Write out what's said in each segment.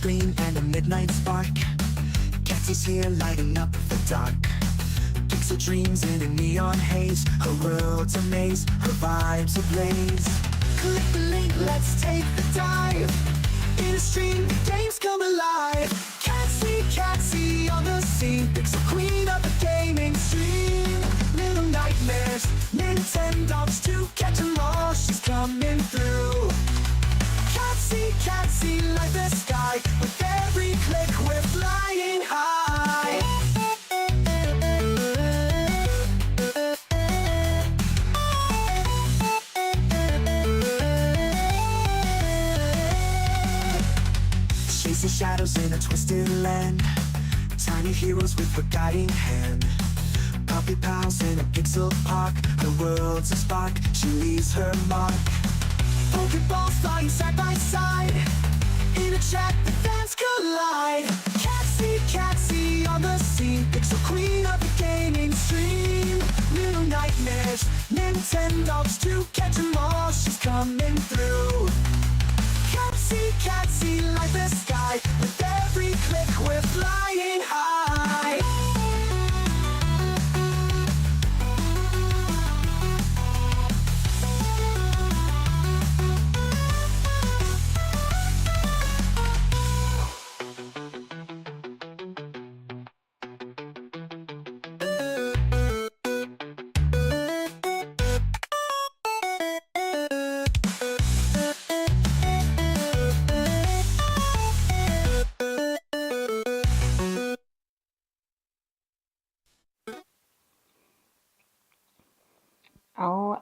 screen and a midnight spark. Catsy's here lighting up the dark. Pixel dreams in a neon haze. Her world's a maze, her vibes ablaze. Click the link, let's take the dive. In a stream, games come alive. KitKat-Catsy on the scene, pixel queen of the gaming stream. Little nightmares, Nintendogs to catch 'em all, she's coming through. Catsy, like the sky, with every click we're flying high. Chasing shadows in a twisted land. Tiny heroes with a guiding hand. Puppy pals in a pixel park. The world's a spark, she leaves her mark. Pokeballs flying side by side. In a chat, the fans collide. Catsy on the scene, pixel queen of the gaming stream. Little nightmares, Nintendogs to catch 'em all, she's coming through. Catsy, like the sky, with every click we're flying high.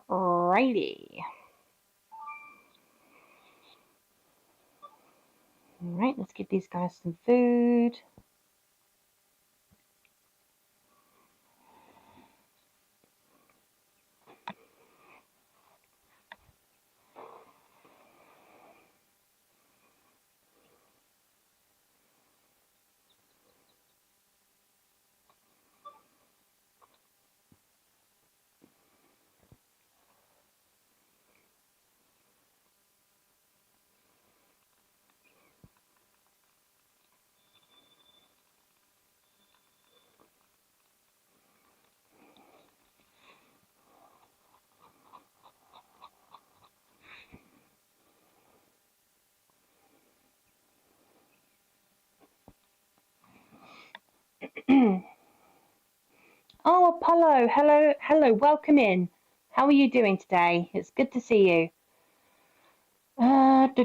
Alrighty. Alright, let's give these guys some food. Oh, Apollo, hello, welcome in. How are you doing today? It's good to see you. How's the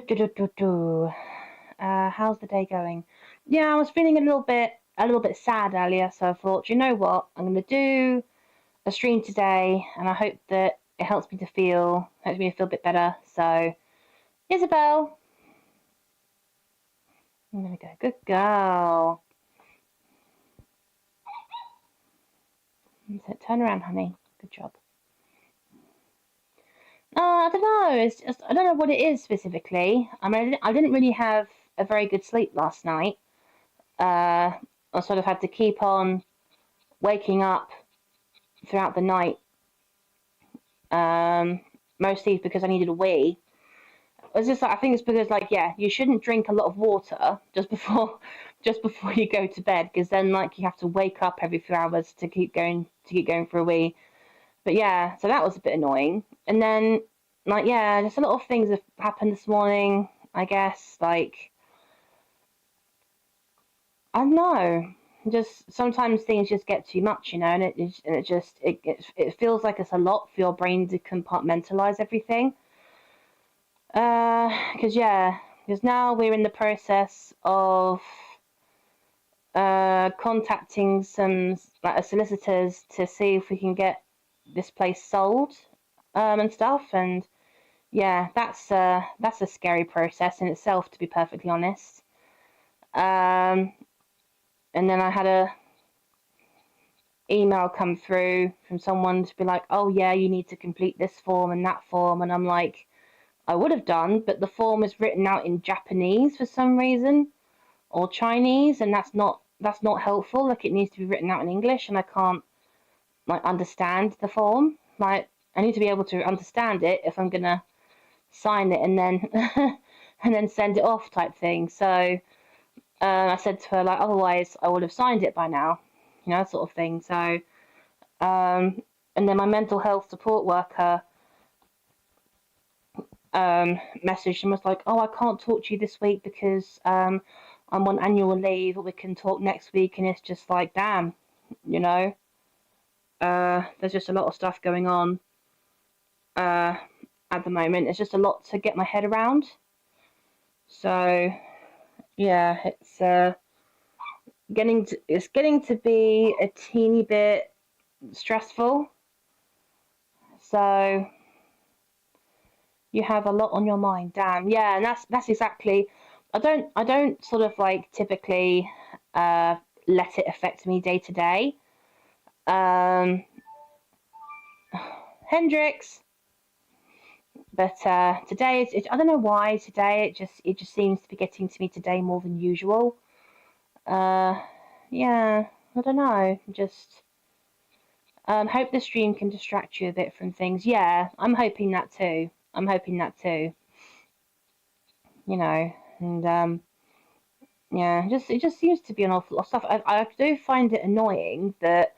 day going? Yeah, I was feeling a little bit sad earlier, so I thought, you know what, I'm going to do a stream today, and I hope that it helps me to feel a bit better. So, Isabel, I'm going to go. Good girl. So turn around, honey. Good job. I don't know. It's just I don't know what it is specifically. I mean, I didn't really have a very good sleep last night. I sort of had to keep on waking up throughout the night. Mostly because I needed a wee. It's just I think it's because you shouldn't drink a lot of water just before you go to bed, because then you have to wake up every few hours to keep going for a wee. But yeah, so that was a bit annoying. And then just a lot of things have happened this morning, I guess. I don't know. Just sometimes things just get too much, and it feels like it's a lot for your brain to compartmentalize everything. Because now we're in the process of contacting some solicitors to see if we can get this place sold and stuff. And yeah, that's a scary process in itself, to be perfectly honest. And then I had a email come through from someone to be like, oh yeah, you need to complete this form and that form, and I'm like, I would have done, but the form is written out in Japanese for some reason, or Chinese, and that's not helpful. It needs to be written out in English, and I can't understand the form. I need to be able to understand it if I'm gonna sign it and then and then send it off type thing. So I said to her, like, otherwise I would have signed it by now, sort of thing. So, and then my mental health support worker messaged and was like, oh, I can't talk to you this week because I'm on annual leave, or we can talk next week. And it's just like, damn, you know, there's just a lot of stuff going on at the moment. It's just a lot to get my head around. So, yeah, it's getting to be a teeny bit stressful. So you have a lot on your mind. Damn. Yeah, and that's exactly. I don't sort of like typically let it affect me day to day. Hendrix. But today, I don't know why today it just seems to be getting to me today more than usual. Uh, yeah, I don't know. Just hope the stream can distract you a bit from things. Yeah, I'm hoping that too. I'm hoping that too. And yeah, it just seems to be an awful lot of stuff. I do find it annoying that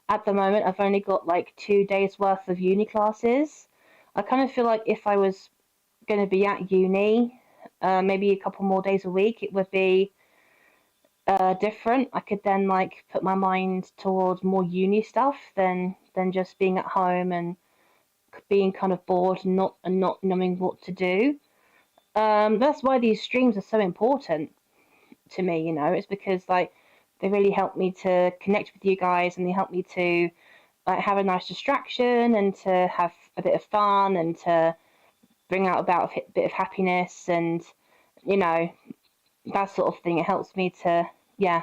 at the moment I've only got like 2 days worth of uni classes. I kind of feel like if I was going to be at uni, maybe a couple more days a week, it would be different. I could then like put my mind towards more uni stuff than just being at home and being kind of bored and not knowing what to do. That's why these streams are so important to me. It's because like they really help me to connect with you guys, and they help me to like have a nice distraction and to have a bit of fun and to bring out about a bit of happiness and you know that sort of thing. It helps me to yeah,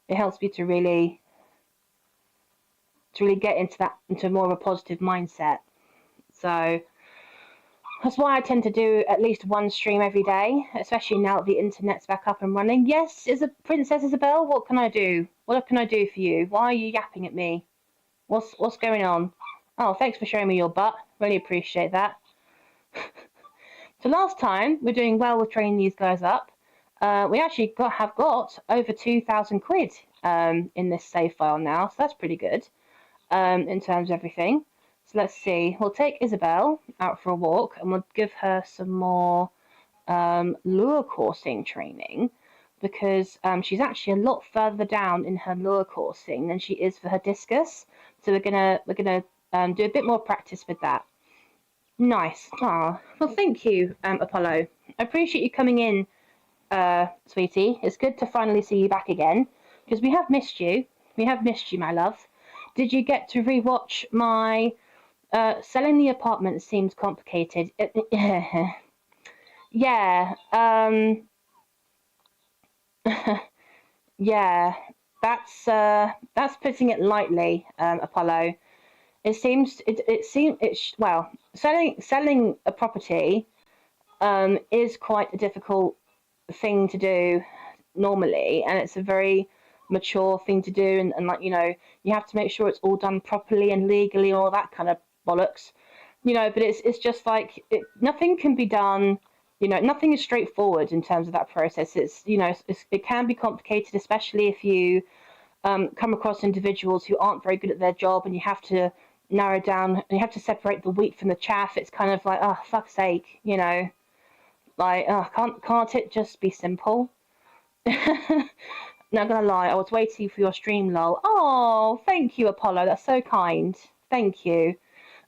it helps me to really get into more of a positive mindset. So that's why I tend to do at least one stream every day, especially now that the internet's back up and running. Yes, is a Princess Isabel. What can I do? What can I do for you? Why are you yapping at me? What's going on? Oh, thanks for showing me your butt. Really appreciate that. So last time we're doing well with training these guys up. We actually have got over 2,000 quid in this save file now, so that's pretty good in terms of everything. So let's see. We'll take Isabel out for a walk, and we'll give her some more lure coursing training because she's actually a lot further down in her lure coursing than she is for her discus. So we're gonna do a bit more practice with that. Nice. Ah, well, thank you, Apollo. I appreciate you coming in, sweetie. It's good to finally see you back again because we have missed you. We have missed you, my love. Did you get to rewatch my selling the apartment seems complicated? Yeah. Yeah. That's putting it lightly, Apollo. Well, selling a property is quite a difficult thing to do normally, and it's a very mature thing to do, and like you have to make sure it's all done properly and legally and all that kind of bollocks, but it's just like nothing can be done, nothing is straightforward in terms of that process. It can be complicated, especially if you come across individuals who aren't very good at their job, and you have to narrow down and you have to separate the wheat from the chaff. It's kind of like, oh, fuck's sake, like, oh, can't it just be simple? Not gonna lie, I was waiting for your stream, lol. Oh, thank you, Apollo. That's so kind. Thank you.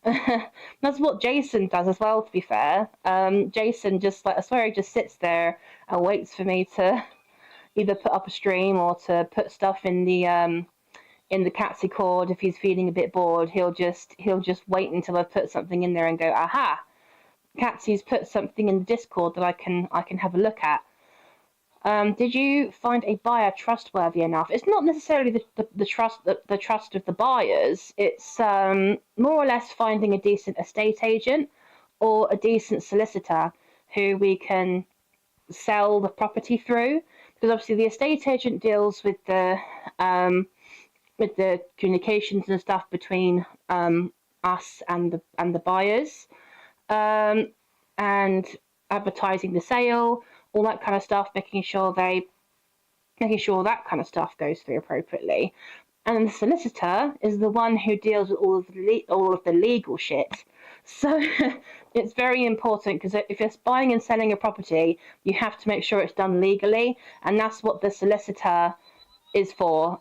That's what Jason does as well, to be fair. Jason just, like, I swear he just sits there and waits for me to either put up a stream or to put stuff in the Catsy cord. If he's feeling a bit bored, he'll just wait until I've put something in there and go, aha, Catsy's put something in the Discord that I can have a look at. Did you find a buyer trustworthy enough? It's not necessarily the trust of the buyers. It's more or less finding a decent estate agent or a decent solicitor who we can sell the property through. Because obviously the estate agent deals with the communications and stuff between us and the buyers, and advertising the sale, all that kind of stuff, making sure they making sure that kind of stuff goes through appropriately. And the solicitor is the one who deals with all of the legal shit. So it's very important, because if you're buying and selling a property, you have to make sure it's done legally, and that's what the solicitor is for.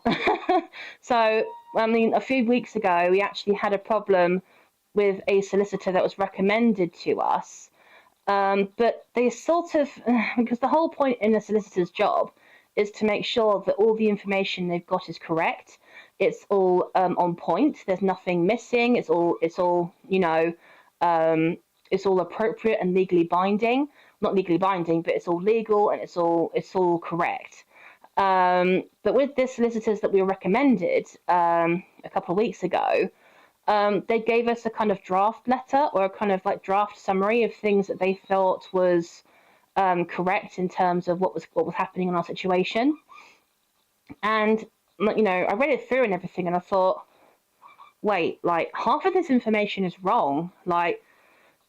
So, I mean, a few weeks ago, we actually had a problem with a solicitor that was recommended to us. But they sort of, because the whole point in a solicitor's job is to make sure that all the information they've got is correct. It's all on point. There's nothing missing. It's all it's all appropriate and legally binding. Not legally binding, but it's all legal and it's all correct. But with the solicitors that we were recommended a couple of weeks ago, they gave us a kind of draft letter, or a kind of like draft summary of things that they thought was correct in terms of what was happening in our situation. And I read it through and everything, and I thought, wait, like half of this information is wrong. Like,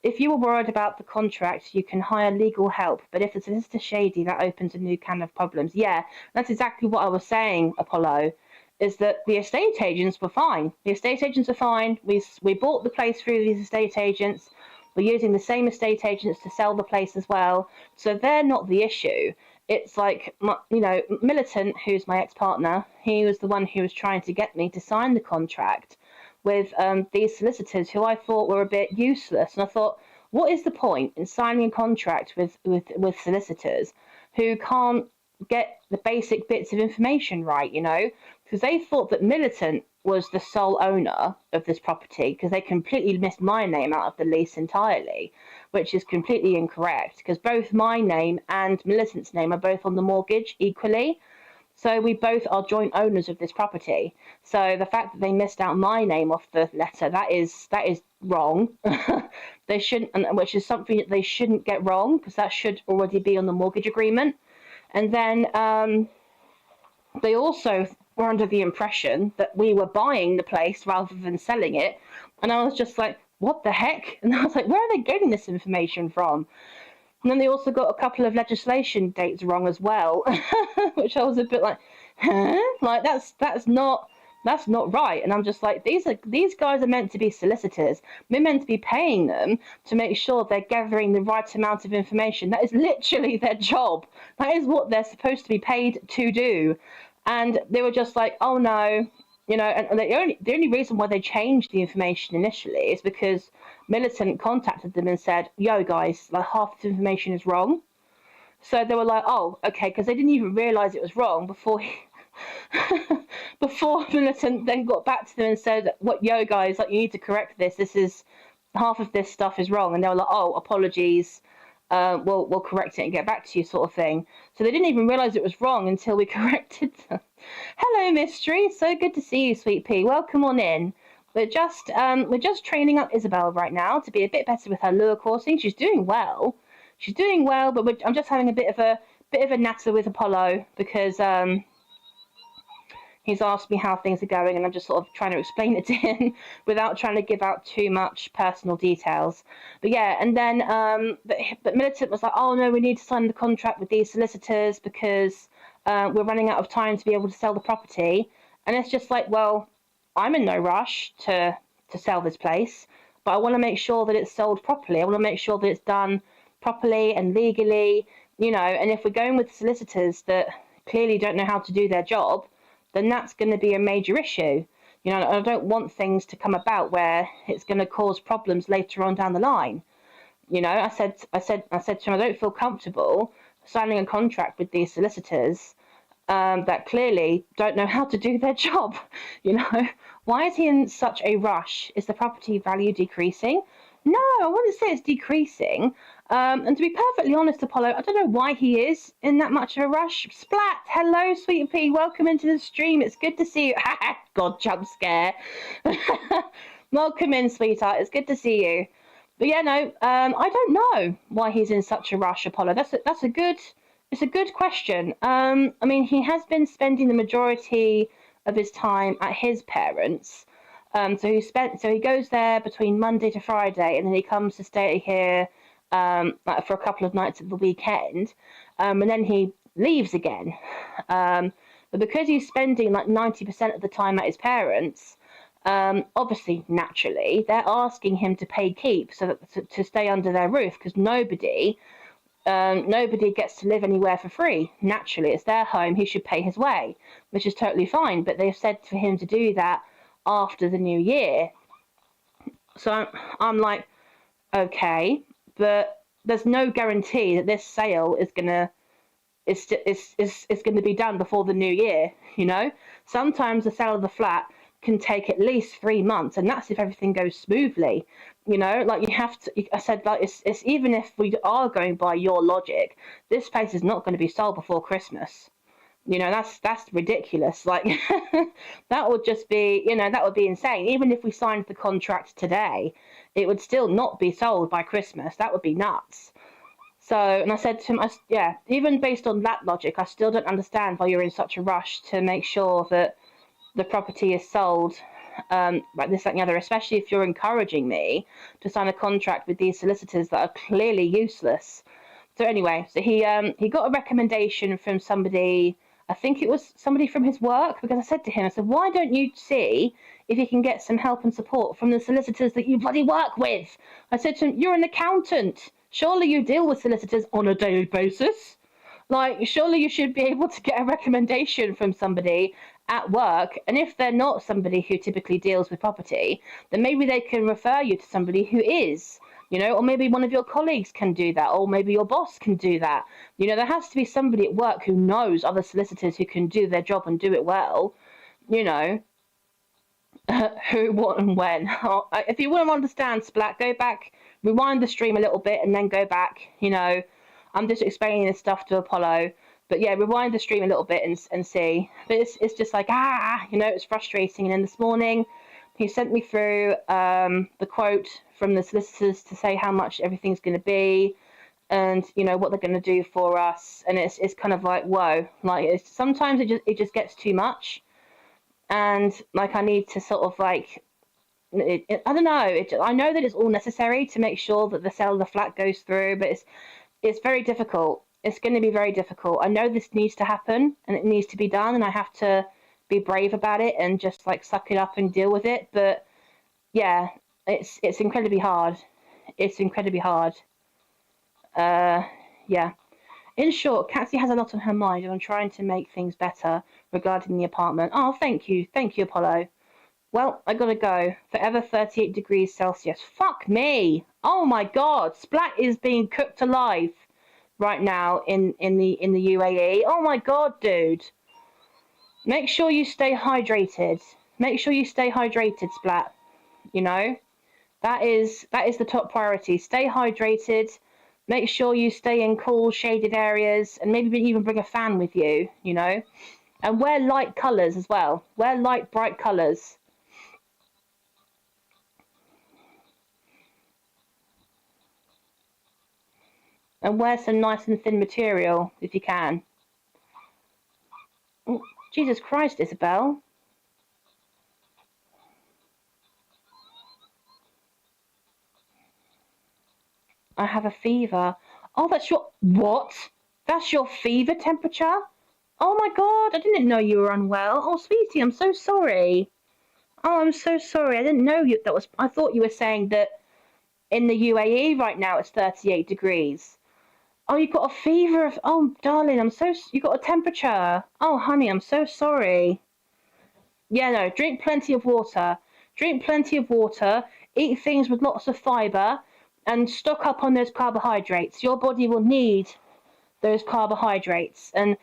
if you were worried about the contract, you can hire legal help. But if the solicitor's shady, that opens a new can of problems. Yeah, that's exactly what I was saying, Apollo, is that the estate agents were fine. The estate agents are fine. We bought the place through these estate agents. We're using the same estate agents to sell the place as well. So they're not the issue. It's like, Militant, who's my ex-partner, he was the one who was trying to get me to sign the contract with these solicitors who I thought were a bit useless. And I thought, what is the point in signing a contract with solicitors who can't get the basic bits of information right, Because they thought that Militant was the sole owner of this property, because they completely missed my name out of the lease entirely, which is completely incorrect, because both my name and Militant's name are both on the mortgage equally. So we both are joint owners of this property. So the fact that they missed out my name off the letter, that is wrong. They shouldn't, which is something that they shouldn't get wrong, because that should already be on the mortgage agreement. And then they also were under the impression that we were buying the place rather than selling it. And I was just like, what the heck? And I was like, where are they getting this information from? And then they also got a couple of legislation dates wrong as well, which I was a bit like, huh? Like, that's not right. And I'm just like, these guys are meant to be solicitors. We're meant to be paying them to make sure they're gathering the right amount of information. That is literally their job. That is what they're supposed to be paid to do. And they were just like, oh no, and the only reason why they changed the information initially is because Militant contacted them and said, yo guys, like half this information is wrong. So they were like, oh, okay, because they didn't even realize it was wrong before before Militant then got back to them and said, what, yo guys, like, you need to correct this. This is, half of this stuff is wrong. And they were like, oh, apologies. We'll correct it and get back to you, sort of thing. So they didn't even realize it was wrong until we corrected them. Hello, Mystery. So good to see you, Sweet Pea. Welcome on in. We're just training up Isabel right now to be a bit better with her lure coursing. She's doing well. But I'm just having a bit of a natter with Apollo, because he's asked me how things are going, and I'm just sort of trying to explain it to him without trying to give out too much personal details. But yeah, and then but Militant was like, oh no, we need to sign the contract with these solicitors because we're running out of time to be able to sell the property. And it's just like, well, I'm in no rush to sell this place, but I want to make sure that it's sold properly. I want to make sure that it's done properly and legally, and if we're going with solicitors that clearly don't know how to do their job, then that's going to be a major issue. I don't want things to come about where it's going to cause problems later on down the line. I said to him, I don't feel comfortable signing a contract with these solicitors that clearly don't know how to do their job. Why is he in such a rush? Is the property value decreasing? No, I wouldn't say it's decreasing. And to be perfectly honest, Apollo, I don't know why he is in that much of a rush. Splat! Hello, Sweet Pea. Welcome into the stream. It's good to see you. God, jump scare. Welcome in, sweetheart. It's good to see you. But yeah, no, I don't know why he's in such a rush, Apollo. It's a good question. I mean, he has been spending the majority of his time at his parents'. So he goes there between Monday to Friday, and then he comes to stay here for a couple of nights of the weekend, and then he leaves again. But because he's spending like 90% of the time at his parents, obviously, naturally, they're asking him to pay keep so that to stay under their roof, because nobody gets to live anywhere for free. Naturally, it's their home. He should pay his way, which is totally fine. But they've said for him to do that after the new year. So I'm like, okay, but there's no guarantee that this sale is gonna is going to be done before the new year. Sometimes the sale of the flat can take at least 3 months, and that's if everything goes smoothly. Like you have to. I said, like, it's even if we are going by your logic, this place is not going to be sold before Christmas. That's ridiculous. Like that would just be, that would be insane. Even if we signed the contract today, it would still not be sold by Christmas. That would be nuts. So, and I said to him, yeah, even based on that logic, I still don't understand why you're in such a rush to make sure that the property is sold, like this, that, and the other, especially if you're encouraging me to sign a contract with these solicitors that are clearly useless. So anyway, so he got a recommendation from somebody. I think it was somebody from his work, because I said to him, I said, why don't you see if you can get some help and support from the solicitors that you bloody work with? I said to him, you're an accountant. Surely you deal with solicitors on a daily basis. Like, surely you should be able to get a recommendation from somebody at work. And if they're not somebody who typically deals with property, then maybe they can refer you to somebody who is. Or maybe one of your colleagues can do that, or maybe your boss can do that. There has to be somebody at work who knows other solicitors who can do their job and do it well. Who, what, and when. If you want to understand, Splat, go back, rewind the stream a little bit, and then go back. I'm just explaining this stuff to Apollo. But yeah, rewind the stream a little bit and see. But it's just like, it's frustrating. And then this morning, he sent me through the quote from the solicitors to say how much everything's going to be, and what they're going to do for us. And it's kind of like, whoa, like sometimes it just gets too much, and like I need to sort of like, I don't know. I know that it's all necessary to make sure that the sale of the flat goes through, but it's very difficult. It's going to be very difficult. I know this needs to happen and it needs to be done, and I have to be brave about it and just like suck it up and deal with it. But yeah, it's incredibly hard. It's incredibly hard. Yeah. In short, Catsy has a lot on her mind, and I'm trying to make things better regarding the apartment. Oh, thank you, Apollo. Well, I gotta go. Forever 38 degrees Celsius. Fuck me! Oh my God, Splat is being cooked alive right now in the UAE. Oh my God, dude. Make sure you stay hydrated. Make sure you stay hydrated, Splat. That is the top priority. Stay hydrated. Make sure you stay in cool, shaded areas, and maybe even bring a fan with you. And wear light colours as well. Wear light, bright colours. And wear some nice and thin material if you can. Oh, Jesus Christ, Isabel. I have a fever. Oh, that's your... What? That's your fever temperature? Oh my God, I didn't know you were unwell. Oh, sweetie, I'm so sorry. Oh, I'm so sorry. I didn't know that was... I thought you were saying that in the UAE right now it's 38 degrees. Oh, you've got a fever of... Oh, darling, you got a temperature. Oh, honey, I'm so sorry. Yeah, no, drink plenty of water. Drink plenty of water. Eat things with lots of fiber. And stock up on those carbohydrates. Your body will need those carbohydrates. And,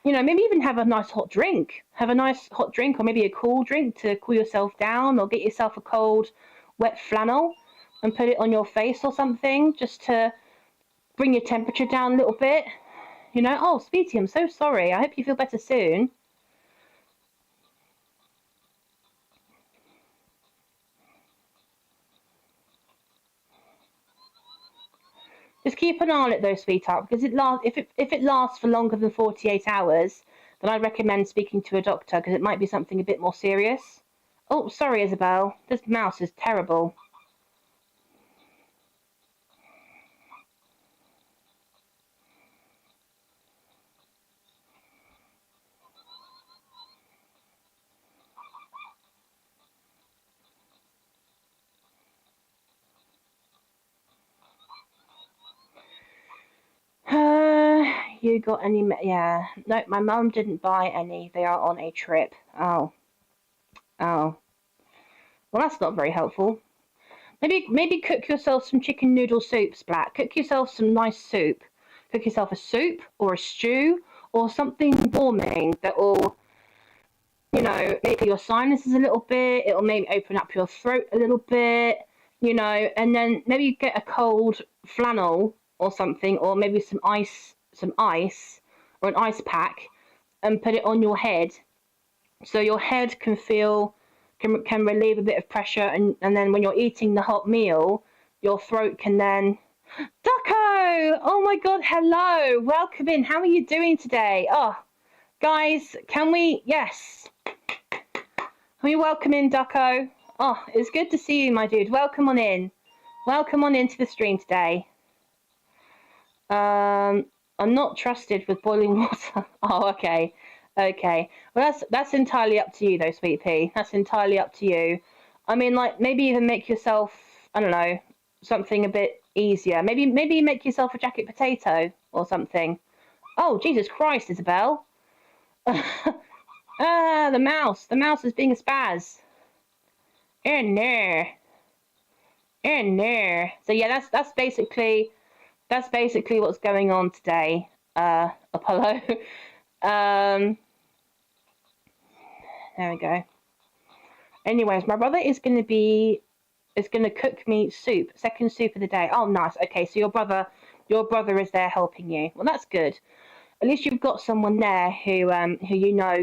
maybe even have a nice hot drink. Have a nice hot drink, or maybe a cool drink to cool yourself down, or get yourself a cold, wet flannel and put it on your face or something, just to bring your temperature down a little bit. Oh, sweetie, I'm so sorry. I hope you feel better soon. Just keep an eye on it though, sweetheart, because if it lasts for longer than 48 hours, then I recommend speaking to a doctor, because it might be something a bit more serious. Oh, sorry, Isabel. This mouse is terrible. you got any? Yeah, no, my mum didn't buy any. They are on a trip. Oh, oh. Well, that's not very helpful. Maybe cook yourself some chicken noodle soups, Black. Cook yourself some nice soup. Cook yourself a soup or a stew or something warming that will, maybe your sinuses a little bit. It'll maybe open up your throat a little bit, and then maybe you get a cold flannel or something, or maybe some ice or an ice pack, and put it on your head, so your head can relieve a bit of pressure, and then when you're eating the hot meal, your throat can then. Ducko! Oh my God! Hello, welcome in. How are you doing today? Oh, guys, yes. Can we welcome in Ducko? Oh, it's good to see you, my dude. Welcome on in. Welcome on into the stream today. I'm not trusted with boiling water. Oh, okay. Okay. Well, that's entirely up to you, though, Sweet Pea. That's entirely up to you. I mean, like, maybe even make yourself, I don't know, something a bit easier. Maybe make yourself a jacket potato or something. Oh, Jesus Christ, Isabel. The mouse. The mouse is being a spaz. In there. In there. So yeah, that's basically what's going on today, Apollo. There we go. Anyways, my brother is gonna cook me soup, second soup of the day. Oh, nice. Okay, so your brother is there helping you. Well, that's good. At least you've got someone there who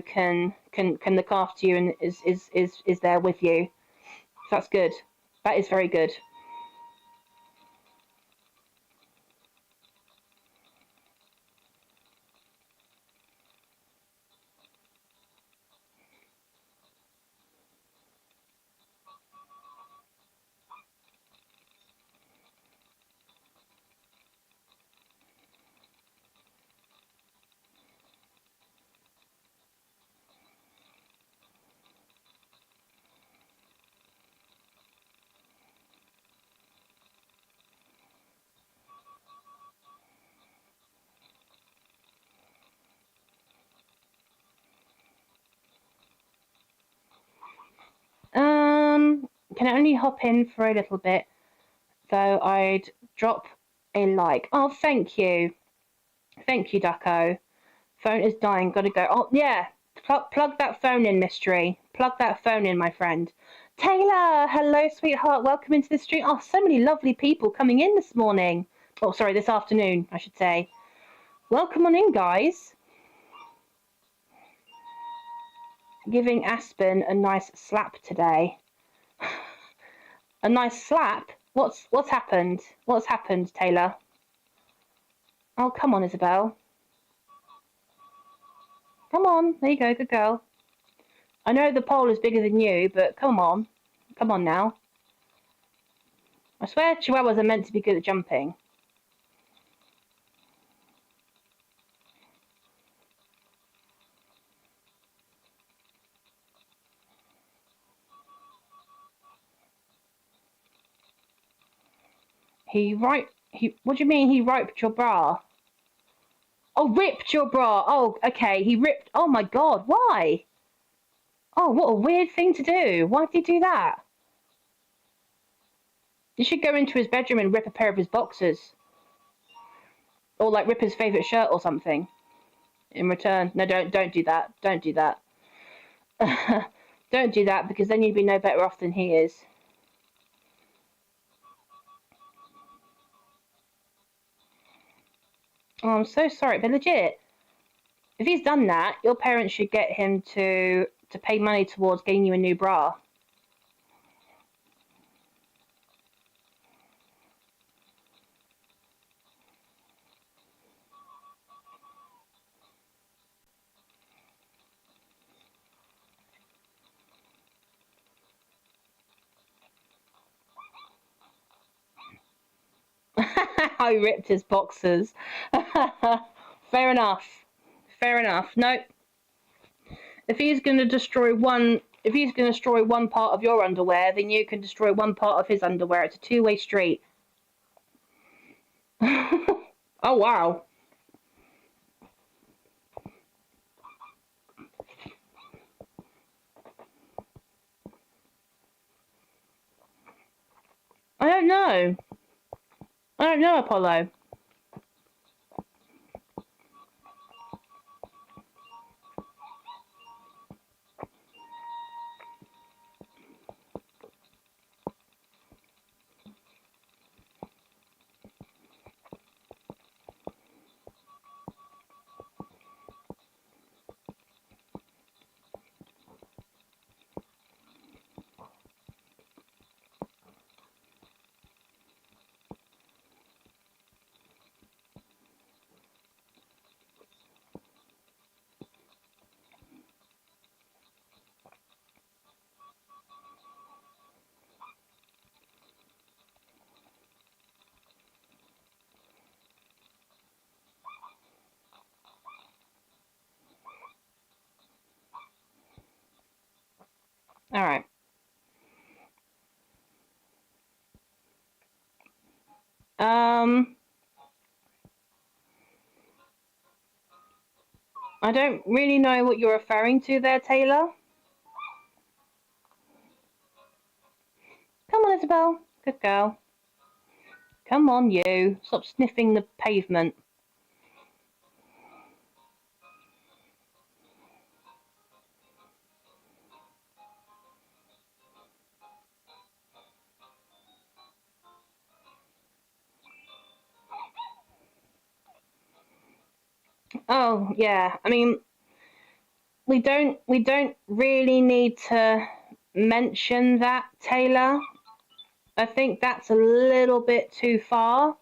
can look after you and is there with you. So that's good. That is very good. Can I only hop in for a little bit, so I'd drop a like. Oh, thank you, Ducko. Phone is dying. Gotta go. Oh yeah, plug that phone in, Mystery. Plug that phone in, my friend. Taylor, hello, sweetheart. Welcome into the stream. Oh, so many lovely people coming in this morning. Oh, sorry, this afternoon, I should say. Welcome on in, guys. Giving Aspen a nice slap today. A nice slap? What's happened? What's happened, Taylor? Oh, come on, Isabel. Come on, there you go, good girl. I know the pole is bigger than you, but come on. Come on now. I swear Chihuahuas are meant to be good at jumping. What do you mean he ripped your bra? Oh, ripped your bra. Oh, okay, he ripped. Oh my God, why? Oh, what a weird thing to do. Why did he do that? You should go into his bedroom and rip a pair of his boxers. Or like rip his favourite shirt or something. In return. No, don't do that. Don't do that. Don't do that, because then you'd be no better off than he is. Oh, I'm so sorry, but legit, if he's done that, your parents should get him to pay money towards getting you a new bra. I ripped his boxers. Fair enough. Fair enough. Nope. If he's going to destroy one part of your underwear, then you can destroy one part of his underwear. It's a two-way street. Oh wow. know. I don't know, Apollo. All right. I don't really know what you're referring to there, Taylor. Come on, Isabel. Good girl. Come on, you. Stop sniffing the pavement. Oh, yeah. I mean, we don't really need to mention that, Taylor. I think that's a little bit too far.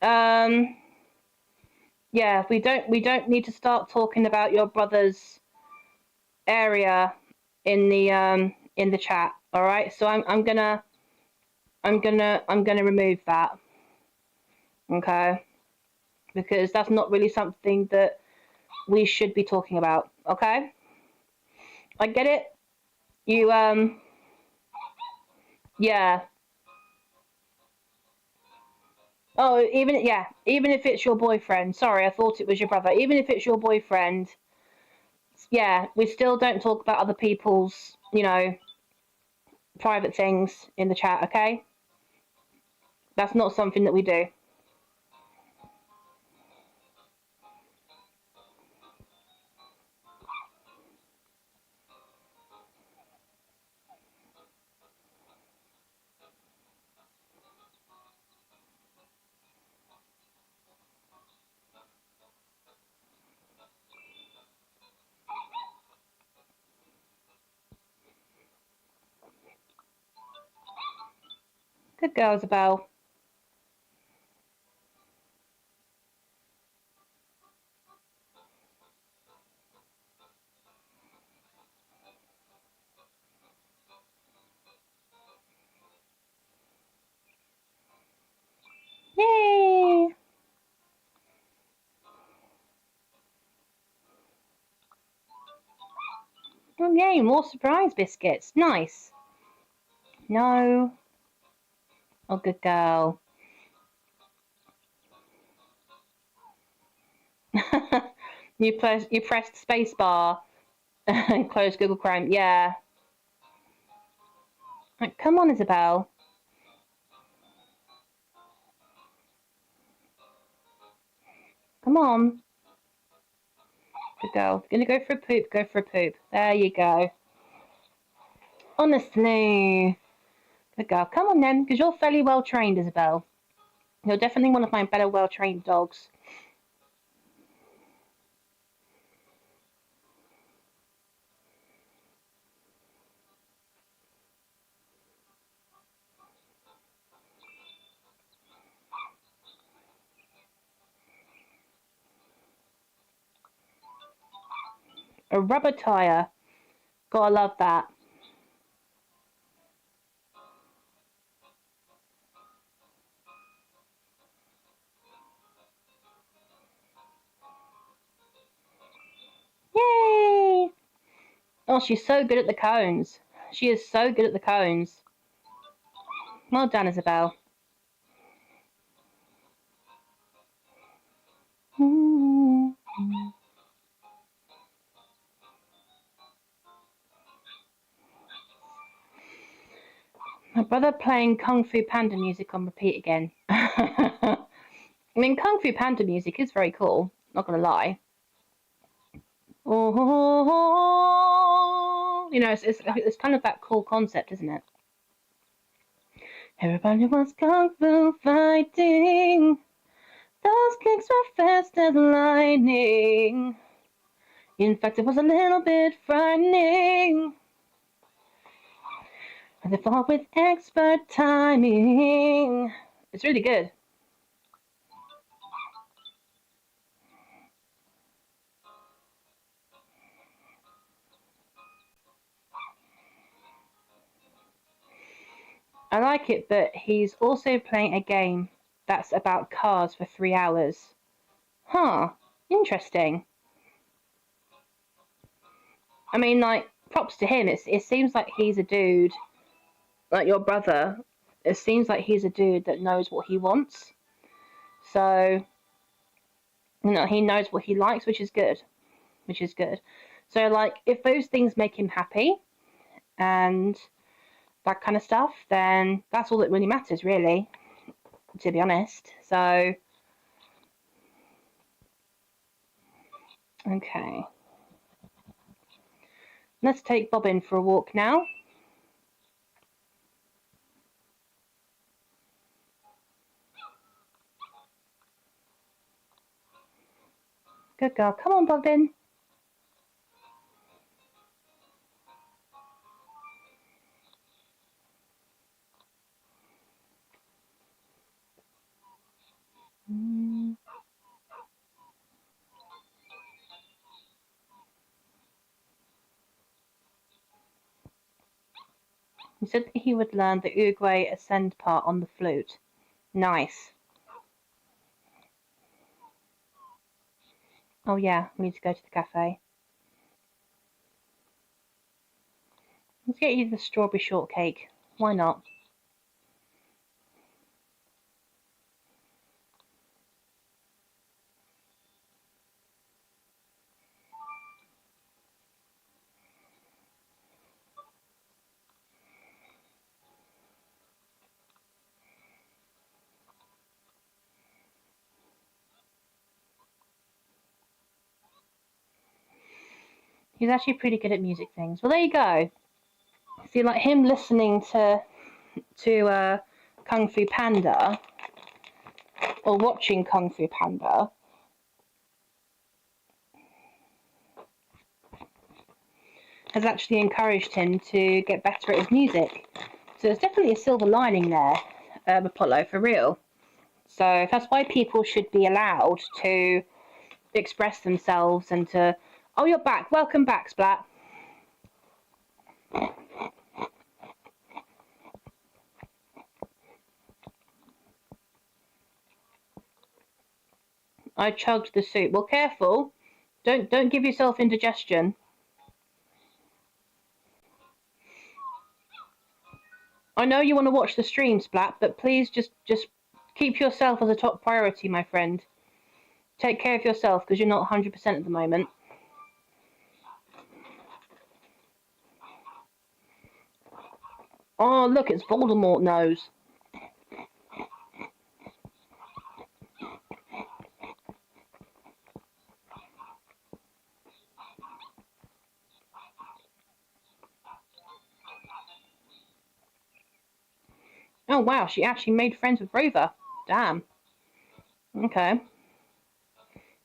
Yeah, we don't need to start talking about your brother's area in the chat. All right, so I'm gonna remove that. Okay, because that's not really something that we should be talking about. Okay, I get it. You yeah. Oh, even if it's your boyfriend. Sorry, I thought it was your brother. Even if it's your boyfriend, yeah, we still don't talk about other people's, private things in the chat, okay? That's not something that we do. Good girl, Isabel. Yay! Oh, yay, more surprise biscuits. Nice. No. Oh, good girl. you pressed spacebar and closed Google Chrome. Yeah. Right, come on, Isabel. Come on. Good girl. Gonna go for a poop, go for a poop. There you go. Honestly. Good girl. Come on then, because you're fairly well trained, Isabel. You're definitely one of my better well trained dogs. A rubber tire. Gotta love that. Yay! Oh, she's so good at the cones. She is so good at the cones. Well done, Isabel. My brother playing Kung Fu Panda music on repeat again. I mean, Kung Fu Panda music is very cool, not gonna lie. Oh, you know, it's kind of that cool concept, isn't it? Everybody was Kung Fu fighting. Those kicks were fast as lightning. In fact, it was a little bit frightening. And they fought with expert timing. It's really good. I like it that he's also playing a game that's about cars for 3 hours. Huh, interesting. I mean, like, props to him. It seems like he's a dude, like your brother. It seems like he's a dude that knows what he wants. So, you know, he knows what he likes, which is good. Which is good. So, like, if those things make him happy and that kind of stuff, then that's all that really matters, really, to be honest. So, okay. Let's take Bobbin for a walk now. Good girl. Come on, Bobbin. He said that he would learn the Uruguay Ascend part on the flute. Nice. Oh yeah, we need to go to the cafe. Let's get you the strawberry shortcake. Why not? He's actually pretty good at music things. Well, there you go. See, like him listening to Kung Fu Panda or watching Kung Fu Panda has actually encouraged him to get better at his music. So there's definitely a silver lining there, Apollo, for real. So that's why people should be allowed to express themselves and to. Oh, you're back. Welcome back, Splat. I chugged the soup. Well, careful. Don't give yourself indigestion. I know you want to watch the stream, Splat, but please just keep yourself as a top priority, my friend. Take care of yourself because you're not 100% at the moment. Oh, look, it's Voldemort nose. Oh, wow, she actually made friends with Rover. Damn. Okay.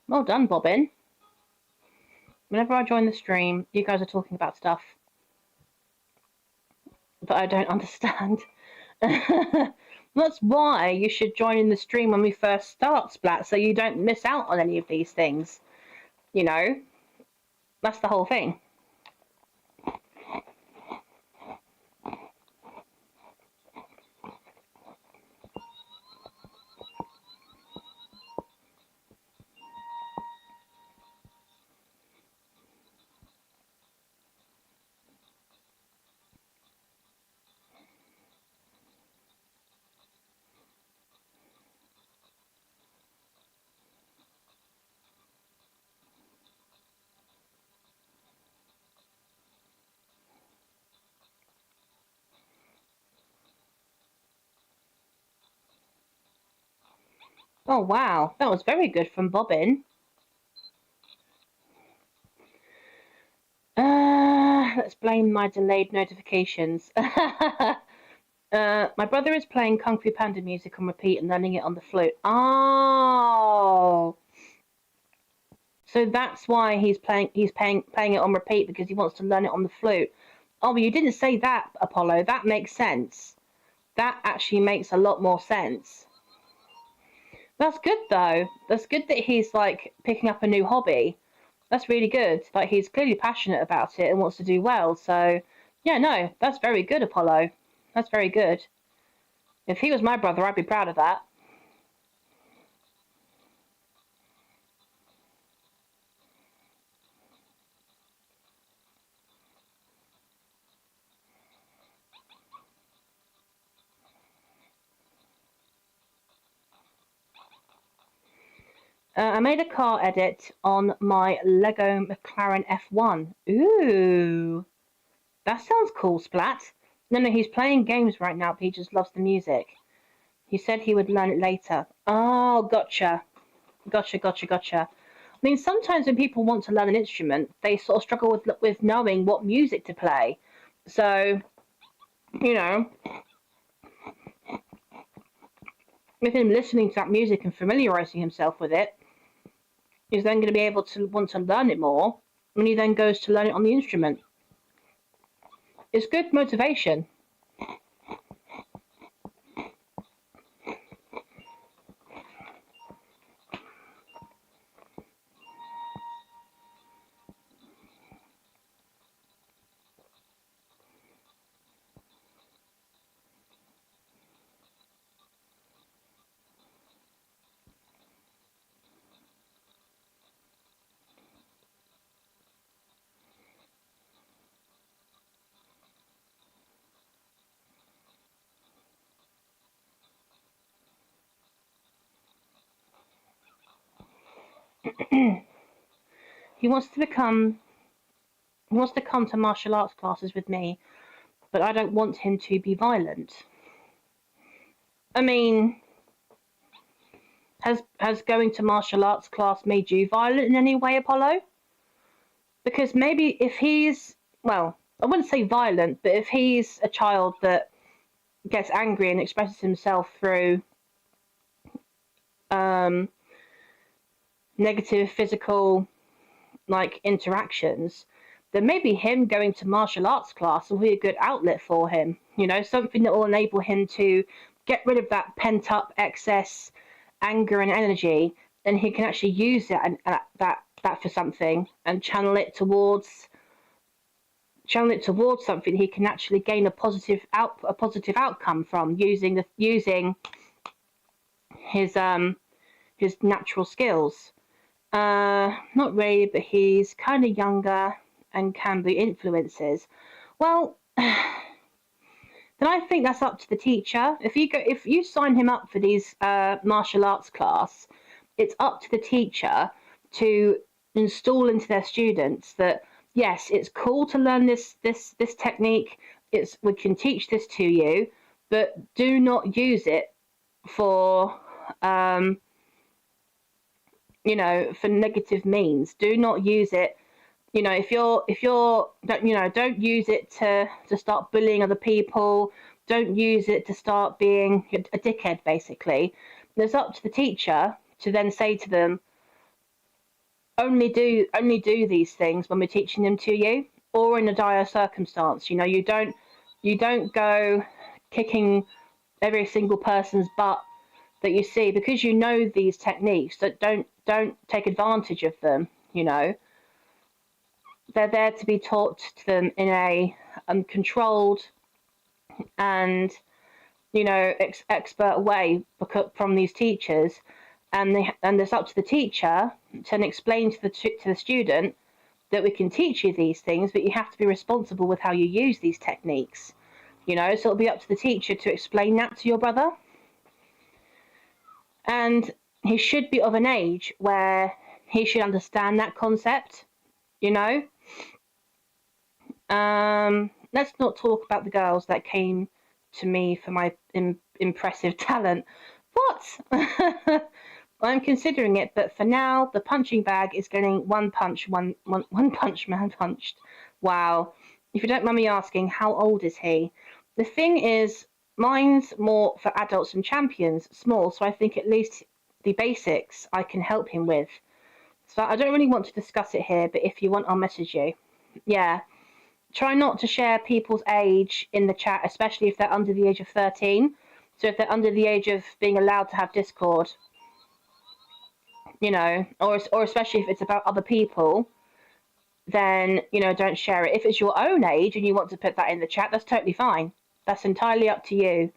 Well done, Bobbin. Whenever I join the stream, you guys are talking about stuff that I don't understand. That's why you should join in the stream when we first start, Splat, so you don't miss out on any of these things. You know? That's the whole thing. Oh, wow. That was very good from Bobbin. Let's blame my delayed notifications. My brother is playing Kung Fu Panda music on repeat and learning it on the flute. Oh, so that's why playing it on repeat, because he wants to learn it on the flute. Oh, but you didn't say that, Apollo. That makes sense. That actually makes a lot more sense. That's good though. That's good that he's like picking up a new hobby. That's really good. Like, he's clearly passionate about it and wants to do well. So, yeah, no, that's very good, Apollo. That's very good. If he was my brother, I'd be proud of that. I made a car edit on my Lego McLaren F1. Ooh, that sounds cool, Splat. No, he's playing games right now, but he just loves the music. He said he would learn it later. Oh, gotcha. Gotcha. I mean, sometimes when people want to learn an instrument, they sort of struggle with knowing what music to play. So, you know, with him listening to that music and familiarizing himself with it, he's then going to be able to want to learn it more when he then goes to learn it on the instrument. It's good motivation. He wants to come to martial arts classes with me, but I don't want him to be violent. I mean, has going to martial arts class made you violent in any way, Apollo? Because maybe if he's, well, I wouldn't say violent, but if he's a child that gets angry and expresses himself through negative physical like interactions, then maybe him going to martial arts class will be a good outlet for him. You know, something that will enable him to get rid of that pent up excess anger and energy, and he can actually use it and that for something and channel it towards something he can actually gain a positive outcome from using his natural skills. Not really, but he's kind of younger and can be influences. Well, then I think that's up to the teacher. If you sign him up for these martial arts class, it's up to the teacher to install into their students that yes, it's cool to learn this technique. We can teach this to you, but do not use it for for negative means. Do not use it. If you're don't use it to start bullying other people. Don't use it to start being a dickhead. Basically, it's up to the teacher to then say to them, only do these things when we're teaching them to you, or in a dire circumstance. You don't go kicking every single person's butt that you see, because you know these techniques. That don't take advantage of them. They're there to be taught to them in a controlled and expert way from these teachers, and it's up to the teacher to explain to the student that we can teach you these things, but you have to be responsible with how you use these techniques. So it'll be up to the teacher to explain that to your brother. And he should be of an age where he should understand that concept. Let's not talk about the girls that came to me for my impressive talent. What? I'm considering it, but for now, the punching bag is getting one punch man punched. Wow. If you don't mind me asking, how old is he? The thing is, mine's more for adults and champions, small, so I think at least the basics I can help him with. So I don't really want to discuss it here, but if you want, I'll message you. Yeah. Try not to share people's age in the chat, especially if they're under the age of 13. So if they're under the age of being allowed to have Discord, you know, or especially if it's about other people, then, you know, don't share it. If it's your own age and you want to put that in the chat, that's totally fine. That's entirely up to you.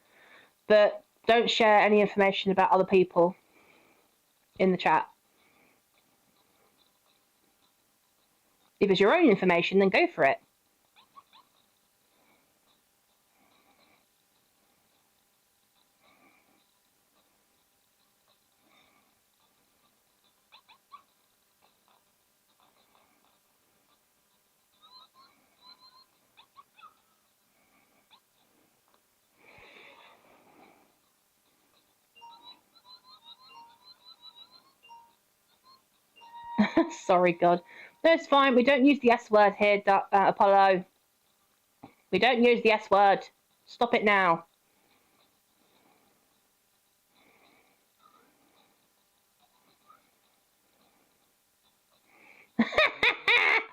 But don't share any information about other people in the chat. If it's your own information, then go for it. Sorry, God. No, it's fine. We don't use the S word here, Apollo. We don't use the S word. Stop it now.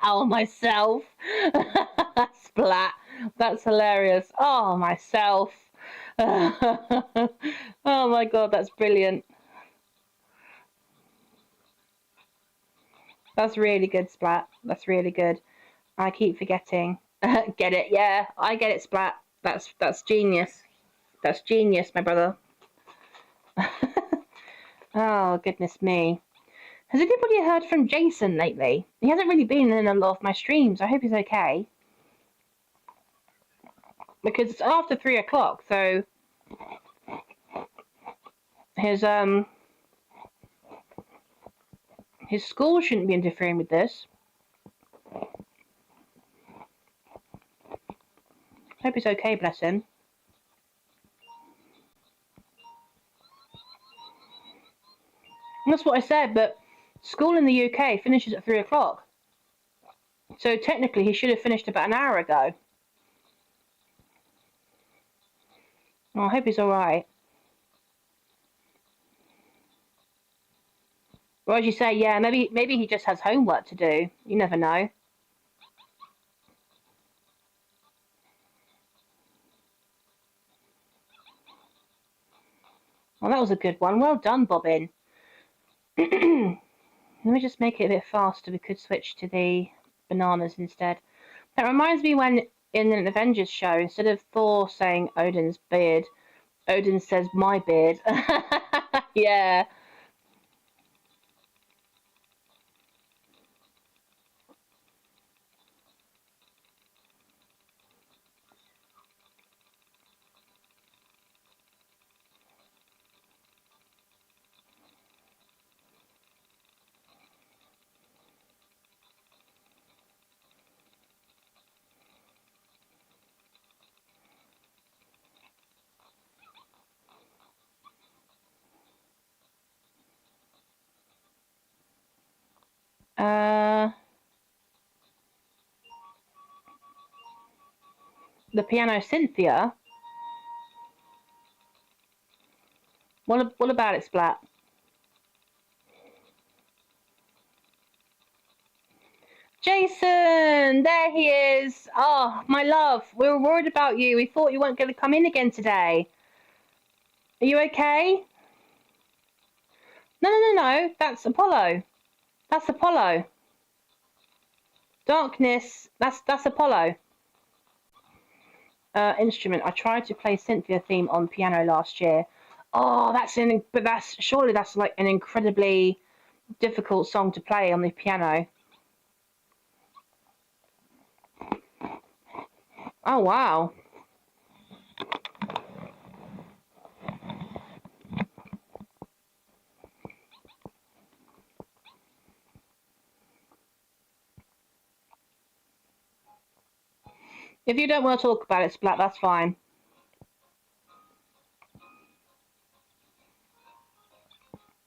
Oh, myself. Splat. That's hilarious. Oh, myself. Oh, my God, that's brilliant. That's really good, Splat. That's really good. I keep forgetting. Get it? Yeah, I get it, Splat. That's genius. That's genius, my brother. Oh, goodness me. Has anybody heard from Jason lately? He hasn't really been in a lot of my streams. I hope he's okay. Because it's after 3 o'clock, so his school shouldn't be interfering with this. Hope he's okay, bless him. And that's what I said, but school in the UK finishes at 3 o'clock. So technically he should have finished about an hour ago. Oh, I hope he's alright. Or as you say, yeah, maybe he just has homework to do. You never know. Well, that was a good one. Well done, Bobbin. Let me just make it a bit faster. We could switch to the bananas instead. That reminds me when in an Avengers show, instead of Thor saying Odin's beard, Odin says my beard. Yeah. The piano Cynthia. What about it, Splat? Jason, there he is. Oh, my love, we were worried about you. We thought you weren't going to come in again today. Are you okay? No. That's Apollo. That's Apollo. Darkness. That's Apollo. Instrument. I tried to play Cynthia theme on piano last year. Oh, but surely that's like an incredibly difficult song to play on the piano. Oh, wow. If you don't want to talk about it, Splat, that's fine.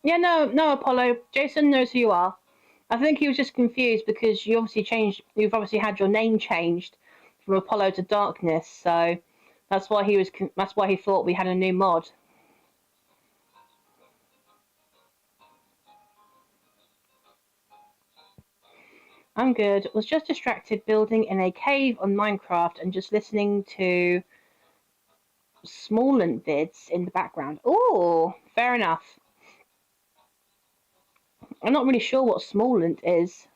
Yeah, no, Apollo. Jason knows who you are. I think he was just confused because you obviously changed. You've obviously had your name changed from Apollo to Darkness, so that's why he was. That's why he thought we had a new mod. I'm good. Was just distracted building in a cave on Minecraft and just listening to Smallent vids in the background. Oh, fair enough. I'm not really sure what Smallent is.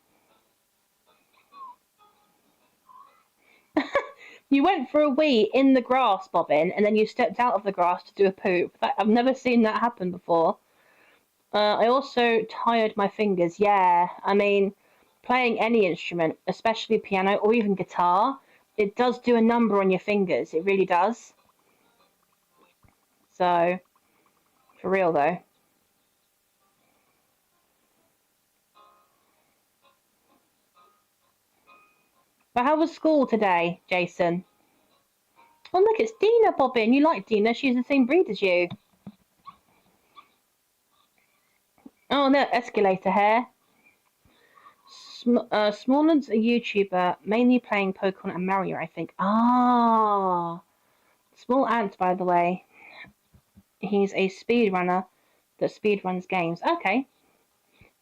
You went for a wee in the grass, Bobbin, and then you stepped out of the grass to do a poop. I've never seen that happen before. I also tired my fingers. Yeah, I mean, playing any instrument, especially piano or even guitar, it does do a number on your fingers. It really does. So, for real though. But how was school today, Jason? Oh, look, it's Dina, Bobbin. You like Dina. She's the same breed as you. Oh, no, escalator hair. Smallland's a YouTuber, mainly playing Pokemon and Mario, I think. Ah, Small Ant, by the way. He's a speedrunner that speedruns games. Okay,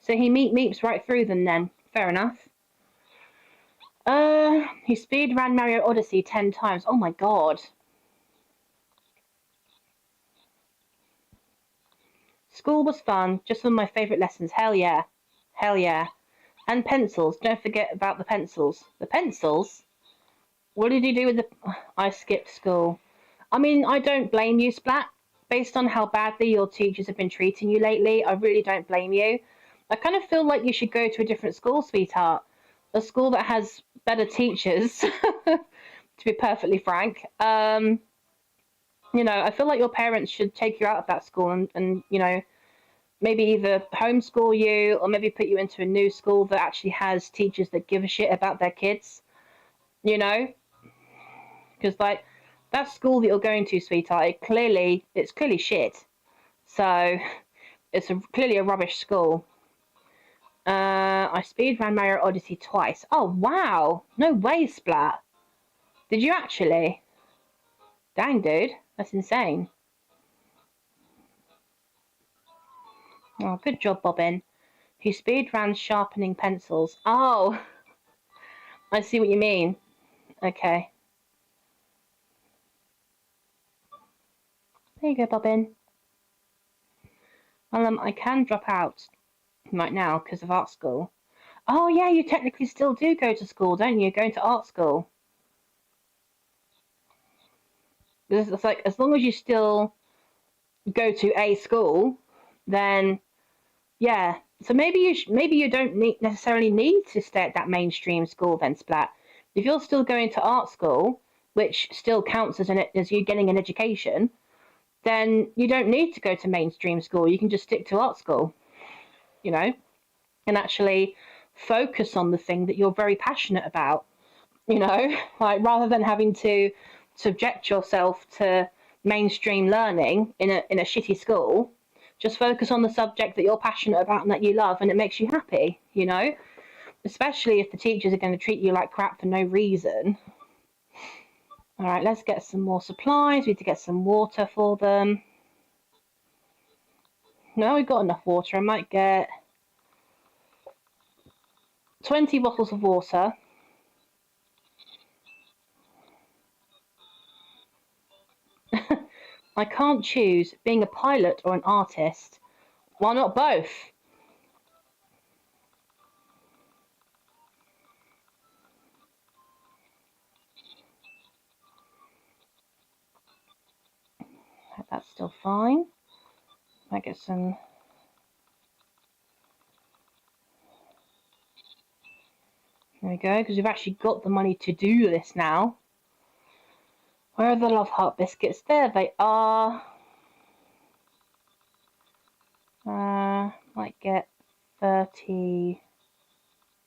so he meeps right through them then. Fair enough. He speedran Mario Odyssey 10 times. Oh my god. School was fun. Just one of my favourite lessons. Hell yeah. Hell yeah. And pencils. Don't forget about the pencils. The pencils? What did you do with the... I skipped school. I mean, I don't blame you, Splat. Based on how badly your teachers have been treating you lately, I really don't blame you. I kind of feel like you should go to a different school, sweetheart. A school that has better teachers, to be perfectly frank. I feel like your parents should take you out of that school and maybe either homeschool you or maybe put you into a new school that actually has teachers that give a shit about their kids, you know? Because, like, that school that you're going to, sweetheart, it's clearly shit. So, clearly a rubbish school. I speedran Mario Odyssey twice. Oh, wow. No way, Splat. Did you actually? Dang, dude. That's insane. Oh, good job, Bobbin. He speedran sharpening pencils. Oh, I see what you mean. Okay. There you go, Bobbin. Well, I can drop out right now because of art school. Oh, yeah, you technically still do go to school, don't you? Going to art school. It's like, as long as you still go to a school, then yeah. So maybe you don't necessarily need to stay at that mainstream school then, Splat. If you're still going to art school, which still counts as you getting an education, then you don't need to go to mainstream school. You can just stick to art school, you know, and actually focus on the thing that you're very passionate about, like rather than having to subject yourself to mainstream learning in a shitty school. Just focus on the subject that you're passionate about and that you love, and it makes you happy, especially if the teachers are going to treat you like crap for no reason. All right, let's get some more supplies. We need to get some water for them. No, we've got enough water. I might get 20 bottles of water. I can't choose being a pilot or an artist. Why not both? That's still fine. I get some. There we go, because we've actually got the money to do this now. Where are the Love Heart biscuits? There they are. Might get 30,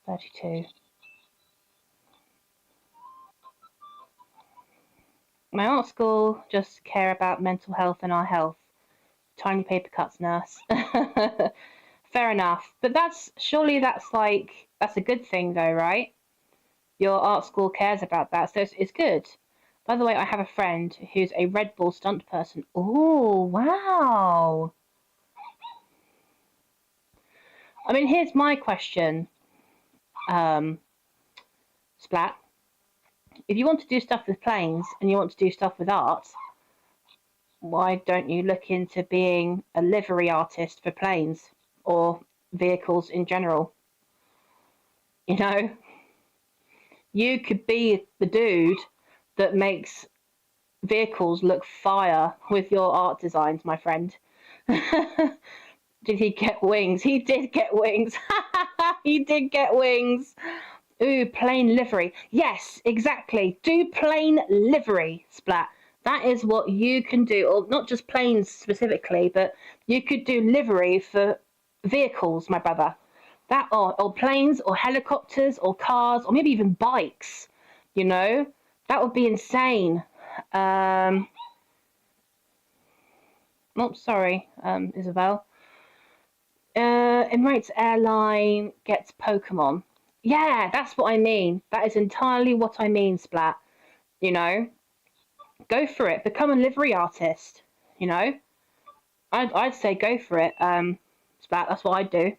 32. My art school just care about mental health and our health. tiny paper cuts, nurse. Fair enough. But surely that's a good thing though, right? Your art school cares about that, so it's good. By the way, I have a friend who's a Red Bull stunt person. Oh, wow. I mean, here's my question, Splat. If you want to do stuff with planes and you want to do stuff with art, why don't you look into being a livery artist for planes or vehicles in general? You know, you could be the dude that makes vehicles look fire with your art designs, my friend. Did he get wings? He did get wings. He did get wings. Ooh, plain livery. Yes, exactly. Do plain livery, Splat. That is what you can do, or not just planes specifically, but you could do livery for vehicles, my brother. That or planes or helicopters or cars or maybe even bikes. You know, that would be insane. Oh, sorry, Isabel. Emirates Airline gets Pokemon. Yeah, that's what I mean. That is entirely what I mean, Splat. You know, go for it. Become a livery artist. You know, I'd say go for it, Splat. That's what I'd do.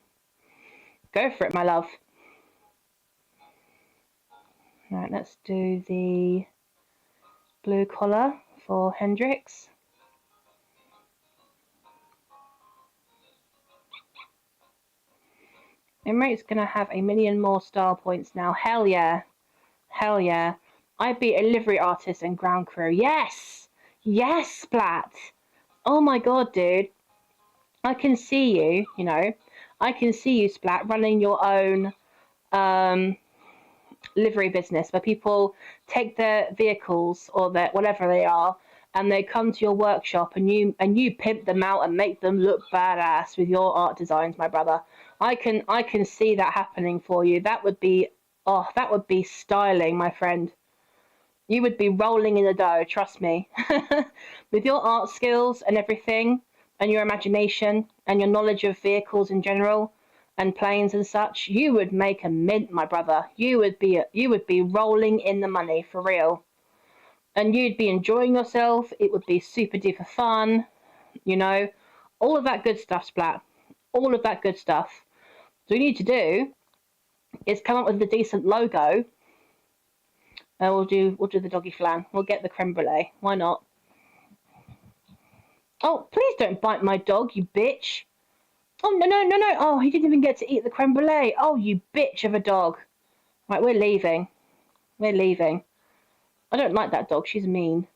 Go for it, my love. Right, let's do the blue collar for Hendrix. Emirate's gonna have 1,000,000 more star points now. Hell yeah. Hell yeah. I'd be a livery artist and ground crew. Yes! Yes, Splat! Oh my god, dude. I can see you, you know. I can see you, Splat, running your own livery business where people take their vehicles or their whatever they are and they come to your workshop and you pimp them out and make them look badass with your art designs, my brother. I can see that happening for you. That would be styling, my friend. You would be rolling in the dough, trust me. With your art skills and everything and your imagination and your knowledge of vehicles in general and planes and such, you would make a mint, my brother. You would be rolling in the money for real. And you'd be enjoying yourself. It would be super duper fun, you know. All of that good stuff, Splat. All of that good stuff. So what you need to do is come up with a decent logo. And we'll do the doggy flan. We'll get the creme brulee. Why not? Oh, please don't bite my dog, you bitch. Oh, no. Oh, he didn't even get to eat the creme brulee. Oh, you bitch of a dog. Right, we're leaving. We're leaving. I don't like that dog. She's mean.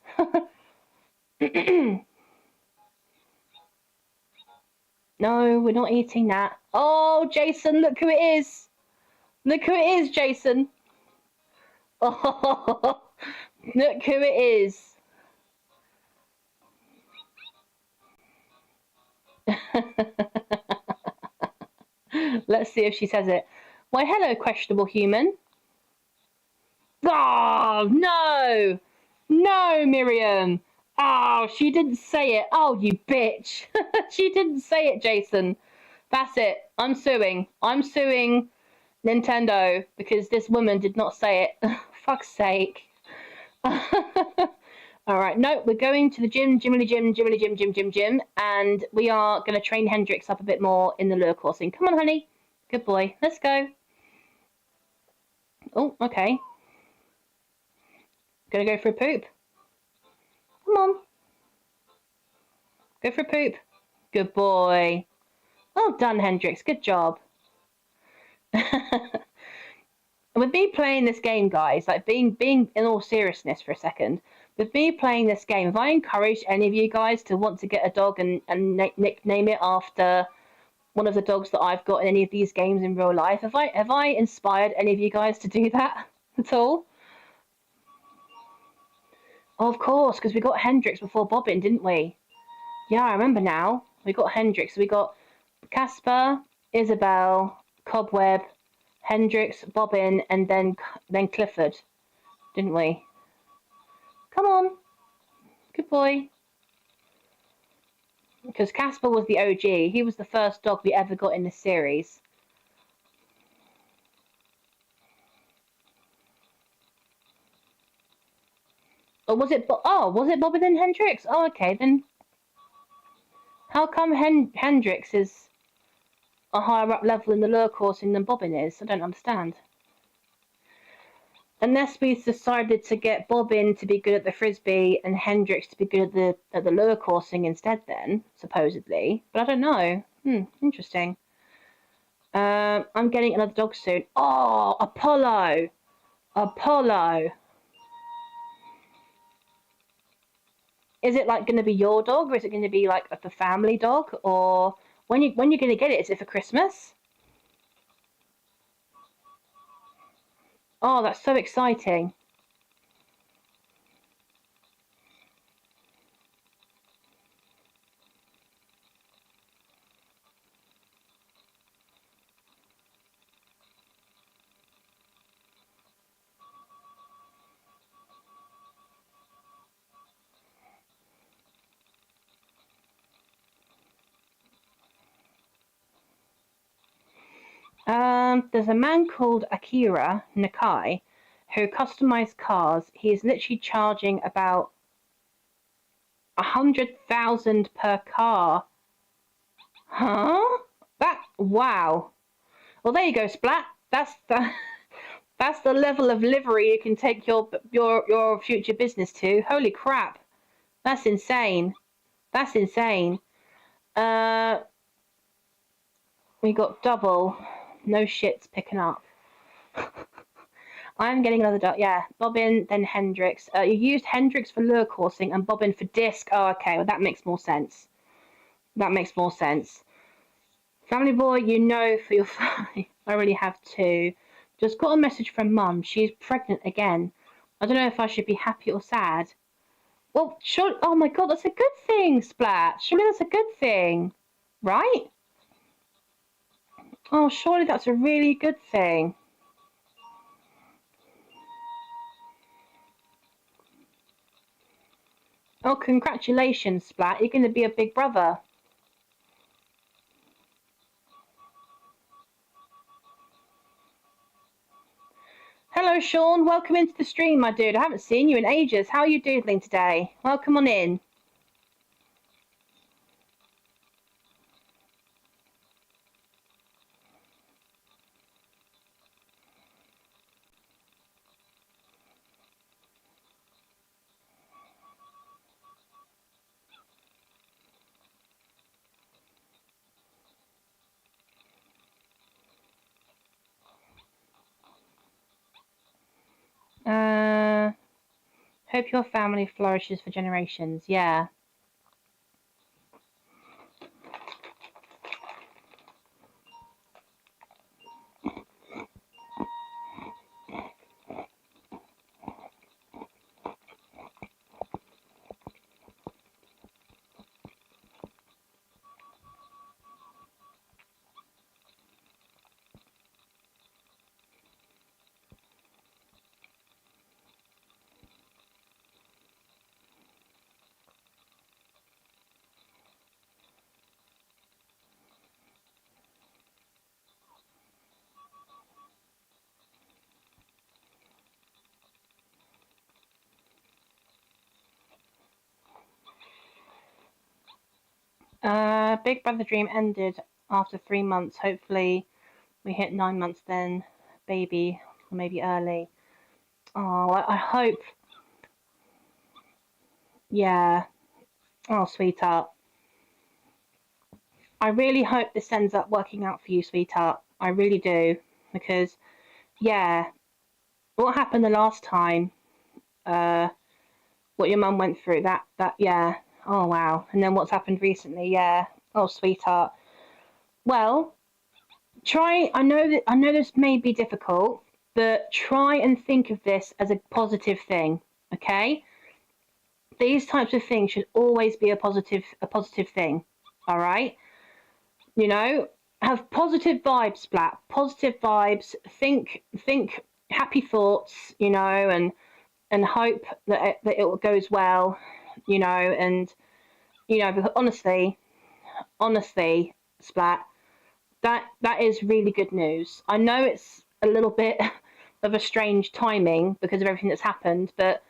No, we're not eating that. Oh, Jason, look who it is. Look who it is, Jason. Oh, look who it is. Let's see if she says it. Why, hello, questionable human. Oh, no. No, Miriam. Oh, she didn't say it. Oh, you bitch. She didn't say it, Jason. That's it. I'm suing. I'm suing Nintendo because this woman did not say it. Fuck's sake. All right. No, we're going to the gym, gym, and we are going to train Hendrix up a bit more in the lure coursing. Come on, honey. Good boy. Let's go. Oh, okay. Gonna go for a poop. Come on. Go for a poop. Good boy. Well done, Hendrix. Good job. With me playing this game, guys, like being in all seriousness for a second, with me playing this game, have I encouraged any of you guys to want to get a dog and nickname it after one of the dogs that I've got in any of these games in real life? Have I inspired any of you guys to do that at all? Oh, of course, because we got Hendrix before Bobbin, didn't we? Yeah, I remember now. We got Hendrix. We got Casper, Isabel, Cobweb, Hendrix, Bobbin, and then Clifford, didn't we? Come on. Good boy. Because Casper was the OG. He was the first dog we ever got in the series. Or was it? Was it Bobby then Hendrix? Oh, okay then. How come Hendrix is a higher up level in the lure coursing than Bobbin is? I don't understand. Unless we decided to get Bobbin to be good at the frisbee and Hendrix to be good at the lure coursing instead, then supposedly. But I don't know. Interesting. I'm getting another dog soon. Oh, Apollo. Apollo. Is it like going to be your dog, or is it going to be like the family dog, or when you're going to get it? Is it for Christmas? Oh, that's so exciting. There's a man called Akira Nakai who customized cars. He is literally charging about 100,000 per car. Huh? Wow. Well, there you go, Splat. That's the level of livery you can take your future business to. Holy crap. That's insane. That's insane. We got double. No shit's picking up. I'm getting another dot. Yeah, Bobbin, then Hendrix. You used Hendrix for lure coursing and Bobbin for disc. Oh, okay. Well, that makes more sense. That makes more sense. Family boy, you know for your family. I already have two. Just got a message from Mum. She's pregnant again. I don't know if I should be happy or sad. Well, sure. Oh my God, that's a good thing, Splat. Surely that's a good thing, right? Oh, surely that's a really good thing. Oh, congratulations, Splat. You're going to be a big brother. Hello, Sean. Welcome into the stream, my dude. I haven't seen you in ages. How are you doodling today? Welcome on in. Hope your family flourishes for generations. Yeah. Big Brother dream ended after 3 months. Hopefully we hit 9 months then, baby, or maybe early. Oh, I hope. Yeah. Oh, sweetheart. I really hope this ends up working out for you, sweetheart. I really do. Because, yeah, what happened the last time, what your mum went through, yeah. Oh, wow. And then what's happened recently, yeah. Oh, sweetheart. Well, I know this may be difficult, but try and think of this as a positive thing, okay? These types of things should always be a positive thing, all right? You know, have positive vibes, Splat. Positive vibes. Think happy thoughts, you know, and hope that it goes well, you know, and you know, because honestly, honestly, Splat, that is really good news. I know it's a little bit of a strange timing because of everything that's happened, but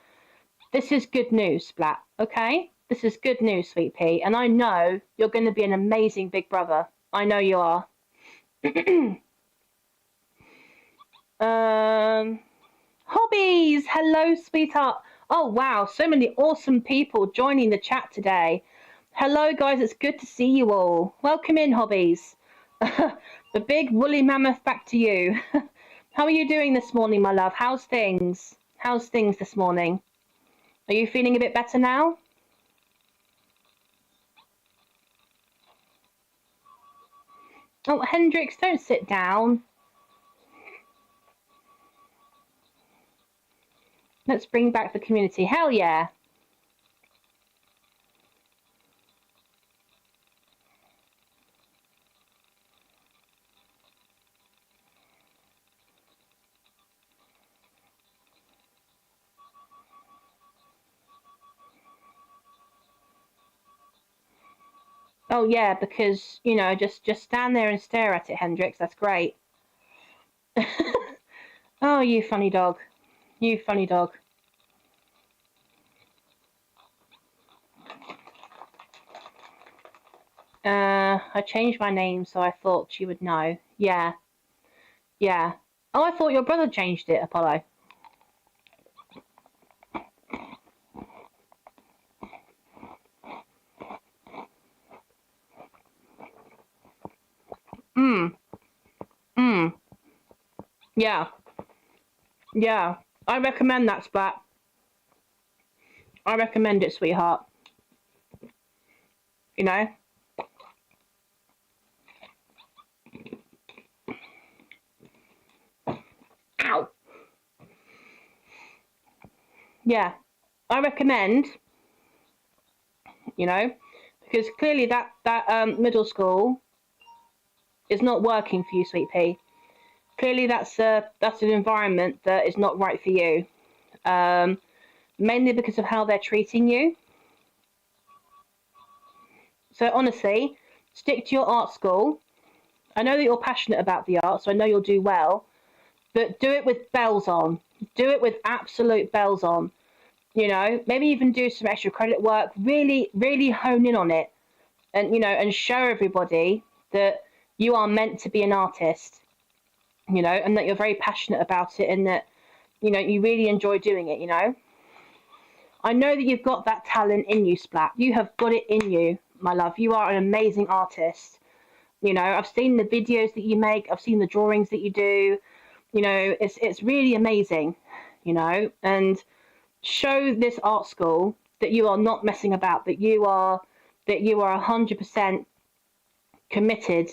this is good news, Splat, okay? This is good news, Sweet Pea, and I know you're going to be an amazing big brother. I know you are. Hobbies! Hello, sweetheart. Oh, wow, so many awesome people joining the chat today. Hello, guys, it's good to see you all. Welcome in, Hobbies. The big woolly mammoth, back to you. How are you doing this morning, my love? How's things? How's things this morning? Are you feeling a bit better now? Oh, Hendrix, don't sit down. Let's bring back the community. Hell yeah. Oh yeah, because, you know, just stand there and stare at it, Hendrix. That's great. Oh, you funny dog. You funny dog. I changed my name, so I thought she would know. Yeah. Yeah. Oh, I thought your brother changed it, Apollo. Yeah. Yeah. I recommend that, Splat. I recommend it, sweetheart. You know? Ow. Yeah. I recommend, you know, because clearly that middle school is not working for you, Sweet Pea. Clearly that's an environment that is not right for you. Mainly because of how they're treating you. So honestly, stick to your art school. I know that you're passionate about the art, so I know you'll do well, but do it with bells on. Do it with absolute bells on. You know, maybe even do some extra credit work. Really, really hone in on it, and you know, and show everybody that you are meant to be an artist. You know, and that you're very passionate about it, and that, you know, you really enjoy doing it. You know, I know that you've got that talent in you, Splat. You have got it in you, my love. You are an amazing artist. You know, I've seen the videos that you make. I've seen the drawings that you do. You know, it's really amazing. You know, and show this art school that you are not messing about. That you are 100% committed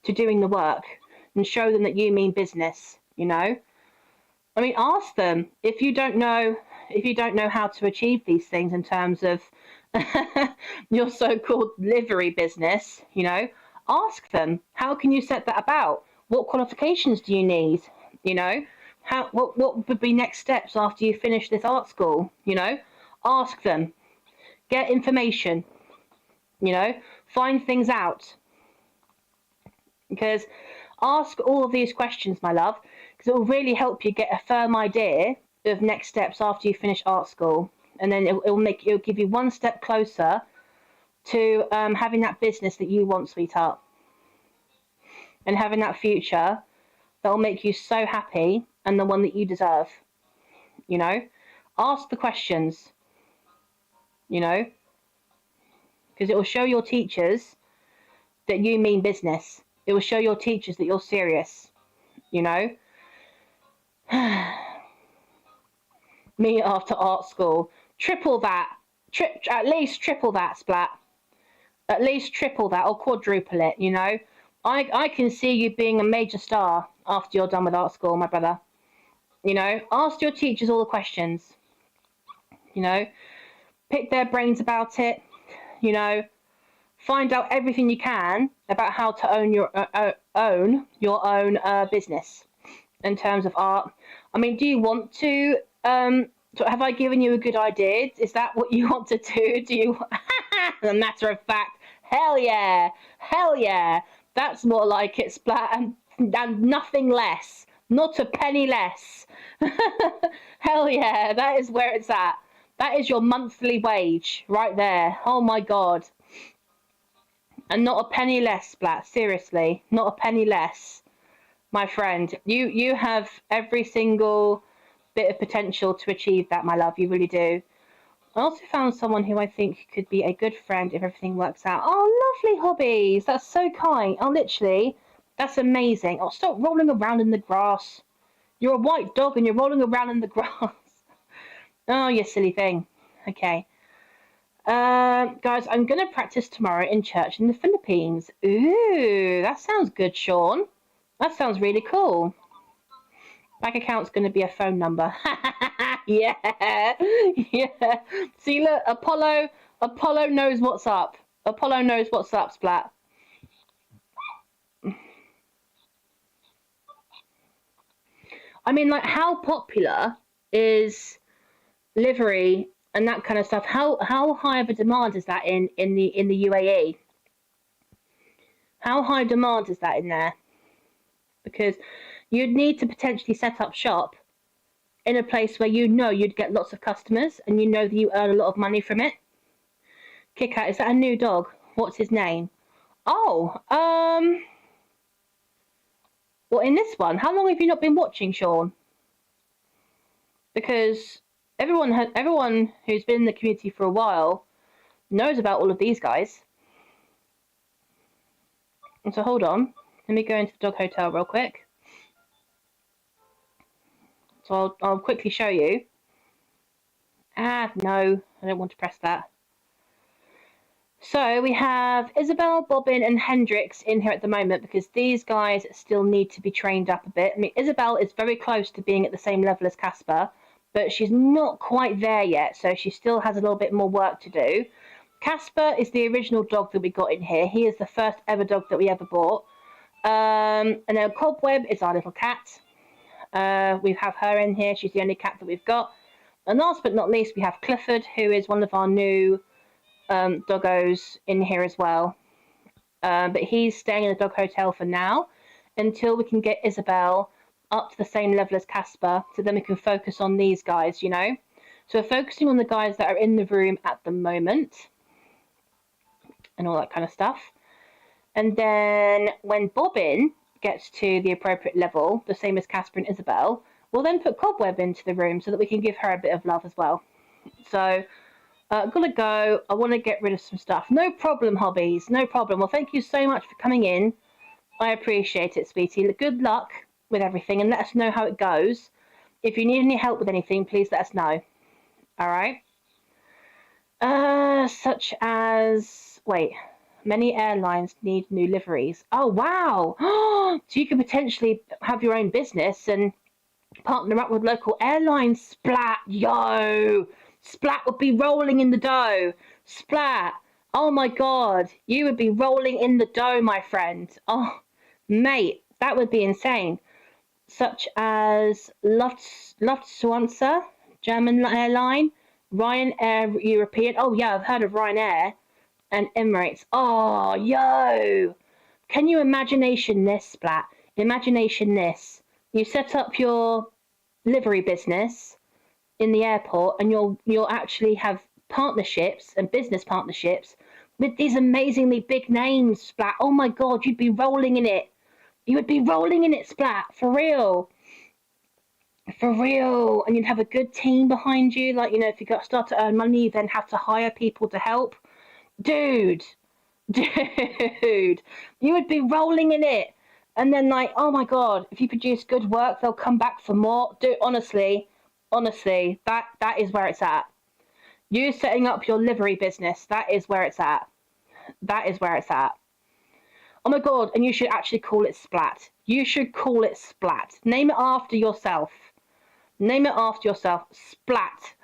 to doing the work, and show them that you mean business. You know, I mean, ask them if you don't know how to achieve these things in terms of your so-called livery business. You know, ask them, how can you set that about? What qualifications do you need? You know, what would be next steps after you finish this art school? You know, ask them, get information. You know, find things out, because ask all of these questions, my love, because it will really help you get a firm idea of next steps after you finish art school, and then it'll give you one step closer to having that business that you want, sweetheart, and having that future that will make you so happy and the one that you deserve. You know, ask the questions. You know, because it will show your teachers that you mean business. It will show your teachers that you're serious. You know. Me after art school. Triple that. At least triple that, Splat. At least triple that or quadruple it, you know. I can see you being a major star after you're done with art school, my brother. You know, ask your teachers all the questions. You know, pick their brains about it. You know, find out everything you can about how to own your own business in terms of art. I mean, do you want to? Have I given you a good idea? Is that what you want to do? Do you? As a matter of fact, Hell yeah. Hell yeah. That's more like it, Splat, and nothing less. Not a penny less. Hell yeah. That is where it's at. That is your monthly wage right there. Oh my God. And not a penny less, Splat. Seriously. Not a penny less. My friend. You have every single bit of potential to achieve that, my love. You really do. I also found someone who I think could be a good friend if everything works out. Oh, lovely hobbies. That's so kind. Oh, literally. That's amazing. Oh, stop rolling around in the grass. You're a white dog and you're rolling around in the grass. Oh, you silly thing. Okay. Guys, I'm going to practice tomorrow in church in the Philippines. Ooh, that sounds good, Sean. That sounds really cool. Bank account's going to be a phone number. Yeah, yeah. See, look, Apollo knows what's up. Apollo knows what's up, Splat. I mean, like, how popular is livery and that kind of stuff? How high of a demand is that in the UAE? How high demand is that in there? Because you'd need to potentially set up shop in a place where you know you'd get lots of customers and you know that you earn a lot of money from it. KitKat, is that a new dog? What's his name? Oh, well, in this one, how long have you not been watching, Sean? Because everyone who's been in the community for a while knows about all of these guys. And so hold on, let me go into the dog hotel real quick. So I'll quickly show you. No, I don't want to press that. So we have Isabel, Bobbin, and Hendrix in here at the moment because these guys still need to be trained up a bit. I mean, Isabel is very close to being at the same level as Casper, but she's not quite there yet, so she still has a little bit more work to do. Casper is the original dog that we got in here. He is the first ever dog that we ever bought. And then Cobweb is our little cat. We have her in here. She's the only cat that we've got. And last but not least, we have Clifford, who is one of our new doggos in here as well. But he's staying in the dog hotel for now until we can get Isabel up to the same level as Casper, so then we can focus on these guys, you know. So we're focusing on the guys that are in the room at the moment and all that kind of stuff. And then when Bobbin gets to the appropriate level, the same as Casper and Isabel, we'll then put Cobweb into the room so that we can give her a bit of love as well. So gotta go. I want to get rid of some stuff. No problem, hobbies. No problem. Well, thank you so much for coming in. I appreciate it, sweetie. Good luck with everything and let us know how it goes. If you need any help with anything, please let us know. All right? Such as... Wait. Many airlines need new liveries. Oh, wow. So you could potentially have your own business and partner up with local airlines. Splat. Yo. Splat would be rolling in the dough. Splat. Oh, my God. You would be rolling in the dough, my friend. Oh, mate. That would be insane. Such as Lufthansa, German airline, Ryanair European. Oh, yeah, I've heard of Ryanair. And Emirates. Oh, yo. Can you imagination this, Splat? Imagination this. You set up your livery business in the airport and you'll actually have partnerships and business partnerships with these amazingly big names, Splat. Oh my God, you'd be rolling in it. You would be rolling in it, Splat, for real. For real. And you'd have a good team behind you. Like, you know, if you start to earn money, you then have to hire people to help. Dude, you would be rolling in it. And then, like, oh my God, if you produce good work, they'll come back for more. Dude, honestly, that is where it's at. You setting up your livery business, that is where it's at. That is where it's at. Oh my God, and you should actually call it Splat. You should call it Splat. Name it after yourself. Name it after yourself. Splat.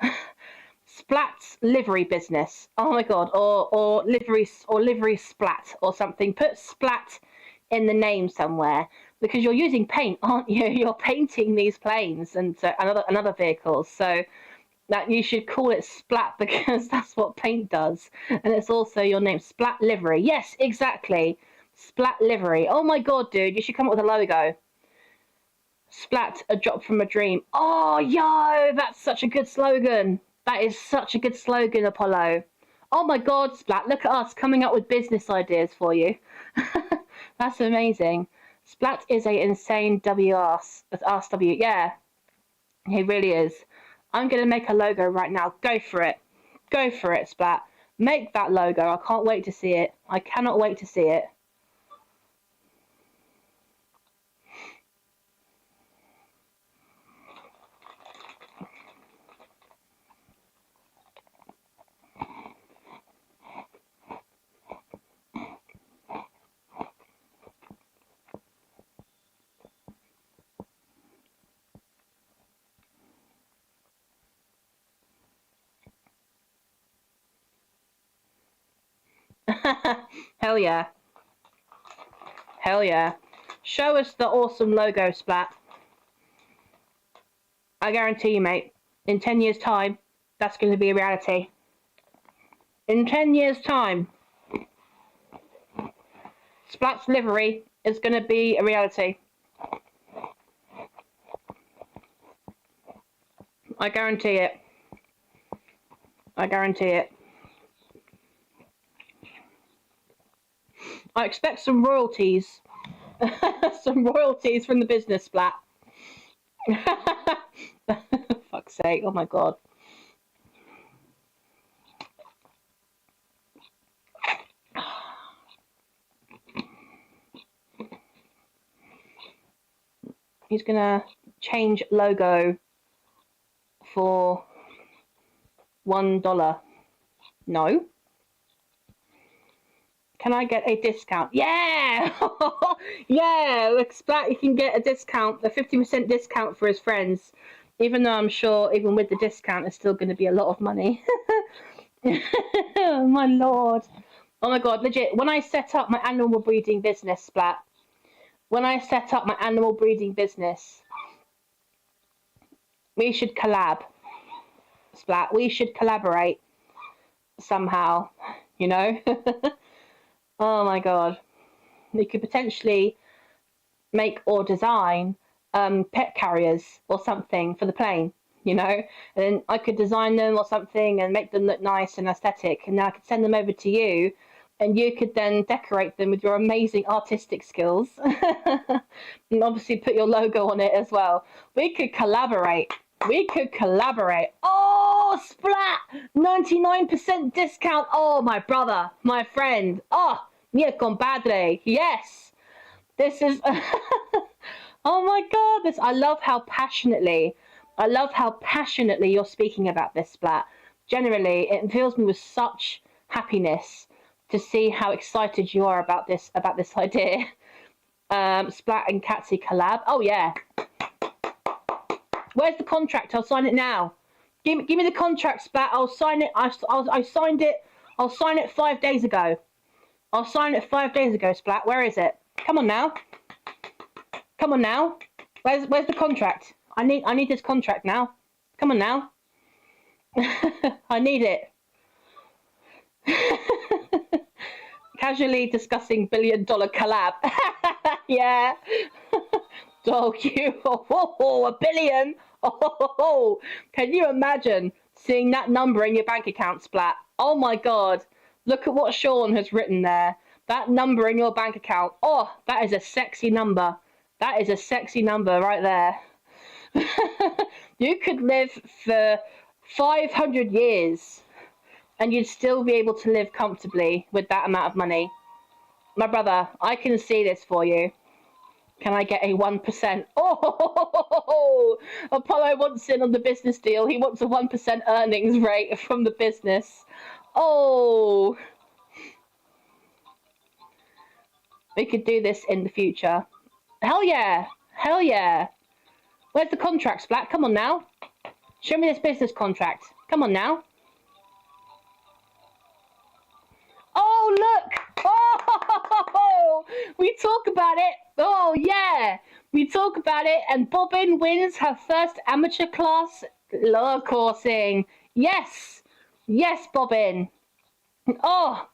Splat's livery business. Oh my God, or livery Splat or something. Put Splat in the name somewhere because you're using paint, aren't you? You're painting these planes and so, and other vehicles. So That you should call it Splat because that's what paint does. And it's also your name, Splat Livery. Yes, exactly. Splat Livery. Oh my god, dude, you should come up with a logo. Splat, a drop from a dream. Oh, yo, that's such a good slogan. That is such a good slogan, Apollo. Oh my god, Splat, look at us coming up with business ideas for you. That's amazing. Splat is a insane RSW. Yeah, he really is. I'm going to make a logo right now. Go for it. Go for it, Splat. Make that logo. I can't wait to see it. I cannot wait to see it. Hell yeah. Hell yeah. Show us the awesome logo, Splat. I guarantee you, mate, in 10 years' time, that's going to be a reality. In 10 years' time, Splat's livery is going to be a reality. I guarantee it. I guarantee it. I expect some royalties. Some royalties from the business, Splat. Fuck's sake, oh my god. He's gonna change logo for $1. No. Can I get a discount? Yeah! Yeah! Look, Splat, you can get a discount, a 50% discount for his friends. Even though I'm sure, even with the discount, it's still going to be a lot of money. My lord. Oh my god, legit. When I set up my animal breeding business, Splat, when I set up my animal breeding business, we should collab, Splat. We should collaborate somehow, you know? Oh my god. We could potentially make or design pet carriers or something for the plane, you know? And then I could design them or something and make them look nice and aesthetic. And then I could send them over to you and you could then decorate them with your amazing artistic skills. And obviously put your logo on it as well. We could collaborate. We could collaborate. Oh, Splat! 99% discount. Oh, my brother, my friend. Oh, mio compadre. Yes. This is... Oh my god, this I love how passionately you're speaking about this, Splat. Generally, it fills me with such happiness to see how excited you are about this idea. Splat and Catsy collab. Oh yeah. Where's the contract? I'll sign it now. Give me the contract, Splat. I'll sign it. I signed it. I'll sign it 5 days ago. I'll sign it 5 days ago, Splat. Where is it? Come on now. Come on now. Where's the contract? I need this contract now. Come on now. I need it. Casually discussing $1 billion collab. Yeah. Oh, you. Oh, $1 billion. Oh, can you imagine seeing that number in your bank account, Splat? Oh my god. Look at what Sean has written there. That number in your bank account. Oh, that is a sexy number. That is a sexy number right there. You could live for 500 years and you'd still be able to live comfortably with that amount of money. My brother, I can see this for you. Can I get a 1%? Oh, Apollo wants in on the business deal. He wants a 1% earnings rate from the business. Oh. We could do this in the future. Hell yeah. Hell yeah. Where's the contract, Splat? Come on now. Show me this business contract. Come on now. Oh, look. Oh, we talk about it. Oh, yeah. We talk about it, and Bobbin wins her first amateur class Log coursing. Yes. Yes, Bobbin. Oh,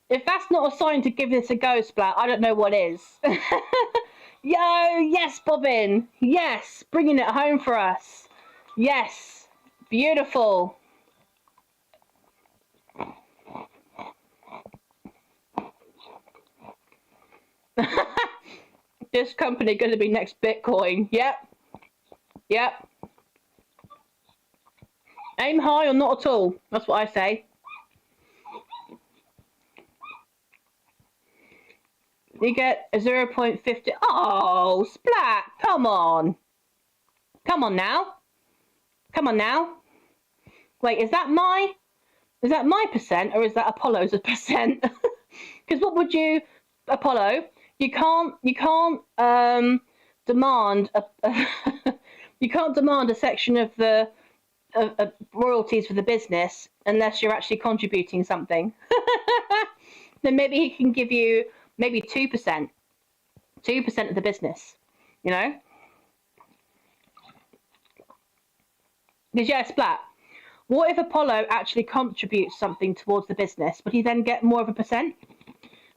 if that's not a sign to give this a go, Splat, I don't know what is. Yo, yes, Bobbin. Yes, bringing it home for us. Yes, beautiful. This company going to be next Bitcoin. Yep. Yep. Aim high or not at all. That's what I say. You get a 0.50. Oh, Splat. Come on. Come on now. Come on now. Wait, is that my percent or is that Apollo's percent? Because what would you, Apollo? You can't demand you can't demand a section of the royalties for the business unless you're actually contributing something. Then maybe he can give you maybe 2%, 2% of the business. You know? Because yeah, Splat. What if Apollo actually contributes something towards the business? Would he then get more of a percent?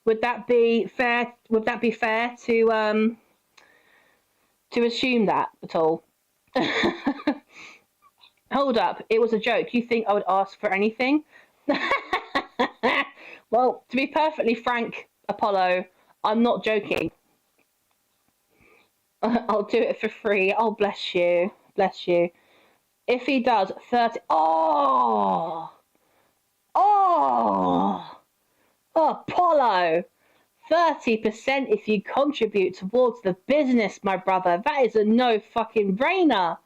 Would that be fair? Would that be fair to assume that at all? Hold up, it was a joke. You think I would ask for anything? Well, to be perfectly frank, Apollo, I'm not joking. I'll do it for free. Oh, bless you. Bless you. If he does 30... Oh! Oh! Apollo! 30% if you contribute towards the business, my brother. That is a no fucking brainer.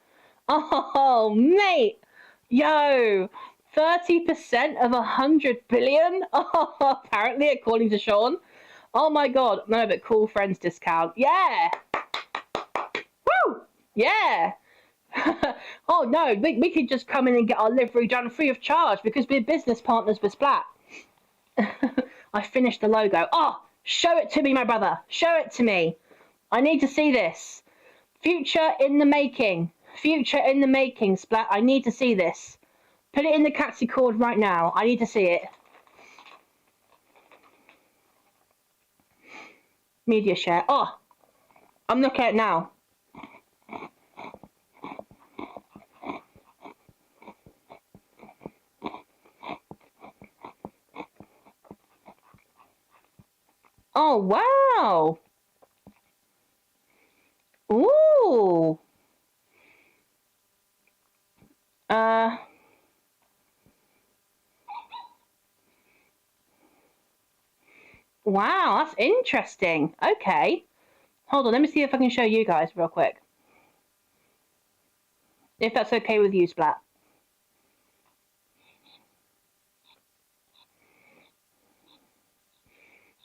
Oh, mate. Yo, 30% of 100 billion? Oh, apparently, according to Sean. Oh my God. No, but cool friends discount. Yeah. Woo! Yeah. Oh no, we could just come in and get our livery done free of charge because we're business partners with Splat. I finished the logo. Oh, show it to me, my brother. Show it to me. I need to see this. Future in the making. Future in the making, Splat. I need to see this. Put it in the Catsy cord right now. I need to see it. Media share. Oh, I'm looking at it now. Oh, wow. Ooh. Wow, that's interesting. Okay. Hold on, let me see if I can show you guys real quick. If that's okay with you, Splat.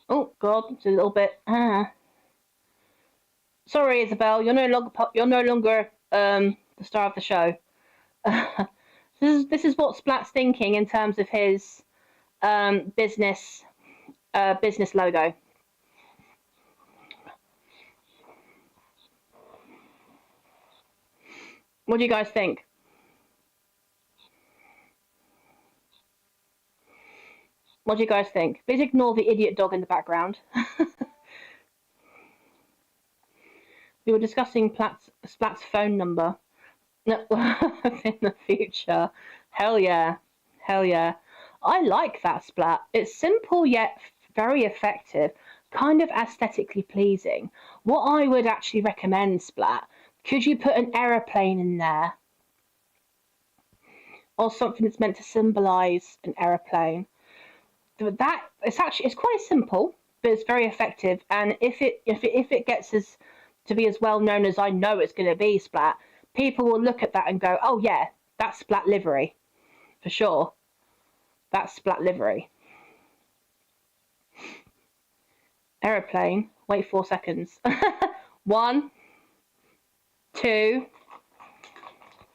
Oh God, it's a little bit. Sorry, Isabel, you're no longer the star of the show. This is what Splat's thinking in terms of his business logo. What do you guys think? What do you guys think? Please ignore the idiot dog in the background. We were discussing Splat's phone number. No, in the future. Hell yeah. Hell yeah. I like that Splat. It's simple yet very effective, kind of aesthetically pleasing. What I would actually recommend, Splat, could you put an aeroplane in there? Or something that's meant to symbolize an aeroplane. That it's quite simple, but it's very effective. And if it gets us to be as well known as I know it's going to be, Splat, people will look at that and go, "Oh yeah, that's Splat livery, for sure. That's Splat livery." Aeroplane. Wait 4 seconds. 1, 2,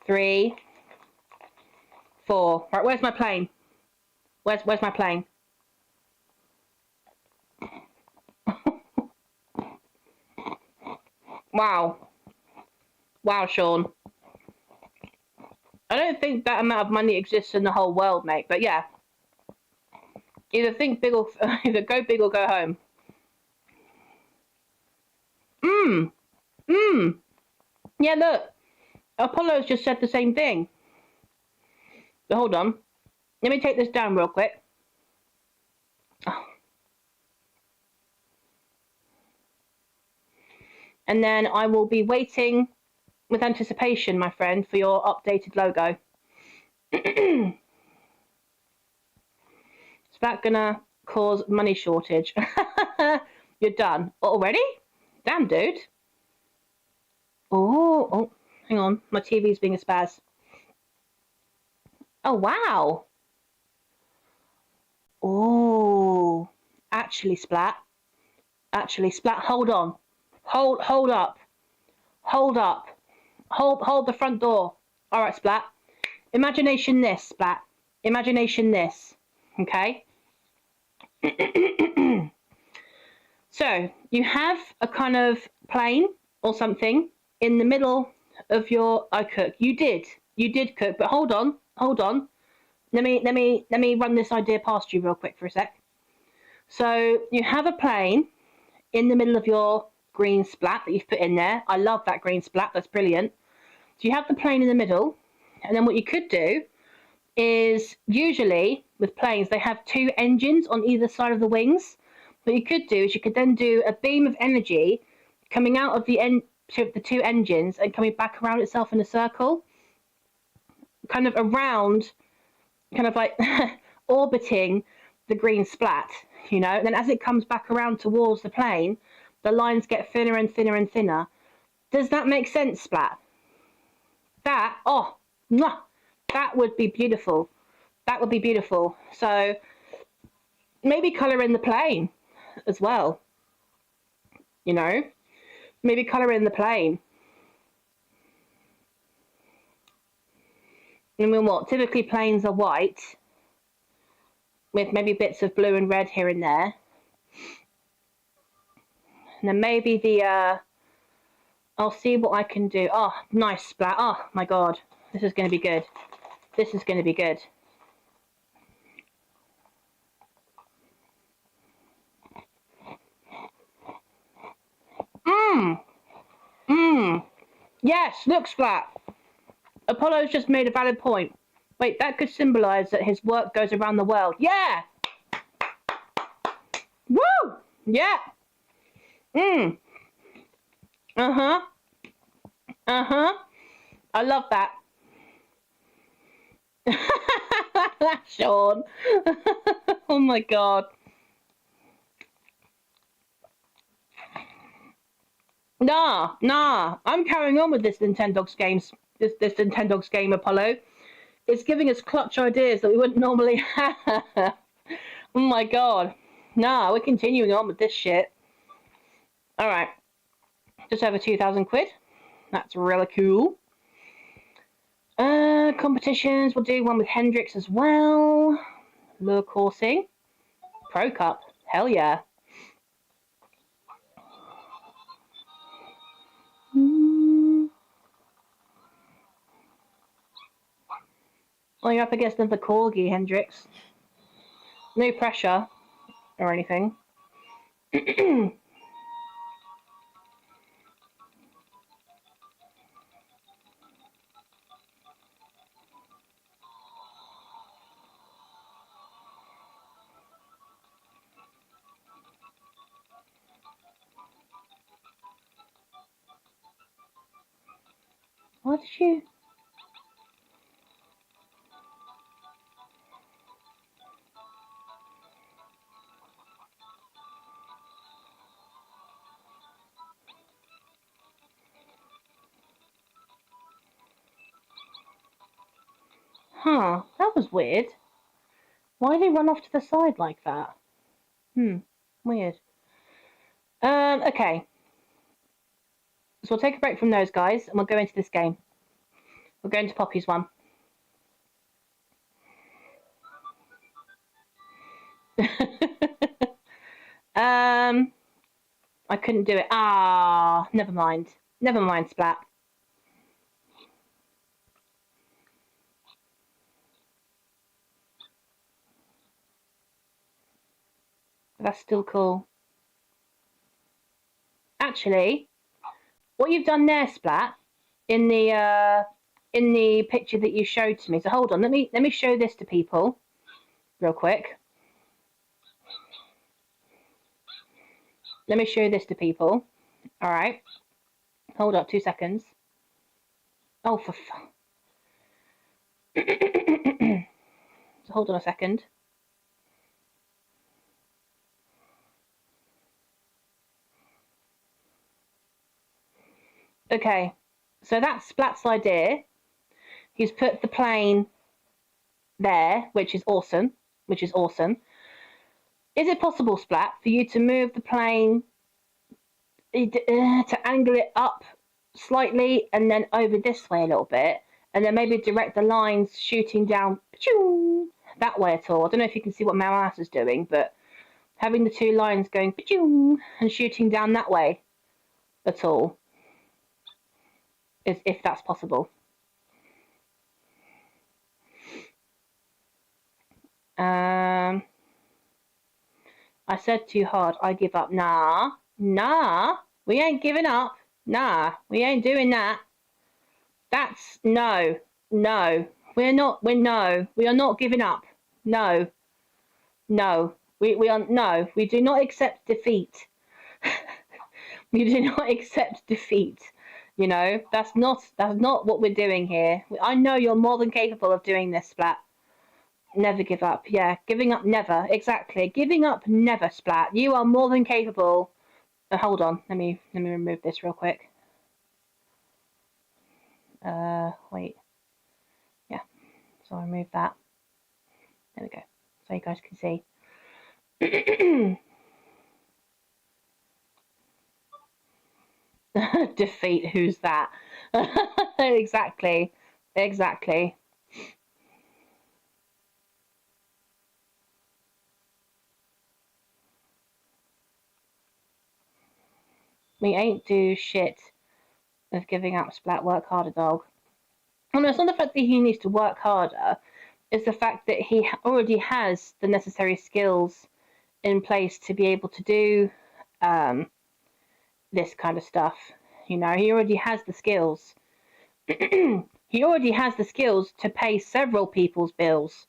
3, 4. Right, where's my plane? Where's my plane? Wow. Wow, Sean. I don't think that amount of money exists in the whole world, mate. But yeah, either think big or either go big or go home. Yeah, look, Apollo's just said the same thing. So hold on, let me take this down real quick. Oh. And then I will be waiting with anticipation, my friend, for your updated logo. Is that gonna cause money shortage? You're done already? Damn, dude. Oh, hang on. My TV's being a spaz. Oh, wow. Oh, actually, Splat. Hold on. Hold up. Hold the front door. All right, Splat. Imagination this, Splat. Imagination this. Okay. So you have a kind of plane or something in the middle of your. I cook. You did cook, but hold on. Let me run this idea past you real quick for a sec. So you have a plane in the middle of your green splat that you've put in there. I love that green splat. That's brilliant. So you have the plane in the middle, and then what you could do is usually with planes they have two engines on either side of the wings. What you could do is you could then do a beam of energy coming out of the two engines and coming back around itself in a circle, kind of around, kind of like orbiting the green splat, you know. And then as it comes back around towards the plane, the lines get thinner and thinner and thinner. Does that make sense, Splat? That, oh, mwah, that would be beautiful. That would be beautiful. So maybe colour in the plane as well. You know, maybe colour in the plane. I mean, what? Typically planes are white with maybe bits of blue and red here and there. And then maybe the, I'll see what I can do. Oh, nice, Splat. Oh, my God. This is going to be good. This is going to be good. Yes, look, Splat. Apollo's just made a valid point. Wait, that could symbolise that his work goes around the world. Yeah! Woo! Yeah! Uh-huh. I love that. Sean. Oh my God. Nah. I'm carrying on with this Nintendogs games. This Nintendogs game, Apollo. It's giving us clutch ideas that we wouldn't normally have. Oh my God. Nah, we're continuing on with this shit. All right. Just over 2,000 quid. That's really cool. Competitions. We'll do one with Hendrix as well. Lure coursing. Pro Cup. Hell yeah. Well, you're up against another corgi, Hendrix. No pressure or anything. What did you... Huh, that was weird. Why did he run off to the side like that? Weird. Okay. So we'll take a break from those guys and we'll go into this game. We'll go into Poppy's one. I couldn't do it. Ah, never mind. Never mind, Splat. That's still cool. Actually, what you've done there, Splat, in the picture that you showed to me. So hold on, let me show this to people real quick. Let me show this to people. All right. Hold up 2 seconds. Oh, for fun. So hold on a second. Okay, so that's Splat's idea. He's put the plane there, which is awesome. Which is awesome. Is it possible, Splat, for you to move the plane to angle it up slightly and then over this way a little bit, and then maybe direct the lines shooting down that way at all? I don't know if you can see what my mouse is doing, but having the two lines going and shooting down that way at all, if that's possible. I said too hard, I give up. Nah, we ain't giving up. Nah, we ain't doing that. That's no. We are not giving up. No. We do not accept defeat. We do not accept defeat. You know, that's not what we're doing here. I know you're more than capable of doing this, Splat. Never give up. Yeah, giving up never. Exactly. Giving up never, Splat. You are more than capable. Hold on. Let me remove this real quick. Wait. Yeah. So I'll remove that. There we go. So you guys can see. Defeat, who's that? Exactly. We ain't do shit of giving up, Splat. Work harder, dog. And it's not the fact that he needs to work harder, it's the fact that he already has the necessary skills in place to be able to do this kind of stuff. You know, he already has the skills. He already has the skills to pay several people's bills.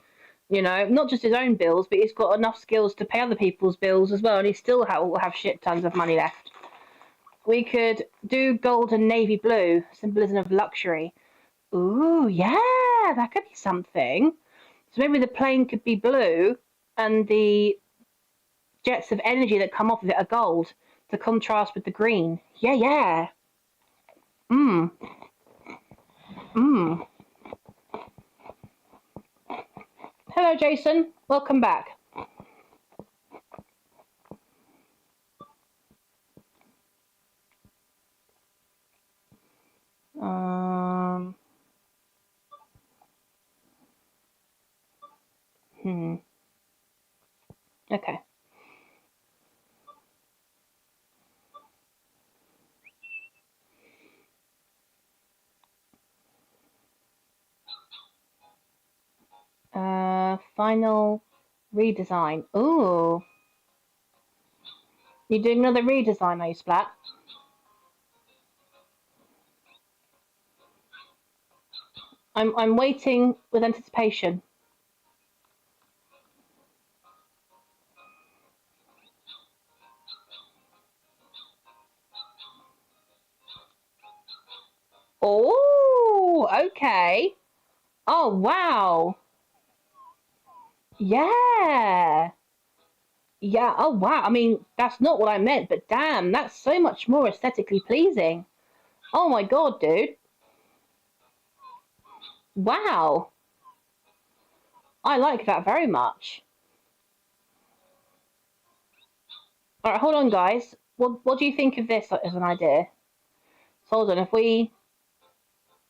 You know, not just his own bills, but he's got enough skills to pay other people's bills as well, and he still will have shit tons of money left. We could do gold and navy blue, symbolism of luxury. Ooh, yeah, that could be something. So maybe the plane could be blue, and the jets of energy that come off of it are gold to contrast with the green. Yeah. Hello, Jason. Welcome back. Okay. Final redesign. Ooh. You doing another redesign, are you, Splat? I'm waiting with anticipation. Oh, okay. Oh, wow. Yeah. Yeah, oh wow. I mean, that's not what I meant, but damn, that's so much more aesthetically pleasing. Oh my god, dude. Wow. I like that very much. Alright, hold on, guys. What do you think of this as an idea? So hold on, if we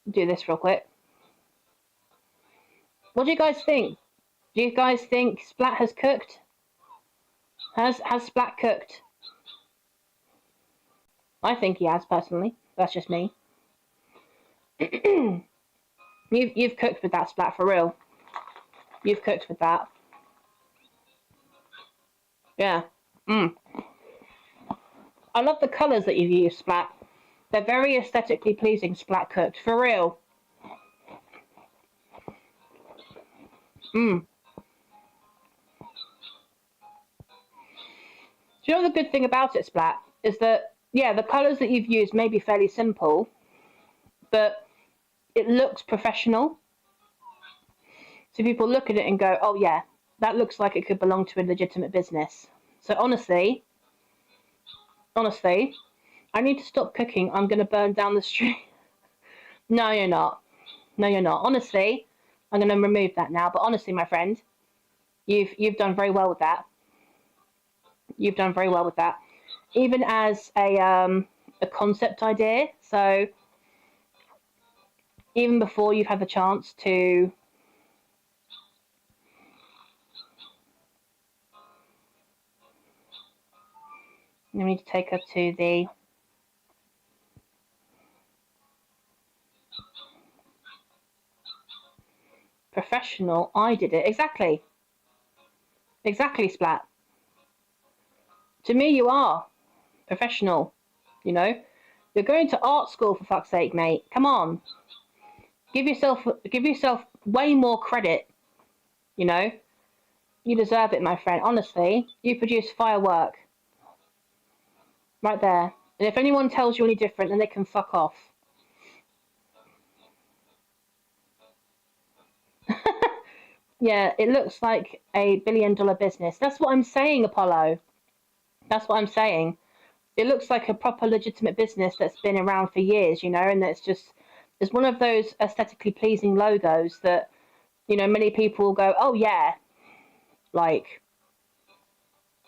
do this real quick. What do you guys think? Do you guys think Splat has cooked? Has Splat cooked? I think he has, personally. That's just me. You've cooked with that, Splat, for real. You've cooked with that. Yeah. Mm. I love the colours that you've used, Splat. They're very aesthetically pleasing, Splat cooked. For real. Mm. Do you know the good thing about it, Splat? Is that, yeah, the colours that you've used may be fairly simple, but it looks professional. So people look at it and go, oh yeah, that looks like it could belong to a legitimate business. So honestly, I need to stop cooking. I'm going to burn down the street. No, you're not. No, you're not. Honestly, I'm going to remove that now. But honestly, my friend, you've done very well with that. You've done very well with that. Even as a concept idea. So even before you've had the chance to we need to take her to the professional. I did it. Exactly. Exactly, Splat. To me, you are professional. You know, you're going to art school for fuck's sake, mate. Come on, give yourself way more credit. You know, you deserve it, my friend. Honestly, you produce firework right there. And if anyone tells you any different, then they can fuck off. Yeah, it looks like a $1 billion business. That's what I'm saying, Apollo. That's what I'm saying. It looks like a proper legitimate business that's been around for years, you know, and that's just it's one of those aesthetically pleasing logos that, you know, many people will go, oh yeah, like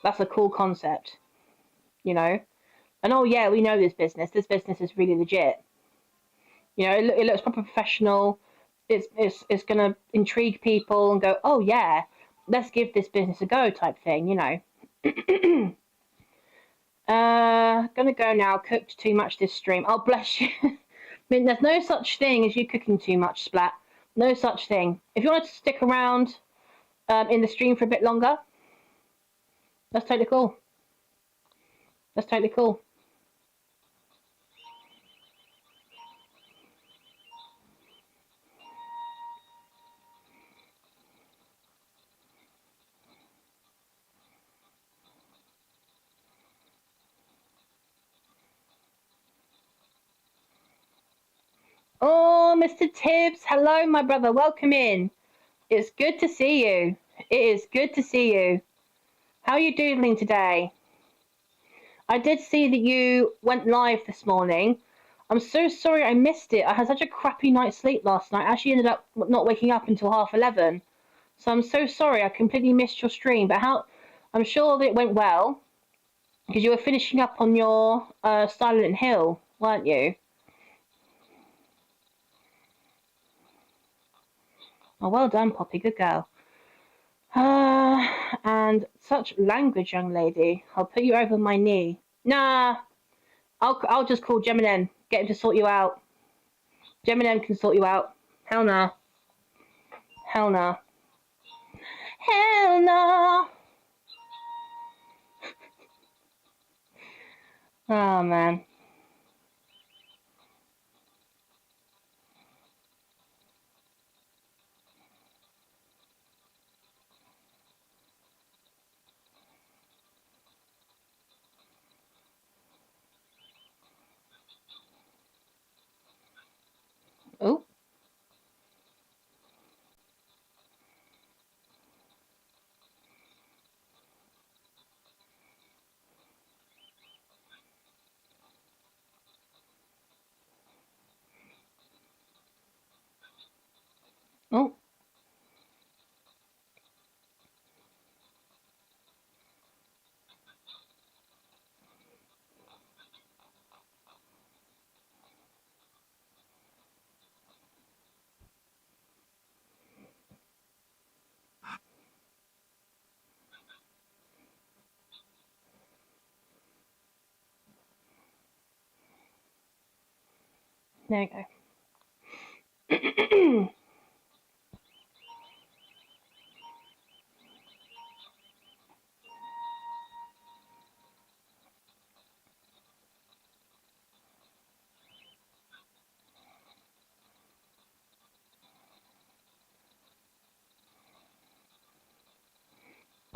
that's a cool concept, you know, and oh yeah, we know this business. This business is really legit. You know, it looks proper professional. It's gonna intrigue people and go, oh yeah, let's give this business a go, type thing, you know. Gonna go now. Cooked too much this stream. Oh bless you. I mean, there's no such thing as you cooking too much, Splat. No such thing. If you want to stick around in the stream for a bit longer, that's totally cool. That's totally cool. Oh, Mr. Tibbs, hello, my brother. Welcome in. It's good to see you. It is good to see you. How are you doing today? I did see that you went live this morning. I'm so sorry I missed it. I had such a crappy night's sleep last night. I actually ended up not waking up until 11:30. So I'm so sorry. I completely missed your stream. But I'm sure that it went well because you were finishing up on your Silent Hill, weren't you? Oh, well done, Poppy. Good girl. And such language, young lady. I'll put you over my knee. Nah, I'll just call Geminem. Get him to sort you out. Geminem can sort you out. Hell nah. Hell nah. Hell no. Oh man. Oh. Oh. There you go.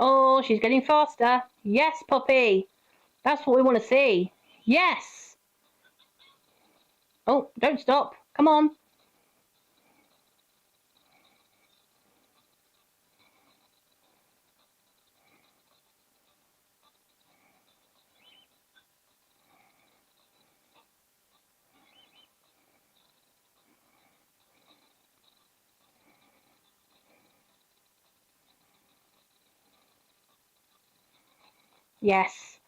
Oh, she's getting faster. Yes, Poppy. That's what we want to see. Yes. Oh, don't stop. Come on. Yes.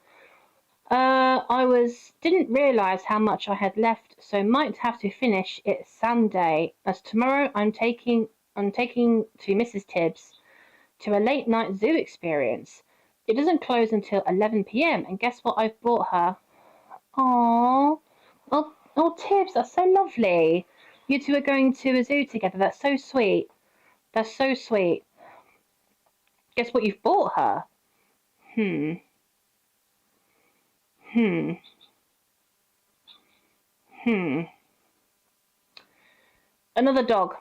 Didn't realise how much I had left, so might have to finish it Sunday. As tomorrow I'm taking to Mrs. Tibbs to a late night zoo experience. It doesn't close until 11 p.m. and guess what I've brought her? Aww. Oh, Tibbs, that's so lovely. You two are going to a zoo together. That's so sweet. That's so sweet. Guess what you've bought her? Hmm. Hmm. Hmm. Another dog.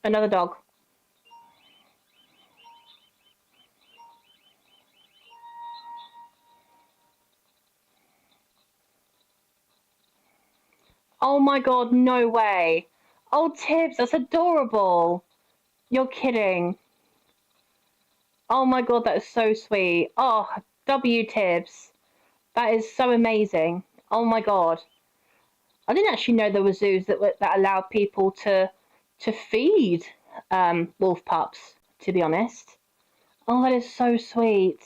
Another dog. Oh my god, no way. Oh, Tibbs, that's adorable. You're kidding. Oh my god, that is so sweet. Oh, W Tibbs. That is so amazing. Oh my god. I didn't actually know there were zoos that allowed people to feed wolf pups, to be honest. Oh, that is so sweet.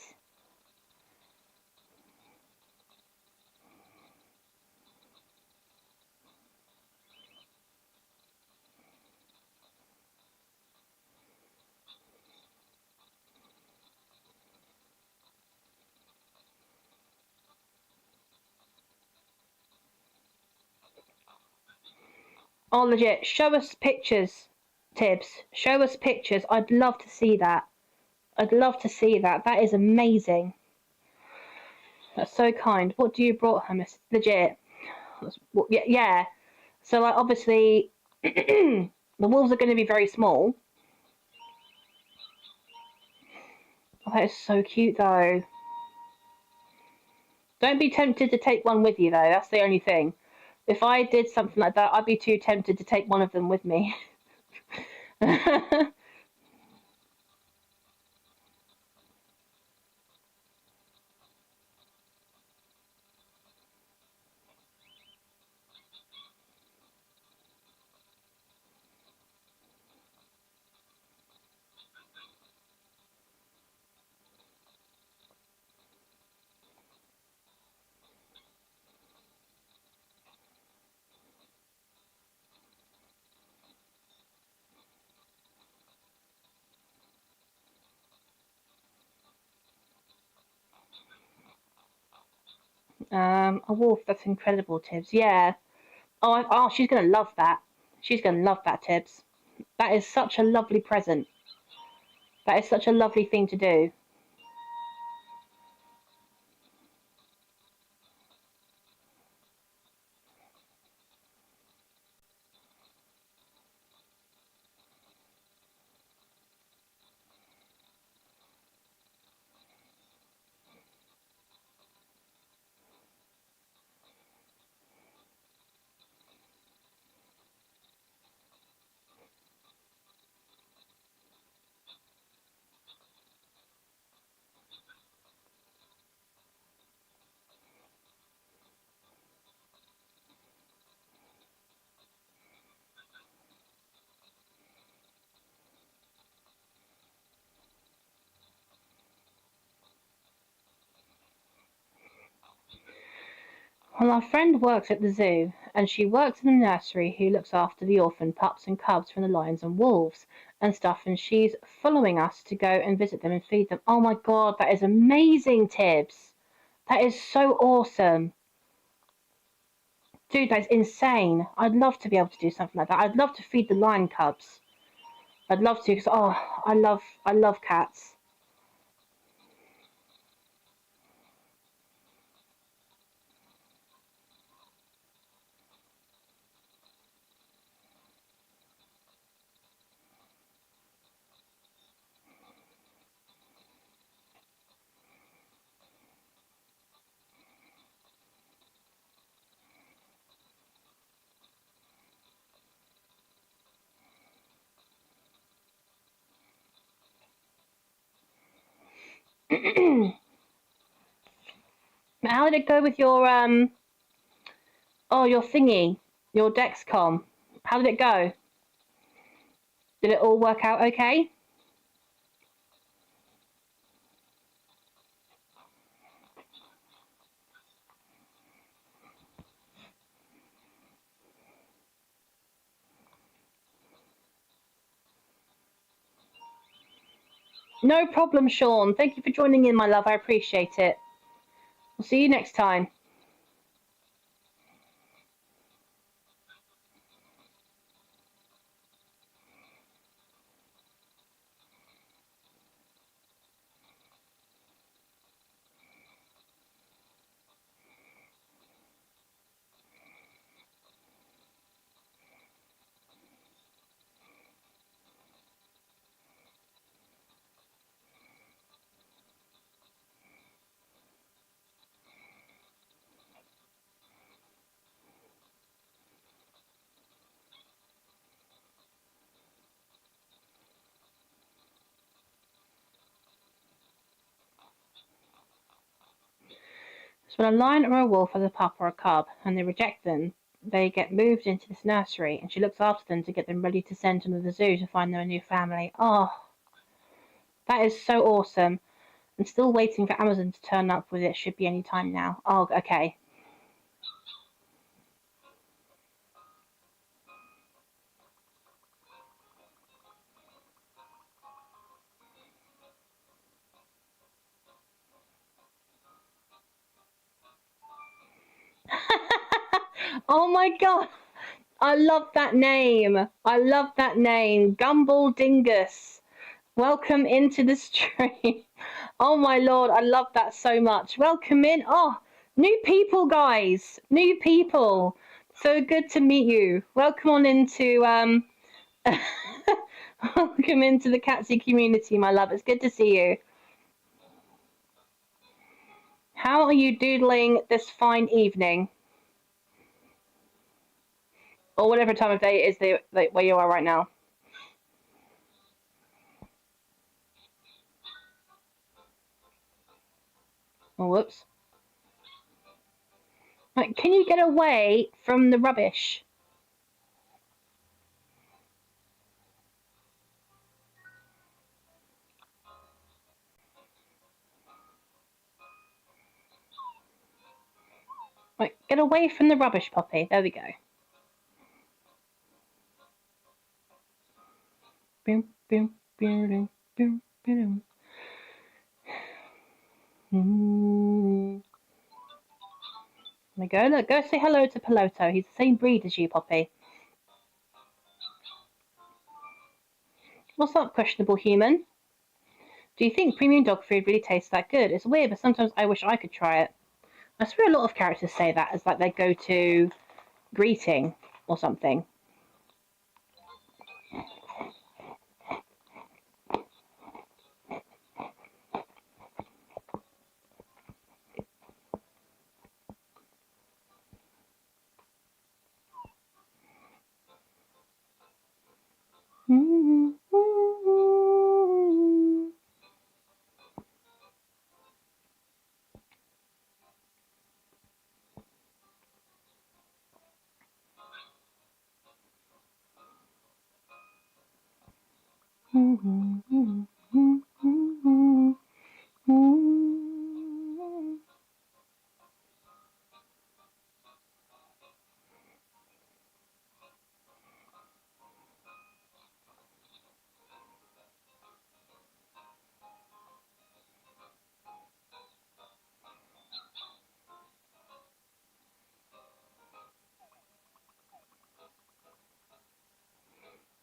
Oh, legit. Show us pictures, Tibbs. Show us pictures. I'd love to see that. I'd love to see that. That is amazing. That's so kind. What do you brought her, Miss? Legit. Yeah, yeah. So, like, obviously, the wolves are going to be very small. Oh, that is so cute, though. Don't be tempted to take one with you, though. That's the only thing. If I did something like that, I'd be too tempted to take one of them with me. A wolf. That's incredible, Tibbs. Yeah. Oh, she's gonna love that. She's gonna love that, Tibbs. That is such a lovely present. That is such a lovely thing to do. Well, our friend works at the zoo, and she works in the nursery who looks after the orphan pups and cubs from the lions and wolves and stuff, and she's following us to go and visit them and feed them. Oh my god, that is amazing, Tibbs. That is so awesome. Dude, that's insane. I'd love to be able to do something like that. I'd love to feed the lion cubs. I'd love to, because I love cats. How did it go with your your thingy, your Dexcom? How did it go? Did it all work out okay? No problem, Sean. Thank you for joining in, my love. I appreciate it. We'll see you next time. So when a lion or a wolf has a pup or a cub and they reject them, they get moved into this nursery and she looks after them to get them ready to send them to the zoo to find them a new family. Oh, that is so awesome. I'm still waiting for Amazon to turn up with it. Should be any time now. Oh, okay. Oh my god. I love that name. I love that name. Gumball Dingus. Welcome into the stream. Oh my lord, I love that so much. Welcome in. Oh, new people, guys. New people. So good to meet you. Welcome on into welcome into the Catsy community, my love. It's good to see you. How are you doodling this fine evening? Or whatever time of day it is where you are right now. Oh, whoops. Right, can you get away from the rubbish? Right, get away from the rubbish, Poppy. There we go. Boom, boom, boom, boom, boom. There we go. Look, go say hello to Piloto. He's the same breed as you, Poppy. What's up, questionable human? Do you think premium dog food really tastes that good? It's weird, but sometimes I wish I could try it. I swear a lot of characters say that as like their go-to greeting or something.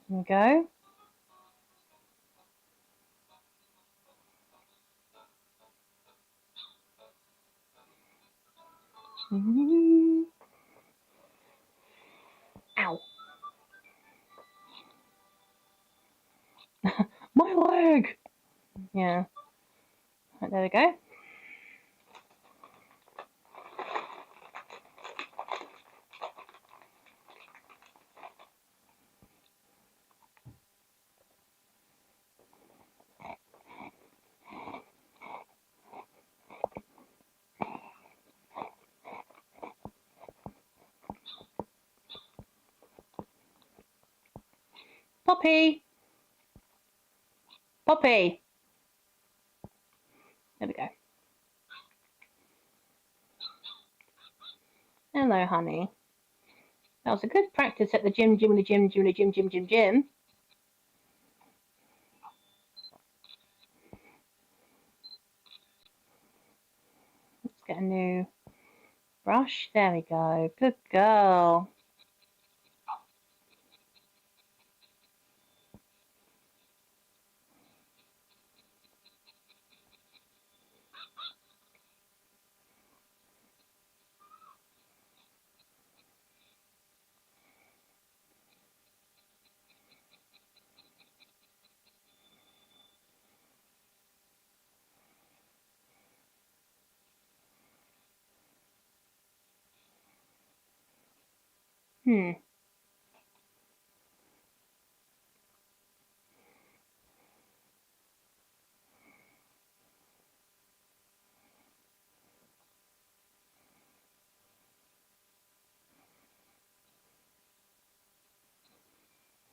There we go. Ow. My leg! Yeah. Right, there we go. Poppy! Poppy! There we go. Hello, honey. That was a good practice at the gym. Let's get a new brush. There we go. Good girl. There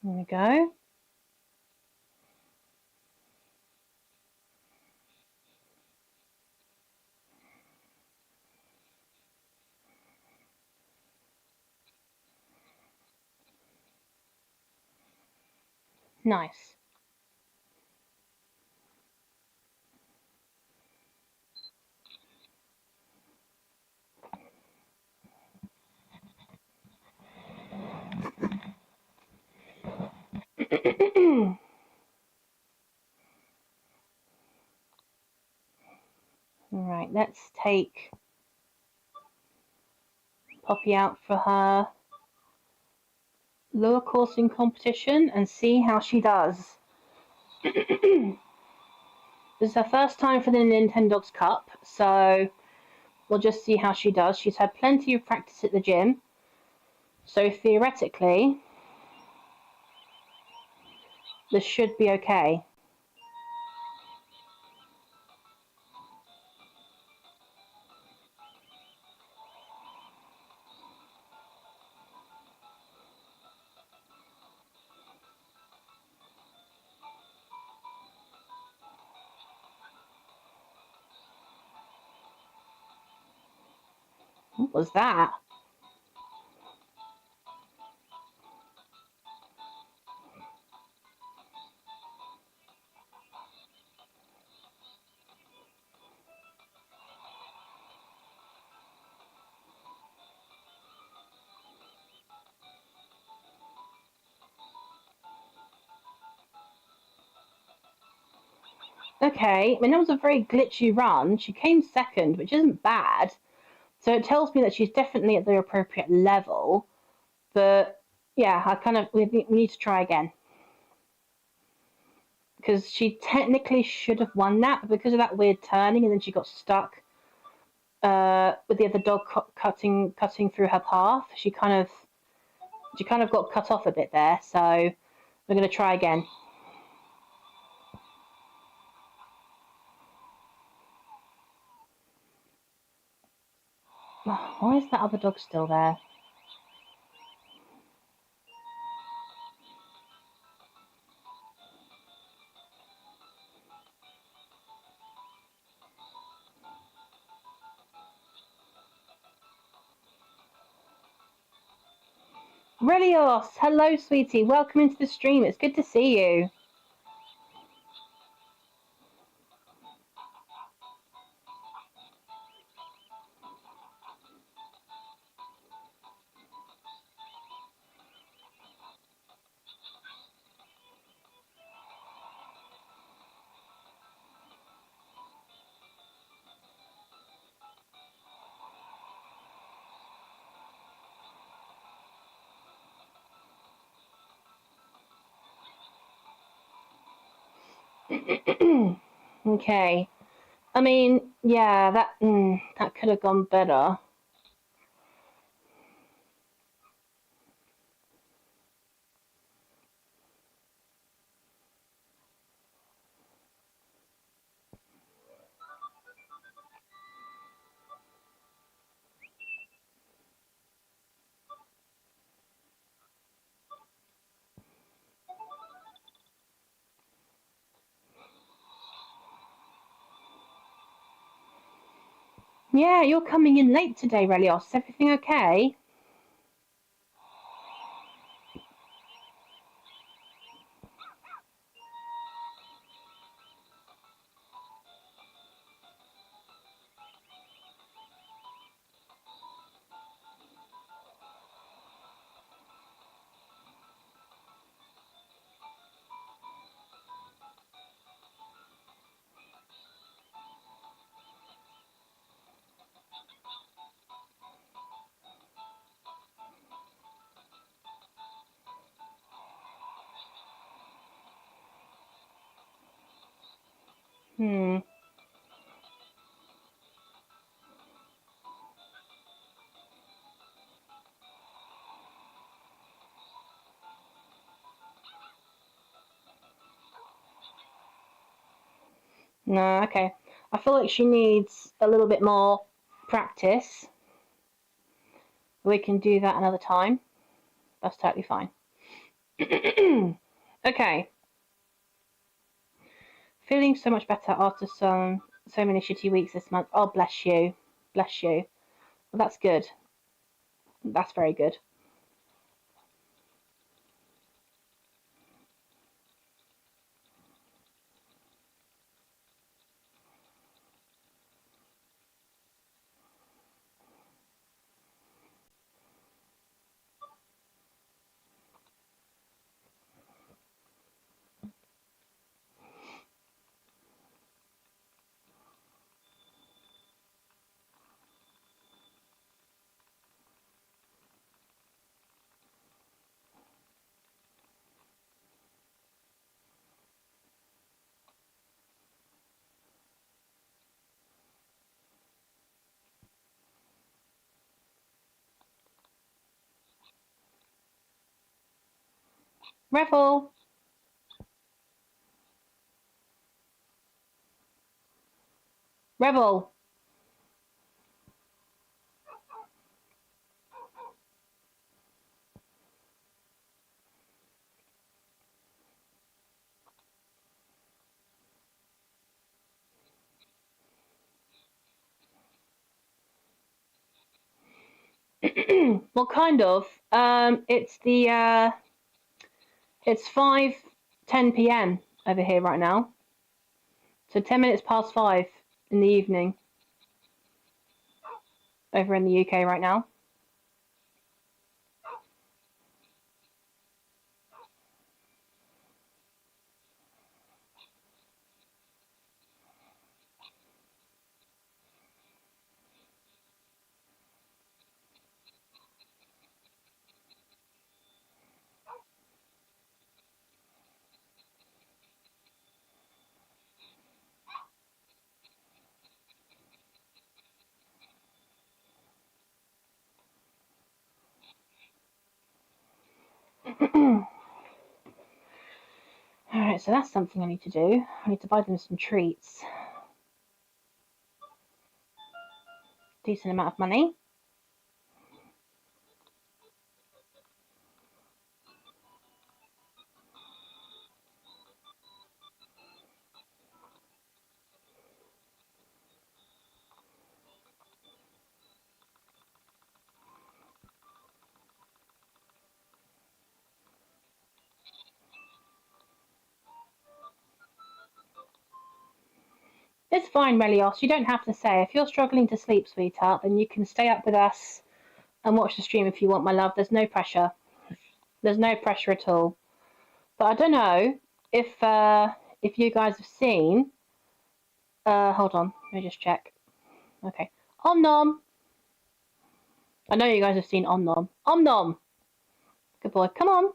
we go. Nice. Alright, let's take Poppy out for her lower coursing competition and see how she does. This is her first time for the Nintendogs Cup, so we'll just see how she does. She's had plenty of practice at the gym, so theoretically, this should be okay. What was that? Okay, I mean, that was a very glitchy run. She came second, which isn't bad. So it tells me that she's definitely at the appropriate level. But yeah, we need to try again. Because she technically should have won that, but because of that weird turning, and then she got stuck with the other dog cutting through her path. She kind of got cut off a bit there. So we're going to try again. Why is that other dog still there? Relios, hello, sweetie. Welcome into the stream. It's good to see you. Okay. I mean, yeah, that could have gone better. Yeah, you're coming in late today, Relios. Is everything okay? Hmm. No, okay. I feel like she needs a little bit more practice. We can do that another time. That's totally fine. Okay. Feeling so much better after so many shitty weeks this month. Oh, bless you. Bless you. Well, that's good. That's very good. Revel. Revel. Well, kind of. It's 5:10 p.m. over here right now. So 10 minutes past 5 in the evening over in the UK right now. Alright, so that's something I need to do. I need to buy them some treats. Decent amount of money. It's fine, Melios. You don't have to say. If you're struggling to sleep, sweetheart, then you can stay up with us and watch the stream if you want, my love. There's no pressure. There's no pressure at all. But I don't know if you guys have seen. Hold on. Let me just check. Okay. Om Nom. I know you guys have seen Om Nom. Om Nom. Good boy. Come on.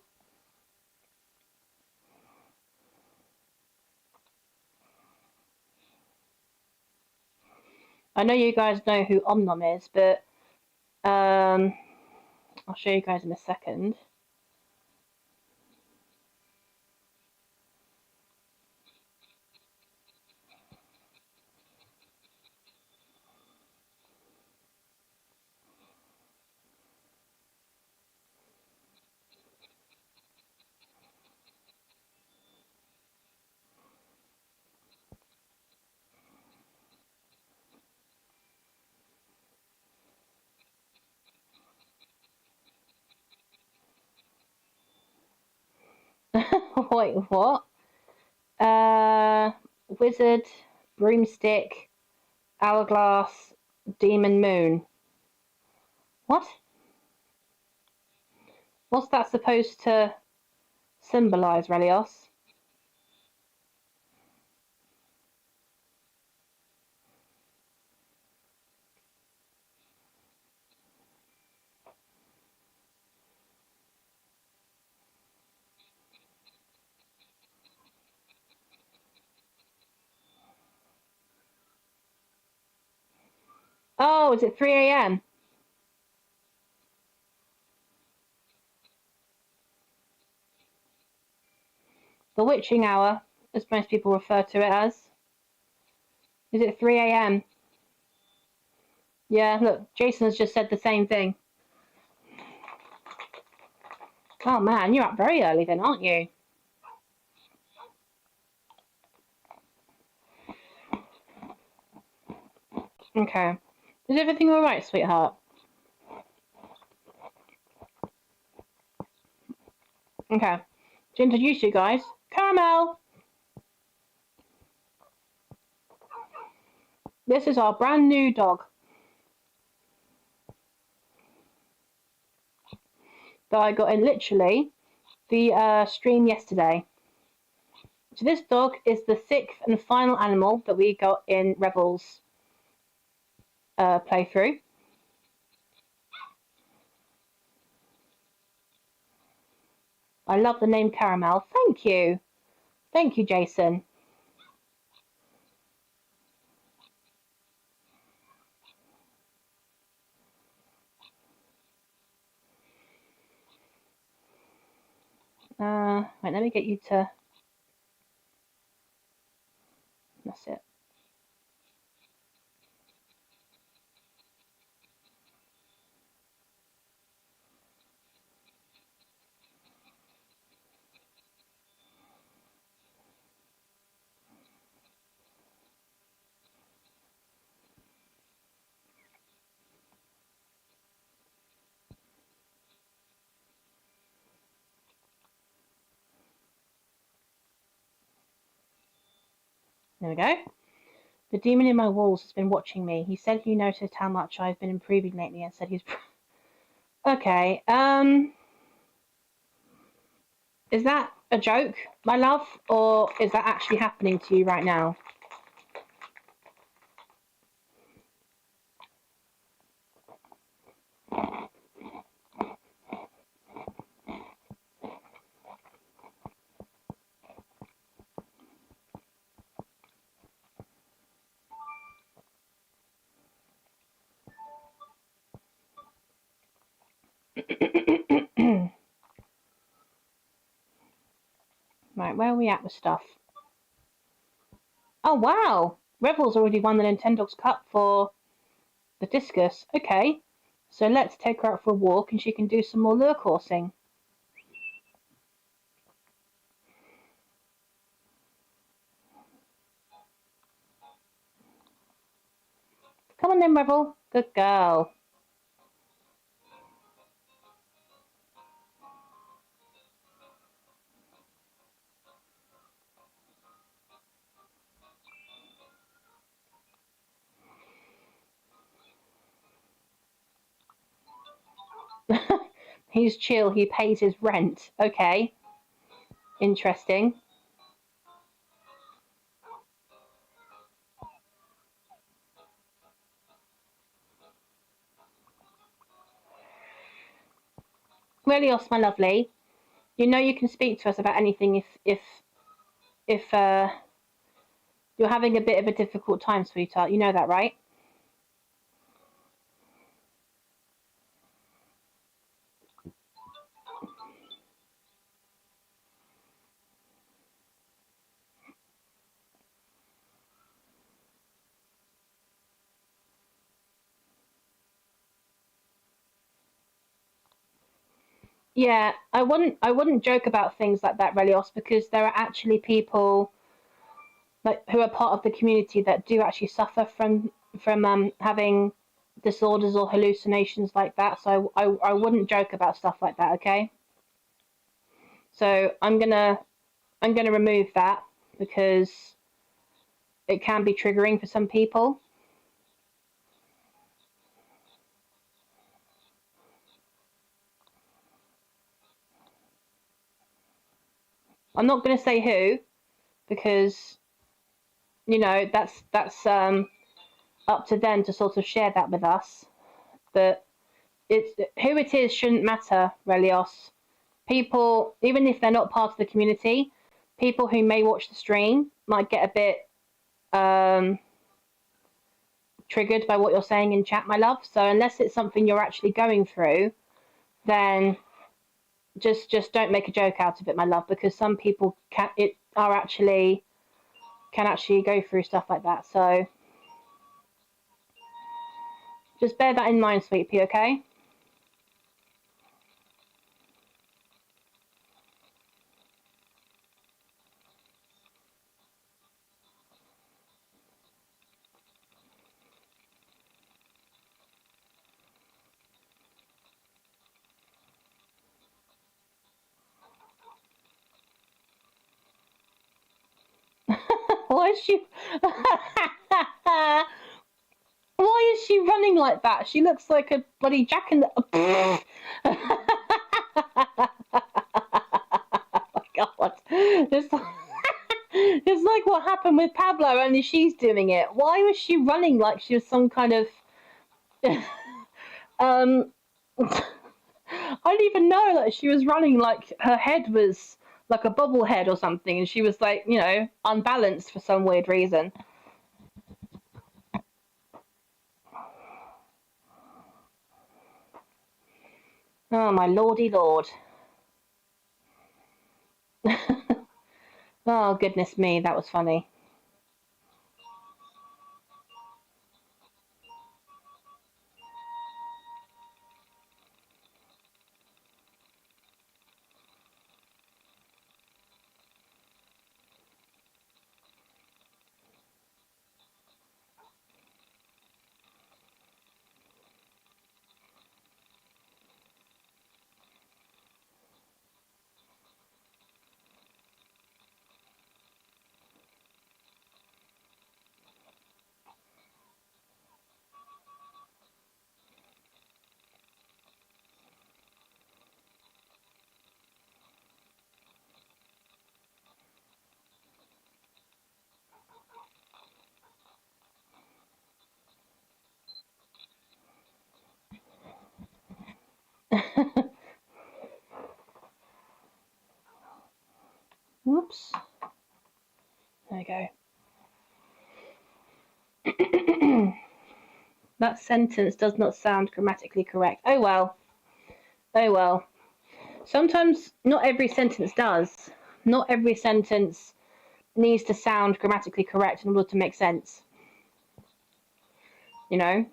I know you guys know who Om Nom is, but I'll show you guys in a second. Wait, what? Wizard, broomstick, hourglass, demon moon. What? What's that supposed to symbolize, Relios? Oh, is it 3 a.m.? The witching hour, as most people refer to it as. Is it 3 a.m.? Yeah, look, Jason has just said the same thing. Oh man, you're up very early then, aren't you? Okay. Is everything alright, sweetheart? Okay. To introduce you guys, Caramel! This is our brand new dog that I got in literally the stream yesterday. So this dog is the 6th and final animal that we got in Rebels playthrough. I love the name Caramel. Thank you. Thank you, Jason. Right, let me get you to... That's it. There we go. The demon in my walls has been watching me. He said he noticed how much I've been improving lately and said he's... Okay, is that a joke, my love? Or is that actually happening to you right now? Right, where are we at with stuff? Oh, wow! Revel's already won the Nintendogs Cup for the discus. Okay, so let's take her out for a walk and she can do some more lure coursing. Come on then, Revel. Good girl. He's chill, he pays his rent. Okay. Interesting. Relios, my lovely, you know you can speak to us about anything if you're having a bit of a difficult time, sweetheart. You know that, right? Yeah, I wouldn't joke about things like that, Relios, because there are actually people like who are part of the community that do actually suffer from having disorders or hallucinations like that. So I wouldn't joke about stuff like that, okay? So I'm gonna I'm going to remove that because it can be triggering for some people. I'm not going to say who because, you know, that's up to them to sort of share that with us. But it's who it is shouldn't matter, Relios. People, even if they're not part of the community, people who may watch the stream might get a bit triggered by what you're saying in chat, my love. So unless it's something you're actually going through, then just don't make a joke out of it, my love, because some people can actually go through stuff like that. So just bear that in mind, sweet pea, okay? Why is she? Why is she running like that? She looks like a bloody jack in the. Oh my god! It's like what happened with Pablo, only she's doing it. Why was she running like she was some kind of? I don't even know. Like she was running like her head was like a bobblehead or something, and she was like, you know, unbalanced for some weird reason. Oh my lordy lord. Oh goodness me, that was funny. Whoops. There we go. That sentence does not sound grammatically correct. Oh well. Oh well. Sometimes not every sentence does. Not every sentence needs to sound grammatically correct in order to make sense. You know?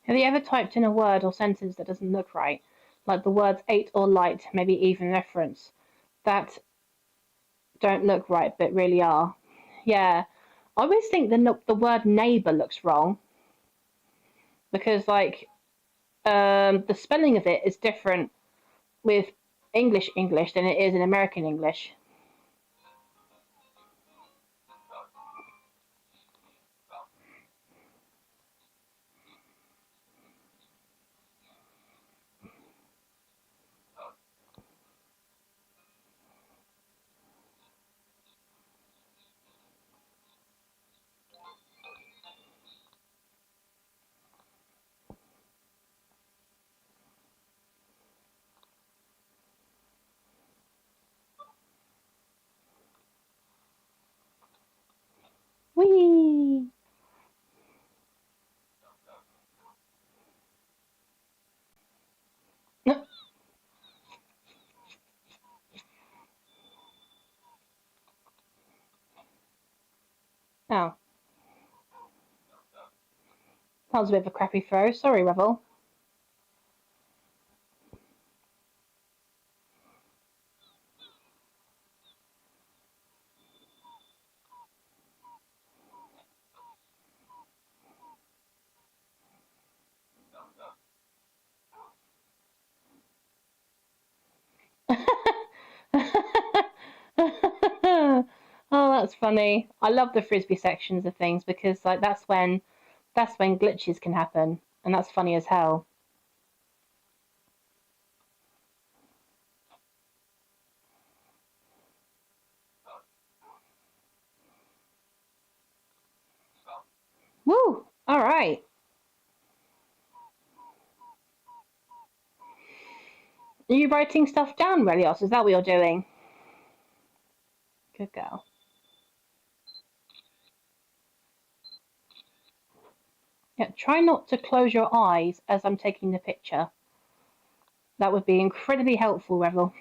Have you ever typed in a word or sentence that doesn't look right? Like the words ate or light, maybe even reference, that don't look right but really are. Yeah. I always think the word neighbour looks wrong because, like, the spelling of it is different with English than it is in American English. Whee! Oh. That was a bit of a crappy throw. Sorry, Revel. Oh, that's funny. I love the frisbee sections of things because like that's when glitches can happen, and that's funny as hell. Woo! All right. Are you writing stuff down, Relios? Is that what you're doing? Good girl. Yeah, try not to close your eyes as I'm taking the picture. That would be incredibly helpful, Revel.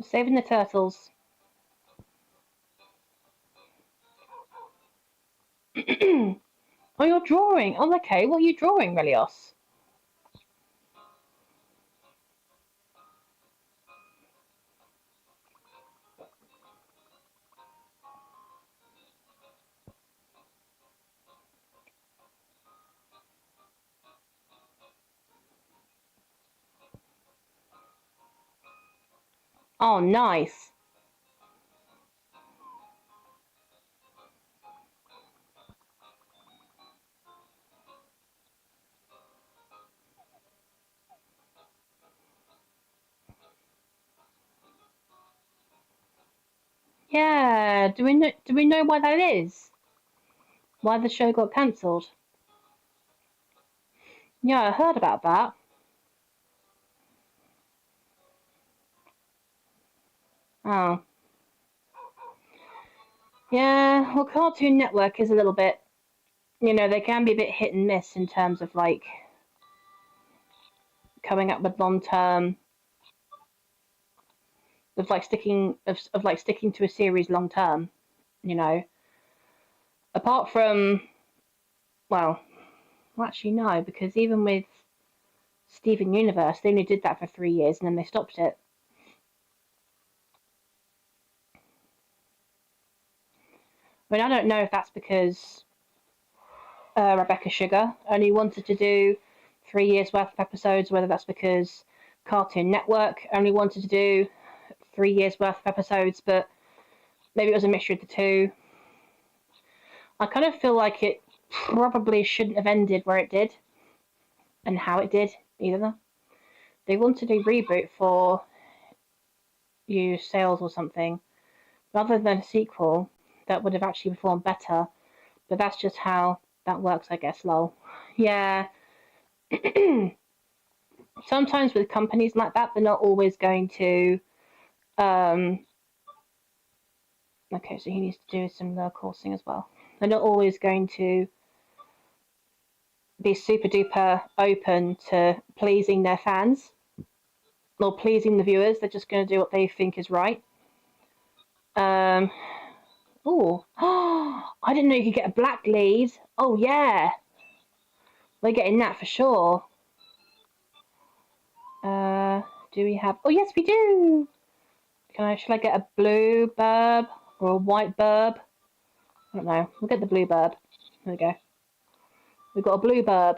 Saving the turtles. Oh, you're drawing. Oh, okay. What are you drawing, Relios? Oh, nice. Yeah. Do we know why that is? Why the show got cancelled? Yeah, I heard about that. Oh. Yeah, well, Cartoon Network is a little bit, they can be a bit hit and miss in terms of like coming up with long term, of like sticking to a series long term. You know, apart from well, actually no, because even with Steven Universe, they only did that for 3 years and then they stopped it. I mean, I don't know if that's because Rebecca Sugar only wanted to do 3 years worth of episodes, whether that's because Cartoon Network only wanted to do 3 years worth of episodes, but maybe it was a mixture of the two. I kind of feel like it probably shouldn't have ended where it did and how it did either. They wanted a reboot for sales or something rather than a sequel that would have actually performed better, but that's just how that works, I guess. Lol. Yeah. Sometimes with companies like that, they're not always going to okay, so he needs to do some coursing as well. They're not always going to be super duper open to pleasing their fans or pleasing the viewers. They're just going to do what they think is right. Oh, I didn't know you could get a black lead. Oh yeah, we're getting that for sure. Do we have? Oh yes, we do. Should I get a blue burb or a white burb? I don't know. We'll get the blue burb. There we go. We've got a blue burb.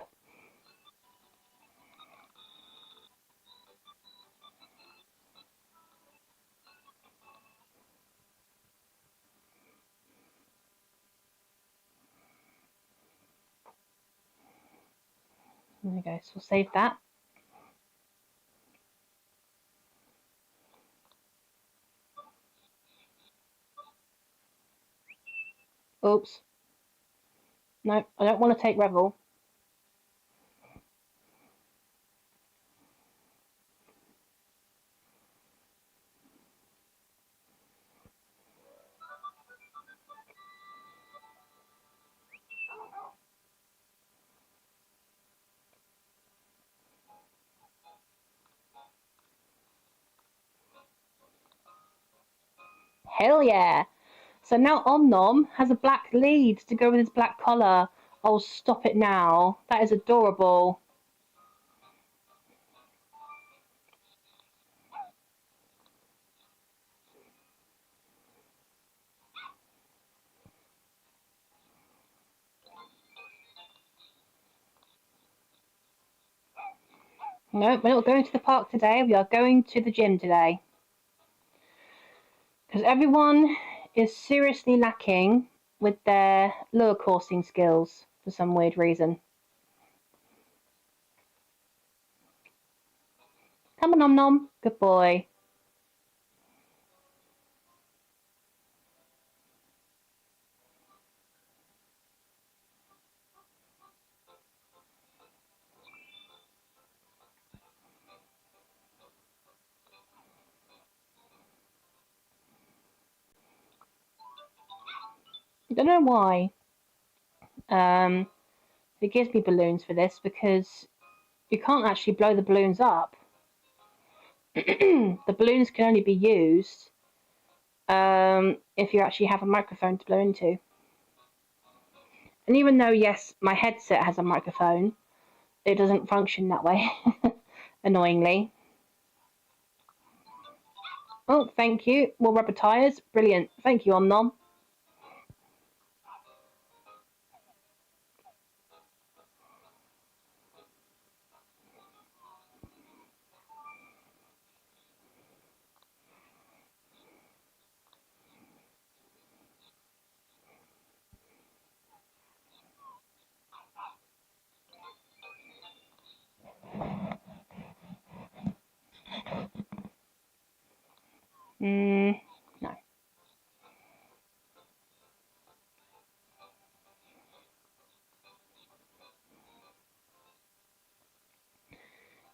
There we go. So we'll save that. Oops. No, I don't want to take Revel. Hell yeah. So now Om Nom has a black lead to go with his black collar. Oh, stop it now. That is adorable. No, we're not going to the park today. We are going to the gym today. Because everyone is seriously lacking with their lure coursing skills for some weird reason. Come on, Nom Nom. Good boy. I don't know why it gives me balloons for this, because you can't actually blow the balloons up. The balloons can only be used if you actually have a microphone to blow into. And even though, yes, my headset has a microphone, it doesn't function that way, annoyingly. Oh, thank you. More rubber tyres. Brilliant. Thank you, Om Nom. No.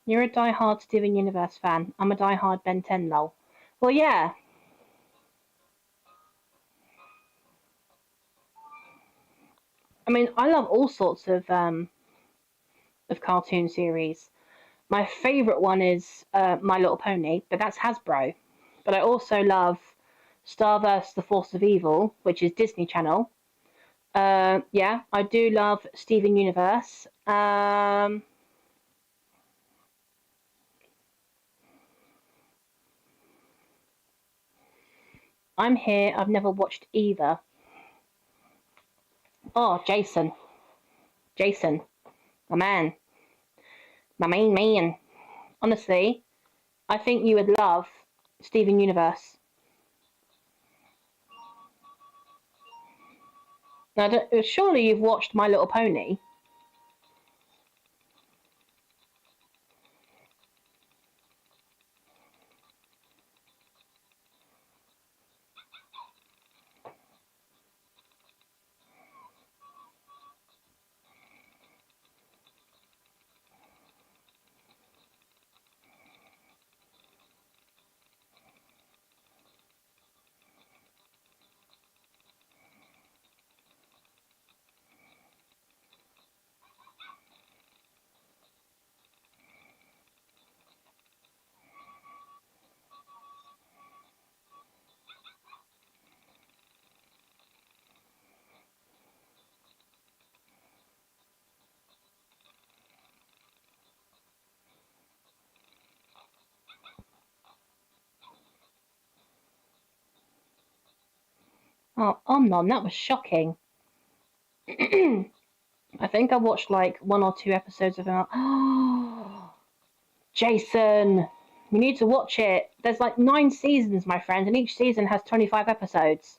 You're a die-hard Steven Universe fan. I'm a die-hard Ben 10 lol. Well, yeah. I mean, I love all sorts of cartoon series. My favourite one is My Little Pony, but that's Hasbro. But I also love Starburst: The Force of Evil, which is Disney Channel. Yeah, I do love Steven Universe. I'm here. I've never watched either. Oh, Jason. Jason. My man. My main man. Honestly, I think you would love Steven Universe. Now, surely you've watched My Little Pony. Oh, nom, that was shocking. I think I watched like 1 or 2 episodes of it. Oh, Jason, you need to watch it. There's like 9 seasons, my friend, and each season has 25 episodes.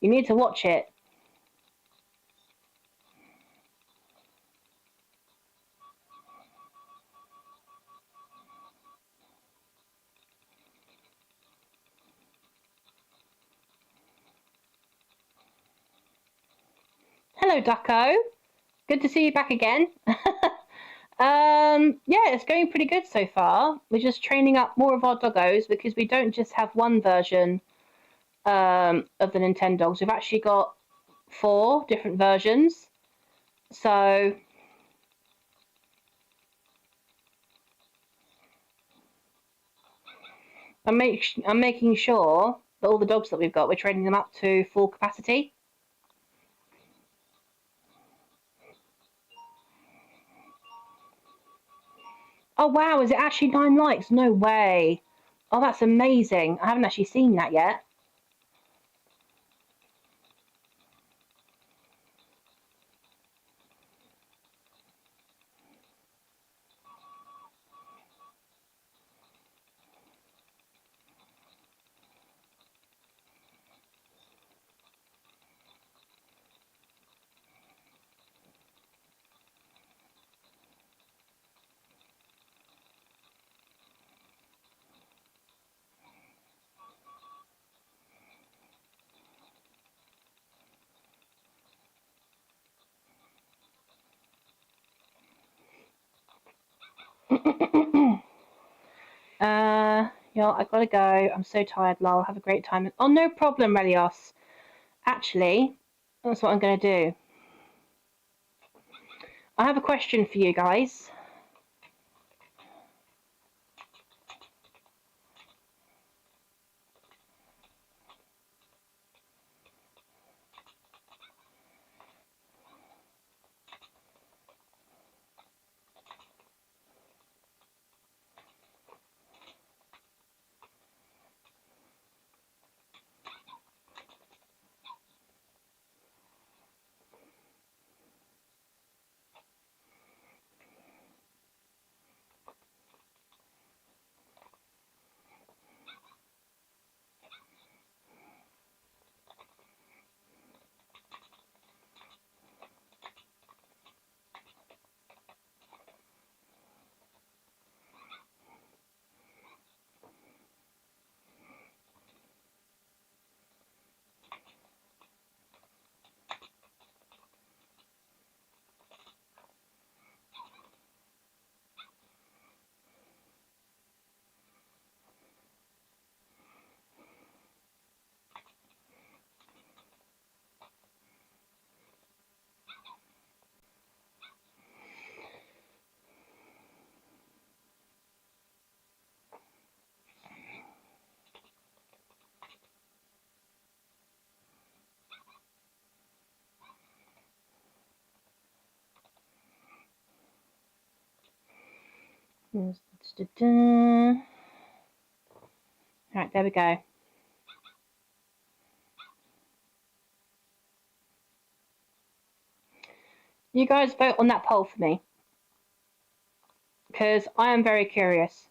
You need to watch it. Hello, Ducko. Good to see you back again. Yeah, it's going pretty good so far. We're just training up more of our doggos because we don't just have one version of the Nintendogs. We've actually got 4 different versions. So I'm making sure that all the dogs that we've got, we're training them up to full capacity. Oh wow, is it actually 9 likes? No way. Oh, that's amazing. I haven't actually seen that yet. Yeah, I gotta go. I'm so tired, lol. Have a great time. Oh, no problem, Relios. Actually, that's what I'm gonna do. I have a question for you guys. Right, there we go. You guys vote on that poll for me, because I am very curious.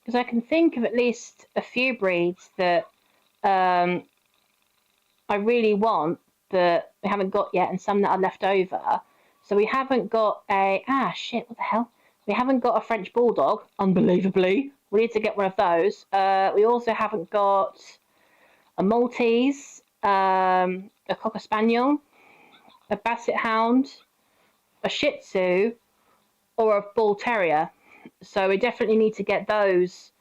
Because I can think of at least a few breeds that I really want that we haven't got yet, and some that are left over. So we haven't got a shit, what the hell? We haven't got a French Bulldog, unbelievably. We need to get one of those. We also haven't got a Maltese, a Cocker Spaniel, a Basset Hound, a Shih Tzu, or a Bull Terrier. So we definitely need to get those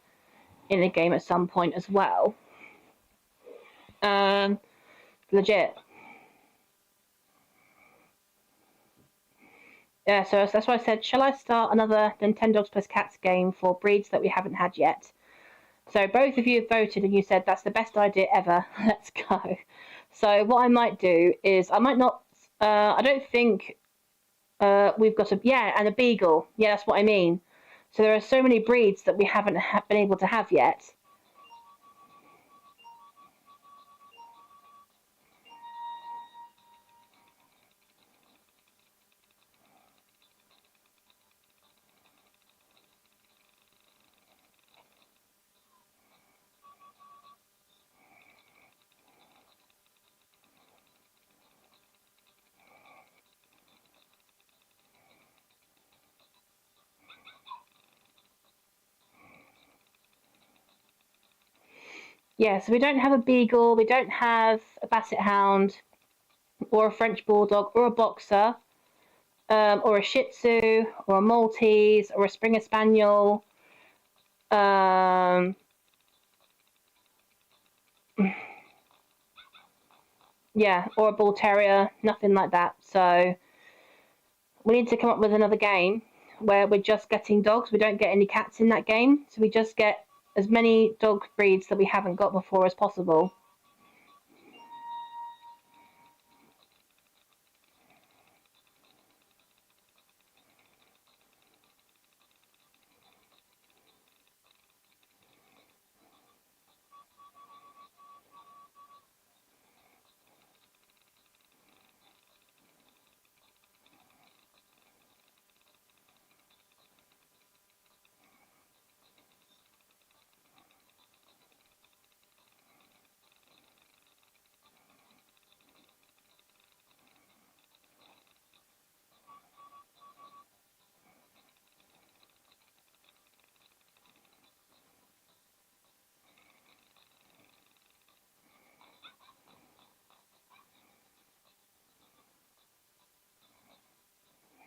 in the game at some point as well. Legit. Yeah, so that's why I said, shall I start another Nintendogs plus Cats game for breeds that we haven't had yet? So both of you have voted and you said that's the best idea ever. Let's go. So what I might do is I might not. I don't think we've got a and a beagle. Yeah, that's what I mean. So there are so many breeds that we haven't been able to have yet. Yeah, so we don't have a beagle, we don't have a basset hound, or a French bulldog, or a boxer, or a Shih Tzu, or a Maltese, or a Springer Spaniel. Um, yeah, or a Bull Terrier, nothing like that. So we need to come up with another game where we're just getting dogs. We don't get any cats in that game, so we just get as many dog breeds that we haven't got before as possible.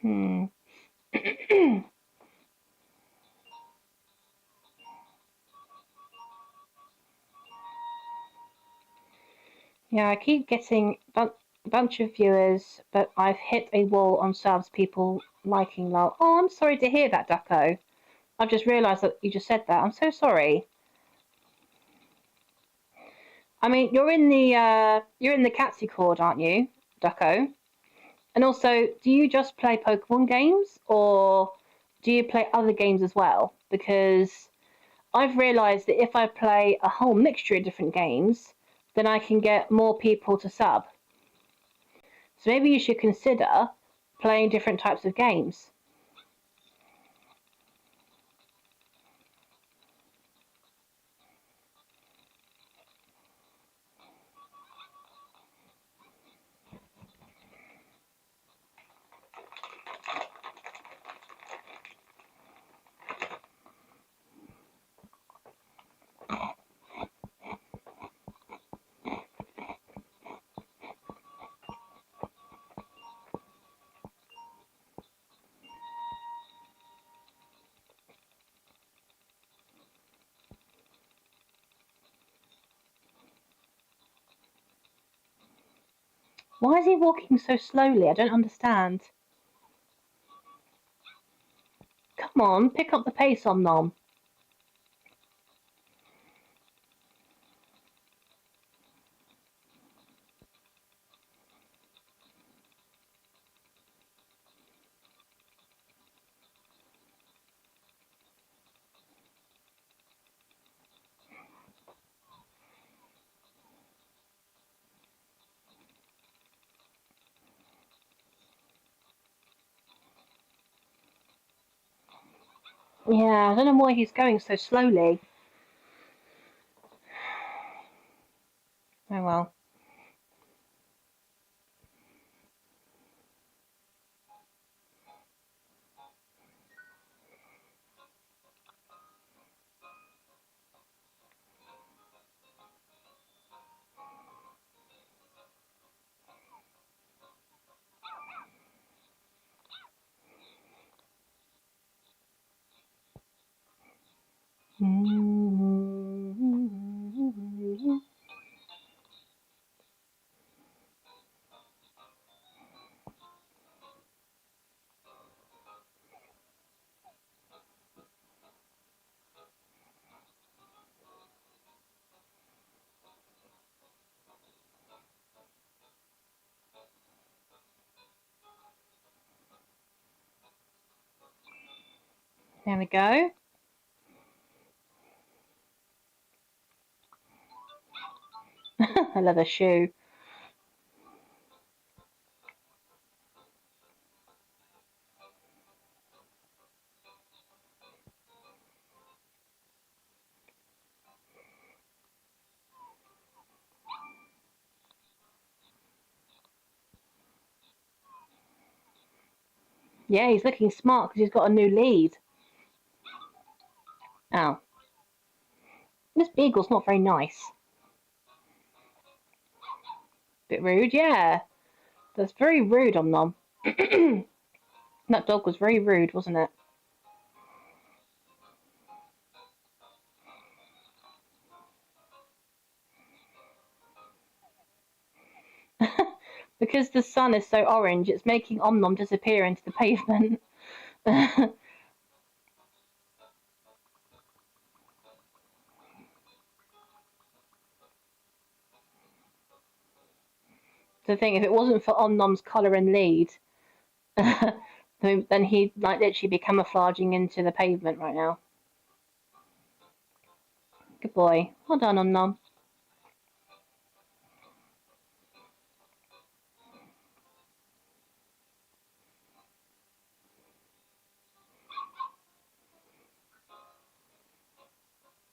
Hmm. Yeah, I keep getting a bunch of viewers, but I've hit a wall on subs, people liking lol. Oh, I'm sorry to hear that, Ducko. I've just realised that you just said that. I'm so sorry. I mean, you're in the Catsy Cord, aren't you, Ducko? And also, do you just play Pokemon games, or do you play other games as well? Because I've realised that if I play a whole mixture of different games, then I can get more people to sub. So maybe you should consider playing different types of games. Why is he walking so slowly? I don't understand. Come on, pick up the pace on Nom. Yeah, I don't know why he's going so slowly. Oh well. Hmm. There we go. A leather shoe. Yeah, he's looking smart because he's got a new lead. Oh. This beagle's not very nice. Bit rude, yeah. That's very rude, Nom. That dog was very rude, wasn't it? Because the sun is so orange, it's making Nom disappear into the pavement. The thing, if it wasn't for Nom's collar and lead, then he'd like literally be camouflaging into the pavement right now. Good boy. Well done, Nom.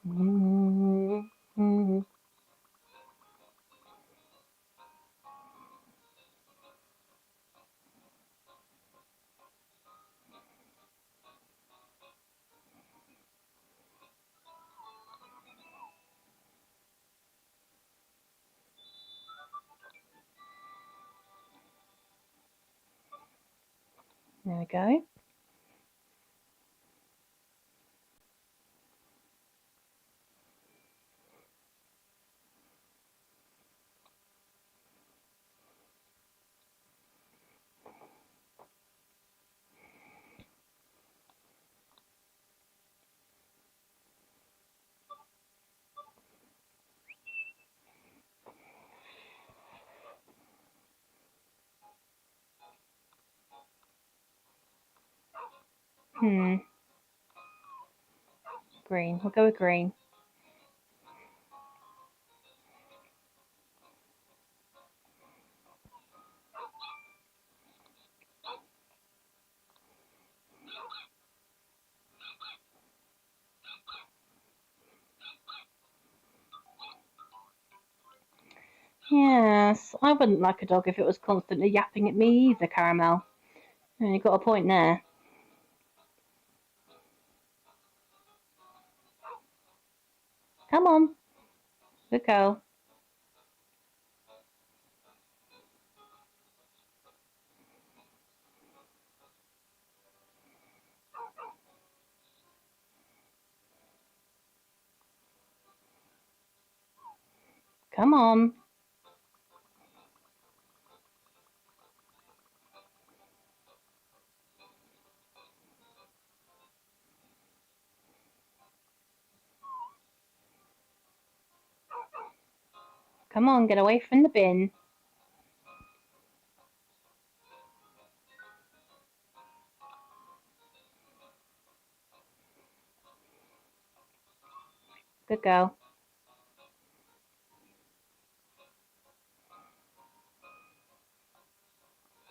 Mm-hmm. There we go. Green. We'll go with green. Yes, I wouldn't like a dog if it was constantly yapping at me either, Caramel. And you got a point there. Come on. Good girl. Come on. Come on, get away from the bin. Good girl.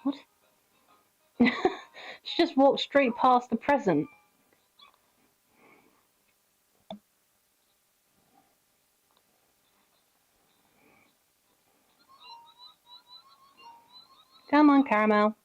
What? She just walked straight past the present. Come on, Caramel.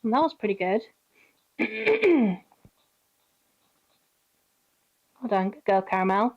And that was pretty good. Well done, good girl, Caramel.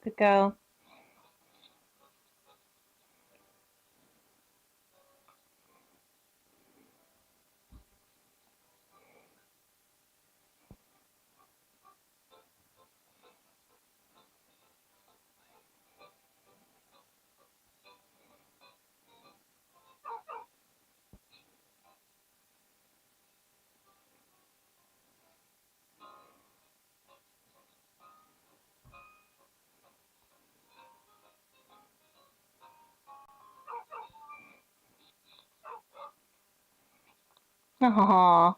Good girl. Aww.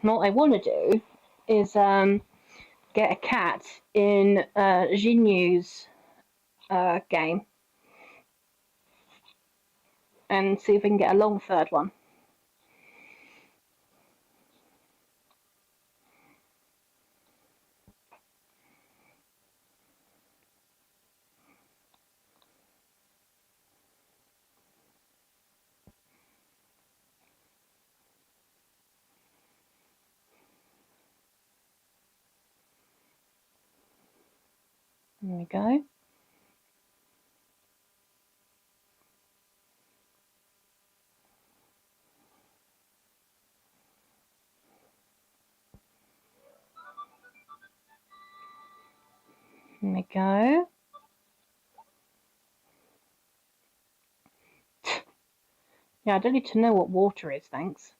What I want to do is get a cat in Jinyu's game and see if we can get a long third one. There we go. There we go. Yeah, I don't need to know what water is, thanks.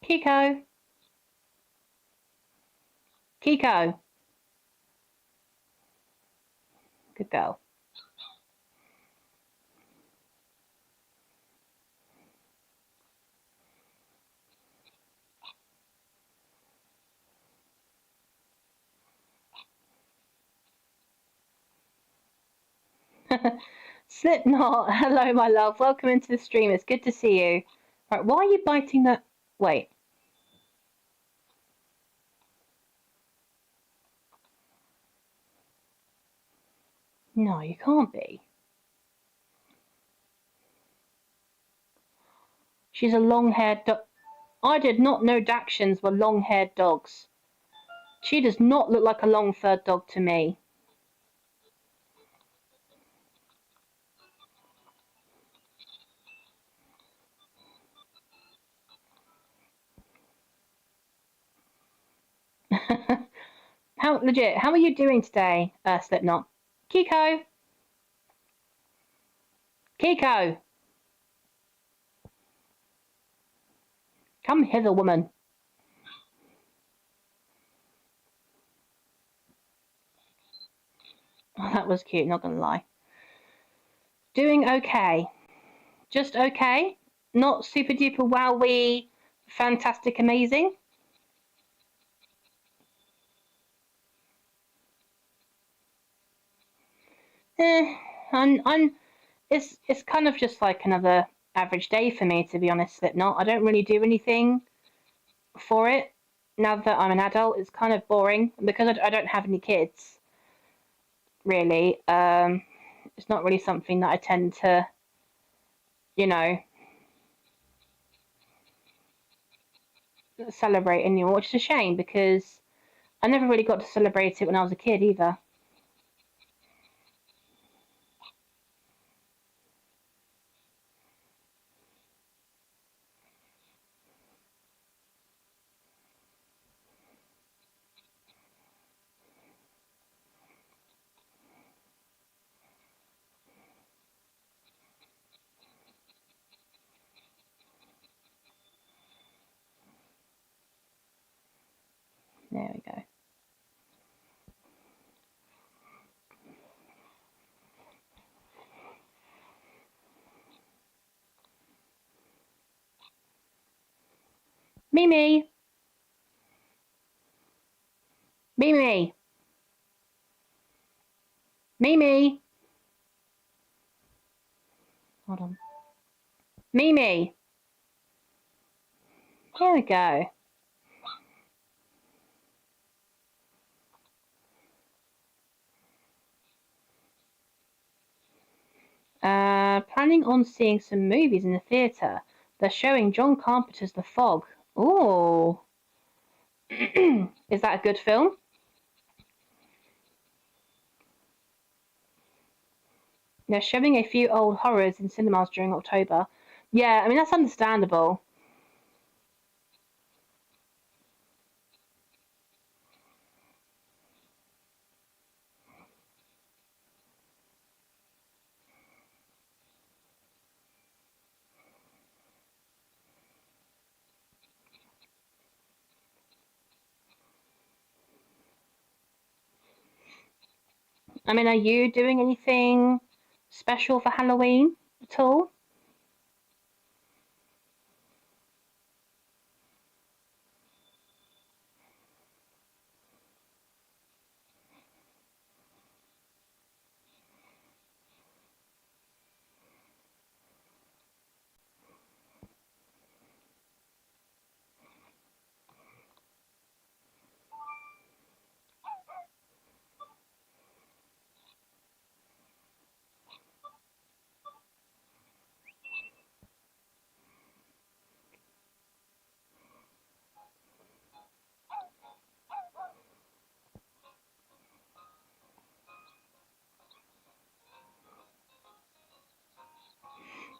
Kiko. Kiko. Good girl. Slipknot, hello, my love. Welcome into the stream. It's good to see you. Right, why are you biting that? Wait. No, you can't be. She's a long-haired dog. I did not know Dachshunds were long-haired dogs. She does not look like a long-furred dog to me. How legit? How are you doing today, Slipknot? Kiko, Kiko, come hither, woman. Oh, that was cute. Not gonna lie. Doing okay. Just okay. Not super duper wowie, fantastic, amazing. I'm it's kind of just like another average day for me, to be honest, Slipknot. I don't really do anything for it. Now that I'm an adult, it's kind of boring because I don't have any kids, really. It's not really something that I tend to, you know, celebrate anymore, which is a shame because I never really got to celebrate it when I was a kid either. There we go. Mimi, Mimi, Mimi. Hold on. Mimi. Here we go. Planning on seeing some movies in the theatre. They're showing John Carpenter's The Fog. Ooh. Is that a good film? They're showing a few old horrors in cinemas during October. Yeah, I mean, that's understandable. I mean, are you doing anything special for Halloween at all?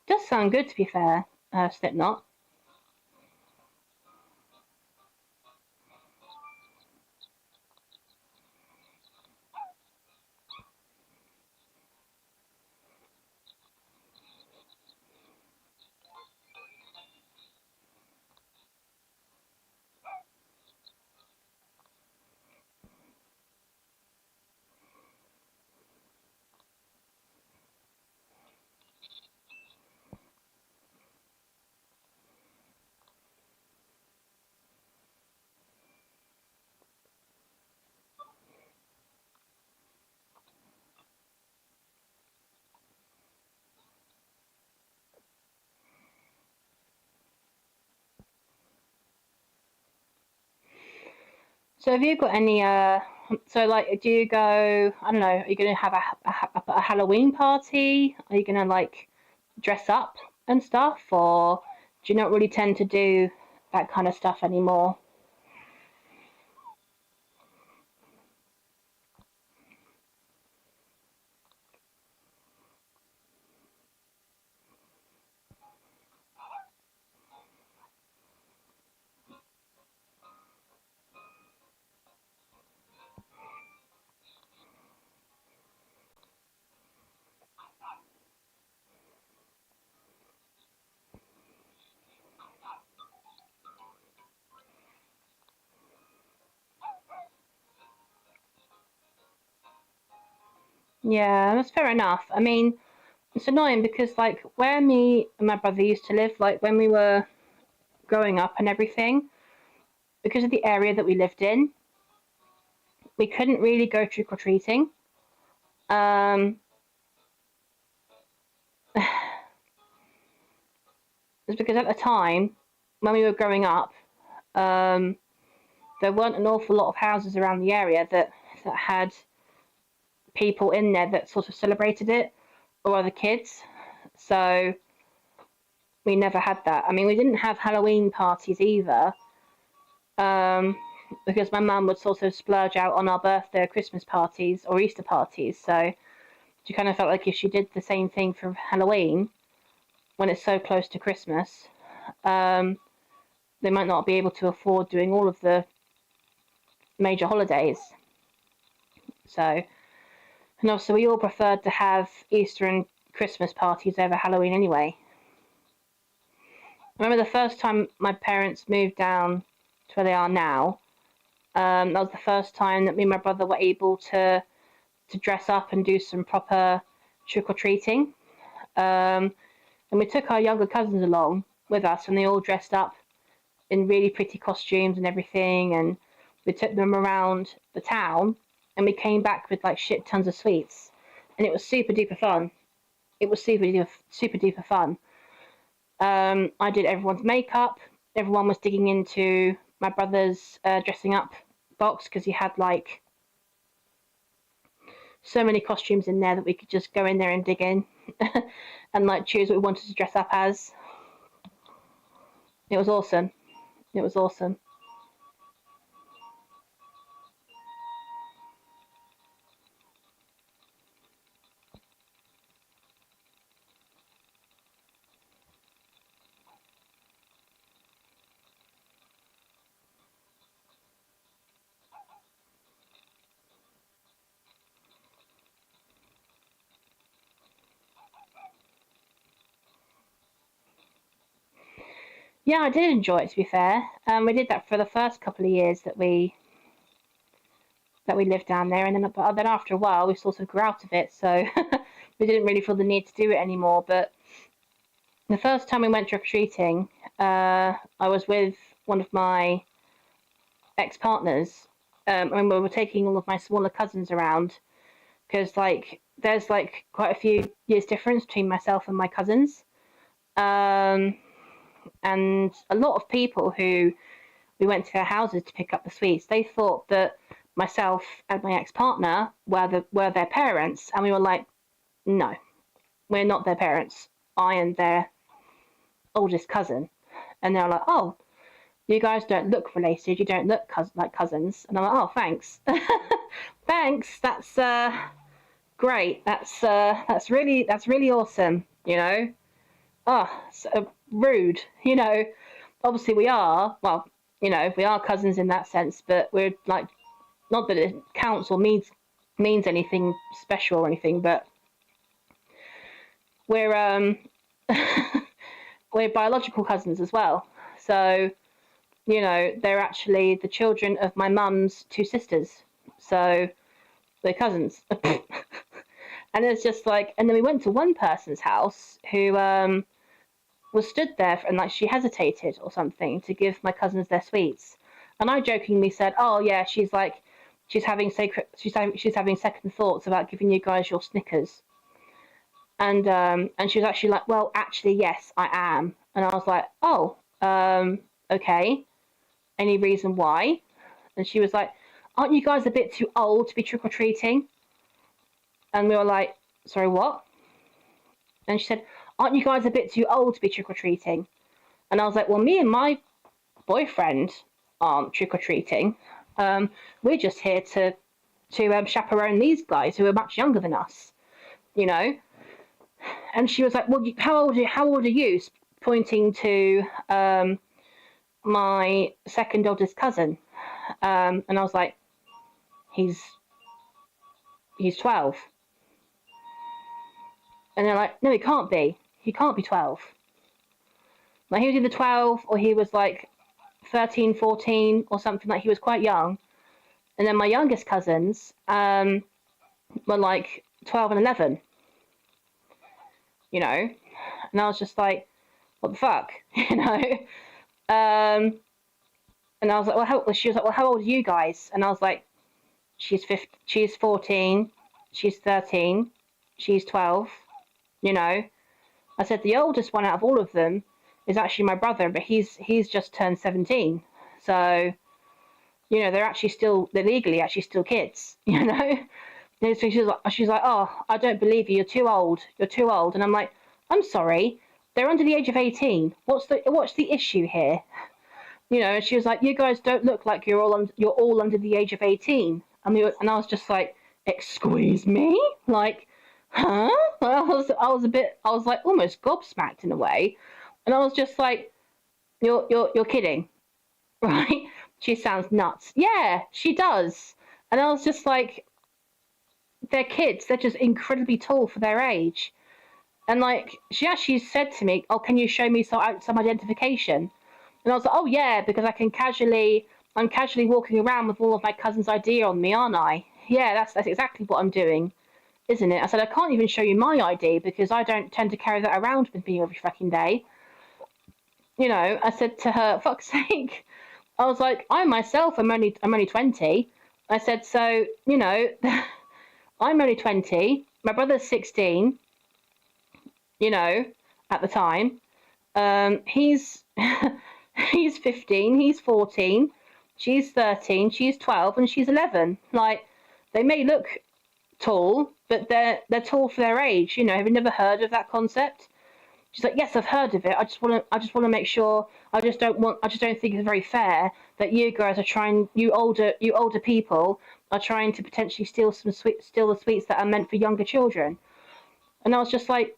Does sound good, to be fair, Slipknot. So have you got any So, like, do you go? I don't know. Are you going to have a Halloween party? Are you going to like dress up and stuff, or do you not really tend to do that kind of stuff anymore? Yeah, that's fair enough. I mean, it's annoying because like where me and my brother used to live, like when we were growing up and everything, because of the area that we lived in, we couldn't really go trick or treating. Um, it's because at the time when we were growing up, um, there weren't an awful lot of houses around the area that had people in there that sort of celebrated it or other kids. So we never had that. I mean, we didn't have Halloween parties either, um, because my mum would sort of splurge out on our birthday or Christmas parties or Easter parties. So she kind of felt like if she did the same thing for Halloween when it's so close to Christmas, um, they might not be able to afford doing all of the major holidays. So, and also we all preferred to have Easter and Christmas parties over Halloween anyway. I remember the first time my parents moved down to where they are now. That was the first time that me and my brother were able to dress up and do some proper trick or treating. And we took our younger cousins along with us, and they all dressed up in really pretty costumes and everything. And we took them around the town, and we came back with like shit tons of sweets, and it was super duper fun. It was super duper fun. I did everyone's makeup. Everyone was digging into my brother's dressing up box because he had like so many costumes in there that we could just go in there and dig in and like choose what we wanted to dress up as. It was awesome. It was awesome. Yeah, I did enjoy it to be fair. We did that for the first couple of years that we lived down there, and then after a while we sort of grew out of it, so we didn't really feel the need to do it anymore. But the first time we went trick or treating, I was with one of my ex partners, and we were taking all of my smaller cousins around because like there's like quite a few years difference between myself and my cousins. Um, and a lot of people who we went to their houses to pick up the sweets, they thought that myself and my ex-partner were their parents, and we were like, no, we're not their parents. I am their oldest cousin. And they're like, oh, you guys don't look related. You don't look like cousins. And I'm like, oh, thanks, thanks. That's great. That's really awesome. You know, oh, so rude. You know, obviously we are. Well, you know, we are cousins in that sense, but we're like, not that it counts or means anything special or anything, but we're we're biological cousins as well. So you know, they're actually the children of my mum's two sisters. So we're cousins. And it's just like, and then we went to one person's house who was stood there and like she hesitated or something to give my cousins their sweets. And I jokingly said, "Oh yeah, she's like, she's having second thoughts about giving you guys your Snickers." And she was actually like, "Well, actually, yes, I am." And I was like, "Oh, okay. Any reason why?" And she was like, aren't you guys a bit too old to be trick-or-treating? And we were like, sorry, what? And she said, aren't you guys a bit too old to be trick-or-treating? And I was like, well, me and my boyfriend aren't trick-or-treating. We're just here to chaperone these guys who are much younger than us, you know? And she was like, well, how old are you? Pointing to my second oldest cousin. And I was like, he's 12. And they're like, no, he can't be. He can't be 12. Like, he was either 12 or he was like 13, 14 or something. Like, he was quite young. And then my youngest cousins were like 12 and 11, you know? And I was just like, what the fuck, you know? And I was like, she was like, well, how old are you guys? And I was like, she's 14, she's 13, she's 12, you know? I said, the oldest one out of all of them is actually my brother, but he's just turned 17. So, you know, they're legally actually still kids, you know? And so she's like, oh, I don't believe you, you're too old. And I'm like, I'm sorry, they're under the age of 18. What's the issue here? You know, and she was like, you guys don't look like you're all under the age of 18. And I was just like, excuse me? Like, huh? I was like almost gobsmacked in a way. And I was just like, you're kidding, right? She sounds nuts. Yeah, she does. And I was just like, they're kids. They're just incredibly tall for their age. And like, she actually said to me, oh, can you show me some identification? And I was like, oh yeah, because I'm casually walking around with all of my cousin's ID on me, aren't I? Yeah, that's exactly what I'm doing, isn't it? I said, I can't even show you my ID because I don't tend to carry that around with me every fucking day. You know, I said to her, fuck's sake. I was like, I myself am only 20. I said, so, you know, I'm only 20. My brother's 16, you know, at the time. He's he's 15, he's 14, she's 13, she's 12, and she's 11. Like, they may look tall, but they're tall for their age. You know, have you never heard of that concept? She's like, yes, I've heard of it. I just want to make sure. I just don't think it's very fair that you guys are trying. You older people are trying to potentially steal the sweets that are meant for younger children. And I was just like,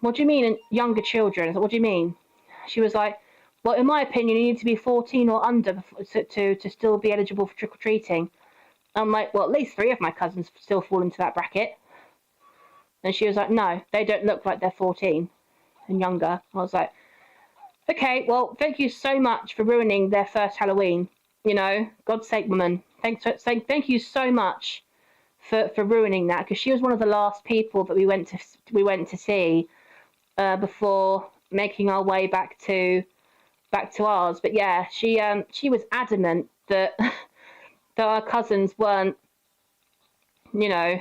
what do you mean younger children? I said, what do you mean? She was like, well, in my opinion, you need to be 14 or under to still be eligible for trick-or-treating. I'm like, well, at least 3 of my cousins still fall into that bracket. And she was like, no, they don't look like they're 14 and younger. I was like, okay, well, thank you so much for ruining their first Halloween. You know, God's sake, woman. Thank you so much for ruining that, because she was one of the last people that we went to see before making our way back to ours. But yeah, she was adamant that that our cousins weren't, you know,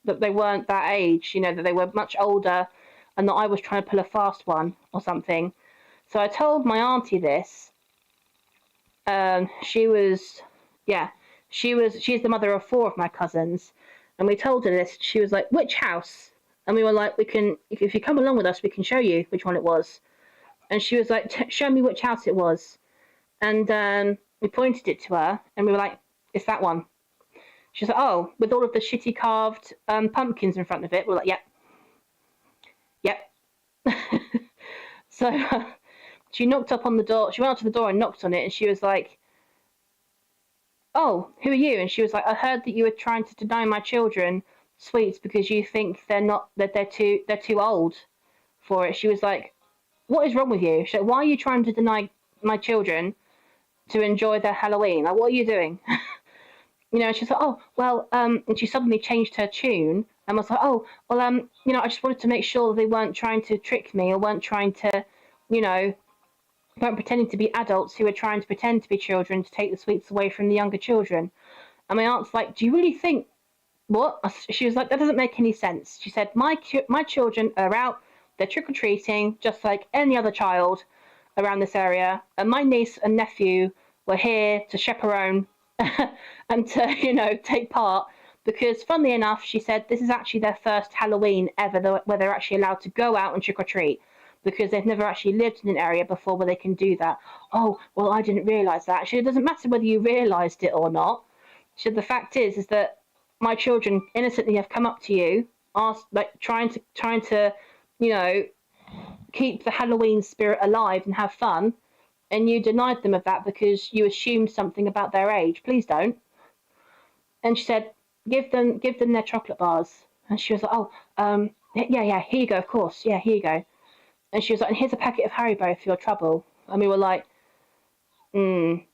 that they weren't that age, you know, that they were much older, and that I was trying to pull a fast one or something. So I told my auntie this. She's the mother of 4 of my cousins, and we told her this. She was like, which house? And we were like, if you come along with us, we can show you which one it was. And she was like, show me which house it was. And we pointed it to her, and we were like, it's that one. She's like, oh, with all of the shitty carved pumpkins in front of it. We're like, yep. So she knocked up on the door. She went up to the door and knocked on it, and she was like, oh, who are you? And she was like, I heard that you were trying to deny my children sweets because you think they're too old for it. She was like, what is wrong with you? She's like, why are you trying to deny my children to enjoy their Halloween? Like, what are you doing? You know, she's like, oh, well, and she suddenly changed her tune and was like, oh, well, you know, I just wanted to make sure that they weren't trying to trick me or weren't trying to, you know, weren't pretending to be adults who were trying to pretend to be children to take the sweets away from the younger children. And my aunt's like, do you really think, what? She was like, that doesn't make any sense. She said, my children are out, they're trick-or-treating, just like any other child around this area. And my niece and nephew were here to chaperone and to, take part. Because, funnily enough, she said this is actually their first Halloween ever where they're actually allowed to go out and trick or treat, because they've never actually lived in an area before where they can do that. Oh, well, I didn't realise that. Actually, it doesn't matter whether you realised it or not. So the fact is that my children innocently have come up to you, asked, like, trying to, keep the Halloween spirit alive and have fun, and you denied them of that because you assumed something about their age. Please don't. And she said, give them their chocolate bars. And she was like, oh, yeah, here you go, of course, yeah, here you go. And she was like, and here's a packet of Haribo for your trouble. And we were like, I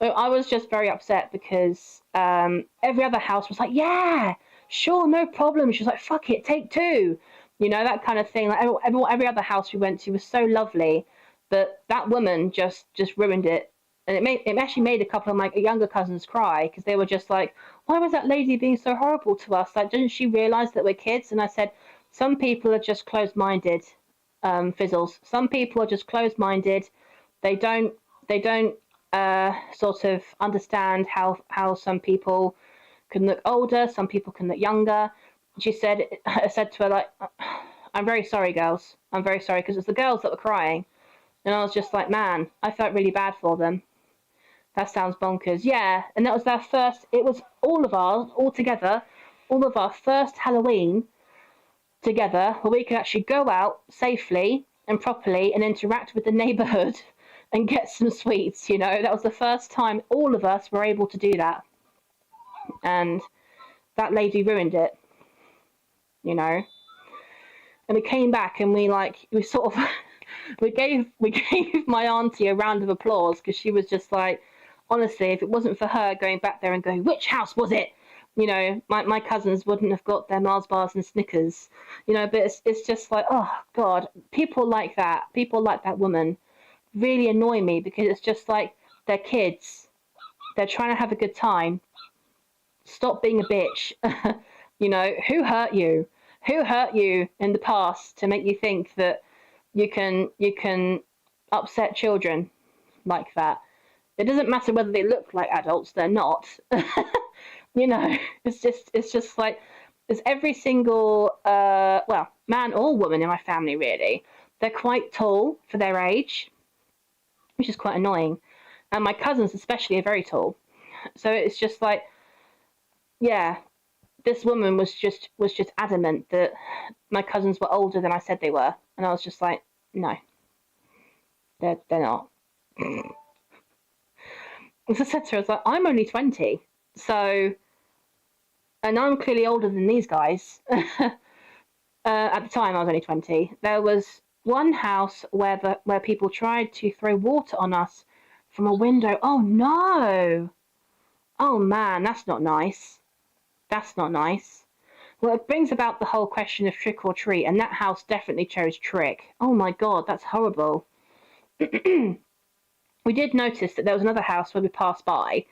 was just very upset because every other house was like, yeah, sure, no problem. She was like, fuck it, take two. That kind of thing. Like every other house we went to was so lovely, but that woman just ruined it. And it actually made a couple of my younger cousins cry, because they were just like, why was that lady being so horrible to us? Like, didn't she realise that we're kids? And I said, some people are just closed-minded, fizzles. Some people are just closed-minded. They don't sort of understand how some people can look older, some people can look younger. She said, I said to her, like, I'm very sorry, girls. I'm very sorry, because it's the girls that were crying. And I was just like, man, I felt really bad for them. That sounds bonkers. Yeah, and that was their first, it was all of our first Halloween together, where we could actually go out safely and properly and interact with the neighbourhood and get some sweets. That was the first time all of us were able to do that. And that lady ruined it. And we came back and we sort of we gave my auntie a round of applause, because she was just like, honestly, if it wasn't for her going back there and going, which house was it? My cousins wouldn't have got their Mars bars and Snickers. But it's just like, oh God, people like that woman really annoy me, because it's just like, they're kids, they're trying to have a good time. Stop being a bitch. Who hurt you in the past to make you think that you can upset children like that? It doesn't matter whether they look like adults, they're not. It's just like, there's every single man or woman in my family, really, they're quite tall for their age, which is quite annoying. And my cousins especially are very tall. So it's just like, yeah, this woman was just adamant that my cousins were older than I said they were. And I was just like, no, they're not. As I said to her, I was like, I'm only 20. So, and I'm clearly older than these guys. At the time, I was only 20. There was one house where people tried to throw water on us from a window. Oh no! Oh man, that's not nice. That's not nice. Well, it brings about the whole question of trick or treat, and that house definitely chose trick. Oh my God, that's horrible. We did notice that there was another house where we passed by,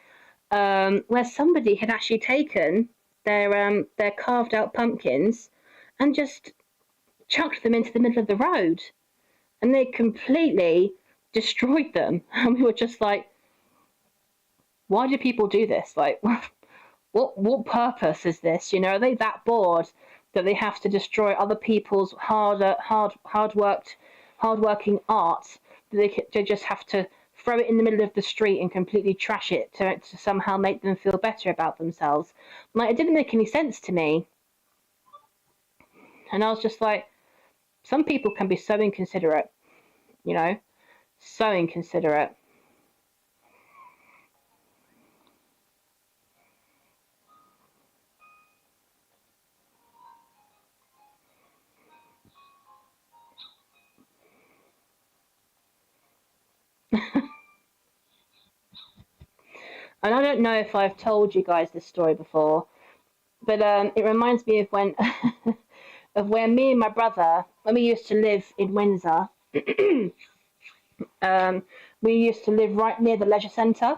where somebody had actually taken their carved out pumpkins and just chucked them into the middle of the road, and they completely destroyed them. And we were just like, why do people do this? Like, what purpose is this? Are they that bored that they have to destroy other people's hard-working art, that they just have to throw it in the middle of the street and completely trash it to somehow make them feel better about themselves? Like, it didn't make any sense to me. And I was just like, some people can be so inconsiderate, so inconsiderate. And I don't know if I've told you guys this story before, but it reminds me of when of where me and my brother, when we used to live in Windsor, we used to live right near the leisure centre,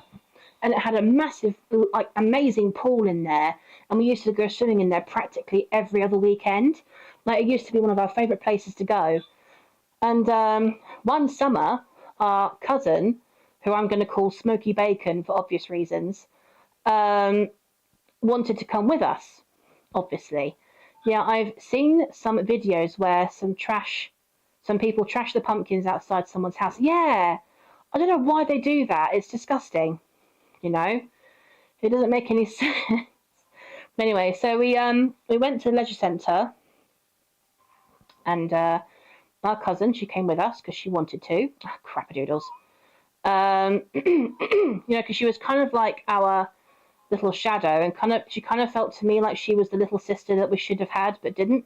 and it had a massive, like, amazing pool in there, and we used to go swimming in there practically every other weekend. Like, it used to be one of our favourite places to go. And one summer, our cousin, who I'm going to call Smoky Bacon for obvious reasons, wanted to come with us, obviously. Yeah, I've seen some videos where some people trash the pumpkins outside someone's house. Yeah, I don't know why they do that. It's disgusting, you know. It doesn't make any sense. Anyway, so we went to the leisure centre, and our cousin, she came with us because she wanted to. Oh, crap-a-doodles. You know, because she was kind of like our little shadow, and she kind of felt to me like she was the little sister that we should have had but didn't.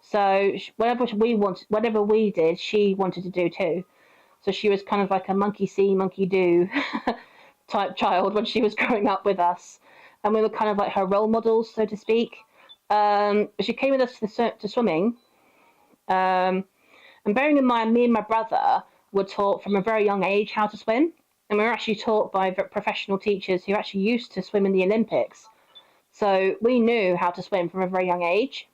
So whatever we did, she wanted to do too. So she was kind of like a monkey see, monkey do type child when she was growing up with us, and we were kind of like her role models, so to speak. She came with us to swimming, and bearing in mind, me and my brother were taught from a very young age how to swim, and we were actually taught by professional teachers who actually used to swim in the Olympics. So we knew how to swim from a very young age,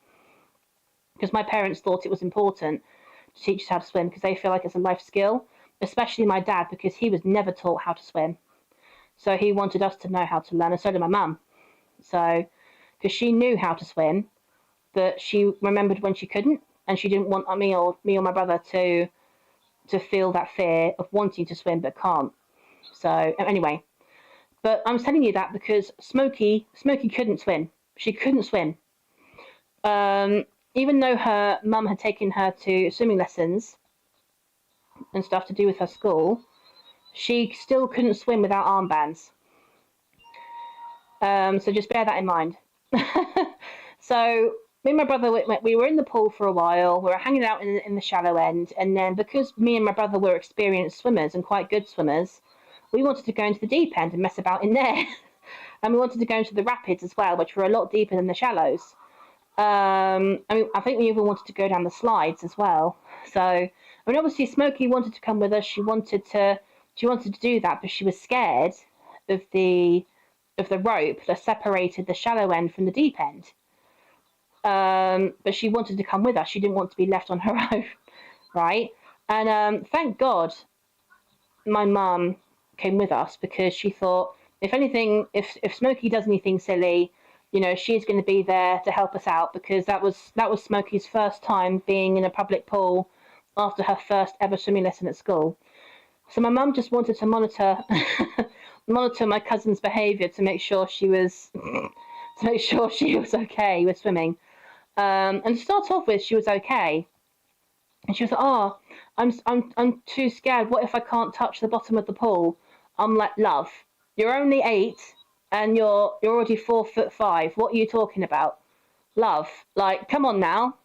because my parents thought it was important to teach us how to swim because they feel like it's a life skill, especially my dad, because he was never taught how to swim. So he wanted us to know how to learn, and so did my mum. So, because she knew how to swim, but she remembered when she couldn't, and she didn't want me or my brother to feel that fear of wanting to swim but can't. So anyway, but I'm telling you that because Smokey couldn't swim. She couldn't swim. Even though her mum had taken her to swimming lessons and stuff to do with her school, she still couldn't swim without armbands. So just bear that in mind. So me and my brother, we were in the pool for a while. We were hanging out in the shallow end. And then because me and my brother were experienced swimmers and quite good swimmers, we wanted to go into the deep end and mess about in there. And we wanted to go into the rapids as well, which were a lot deeper than the shallows. I mean, I think we even wanted to go down the slides as well. So, I mean, obviously Smokey wanted to come with us. She wanted to do that, but she was scared of the rope that separated the shallow end from the deep end. But she wanted to come with us. She didn't want to be left on her own, right? And thank God my mum came with us, because she thought, if anything, if Smokey does anything silly, you know, she's going to be there to help us out, because that was Smokey's first time being in a public pool after her first ever swimming lesson at school. So my mum just wanted to monitor my cousin's behaviour to make sure she was okay with swimming. And to start off with, she was okay, and she was like, "Oh, I'm too scared. What if I can't touch the bottom of the pool?" I'm like, "Love, you're only 8, and you're already 4'5". What are you talking about, love? Like, come on now,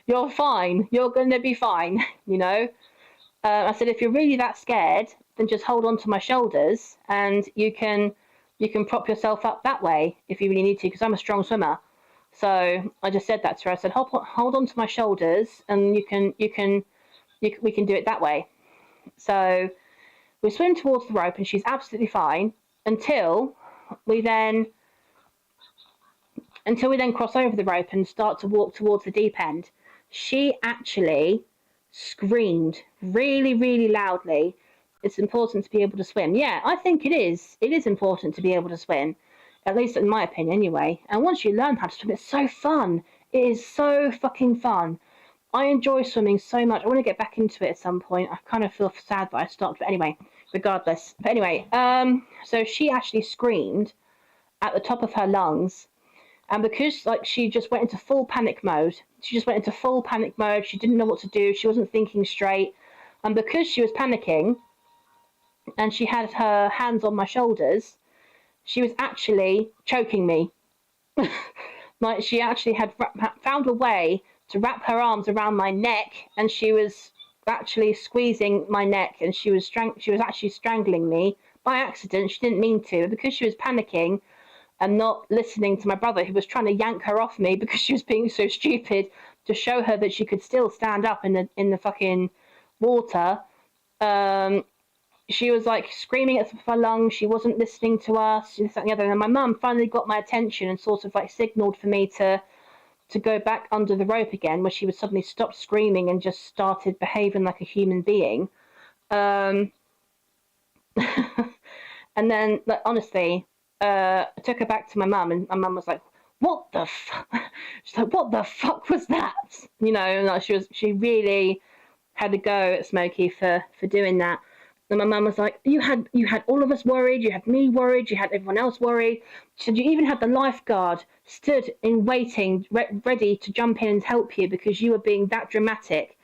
you're fine. You're gonna be fine, you know." I said, if you're really that scared, then just hold on to my shoulders, and you can prop yourself up that way if you really need to, because I'm a strong swimmer. So I just said that to her. I said, hold on to my shoulders, and we can do it that way. So we swim towards the rope, and she's absolutely fine until we then cross over the rope and start to walk towards the deep end. She actually screamed really, really loudly, "It's important to be able to swim." Yeah, I think it is. It is important to be able to swim, at least in my opinion anyway. And once you learn how to swim, it's so fun. It is so fucking fun. I enjoy swimming so much. I want to get back into it at some point. I kind of feel sad that I stopped, but anyway, regardless. But anyway, so she actually screamed at the top of her lungs, and because like she just went into full panic mode. She didn't know what to do. She wasn't thinking straight, and because she was panicking, and she had her hands on my shoulders, she was actually choking me. Like, she actually had found a way to wrap her arms around my neck, and she was actually squeezing my neck, and she was actually strangling me by accident. She didn't mean to, but because she was panicking and not listening to my brother, who was trying to yank her off me because she was being so stupid, to show her that she could still stand up in the fucking water. She was like screaming at the top of her lungs. She wasn't listening to us, this, that, and the other. And my mum finally got my attention and sort of like signalled for me to go back under the rope again, where she would suddenly stop screaming and just started behaving like a human being. And then, like, honestly, I took her back to my mum, and my mum was like, "What the fuck?" She's like, "What the fuck was that?" You know, and like, she really had a go at Smokey for doing that. And my mum was like, you had all of us worried, you had me worried, you had everyone else worried. She said, you even had the lifeguard stood in waiting, ready to jump in and help you because you were being that dramatic.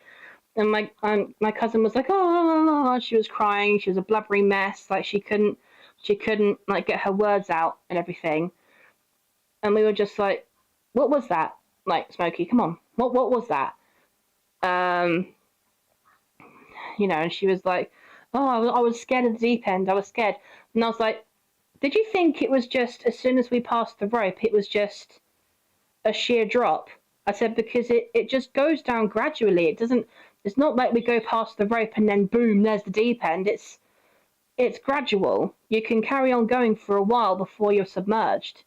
And my cousin was like, oh, she was crying, she was a blubbery mess, like she couldn't like get her words out and everything. And we were just like, what was that? Like, Smokey, come on, what was that? Um, you know, and she was like, oh, I was scared of the deep end. I was scared. And I was like, did you think it was just as soon as we passed the rope, it was just a sheer drop? I said, because it just goes down gradually. It's not like we go past the rope and then boom, there's the deep end. It's gradual. You can carry on going for a while before you're submerged.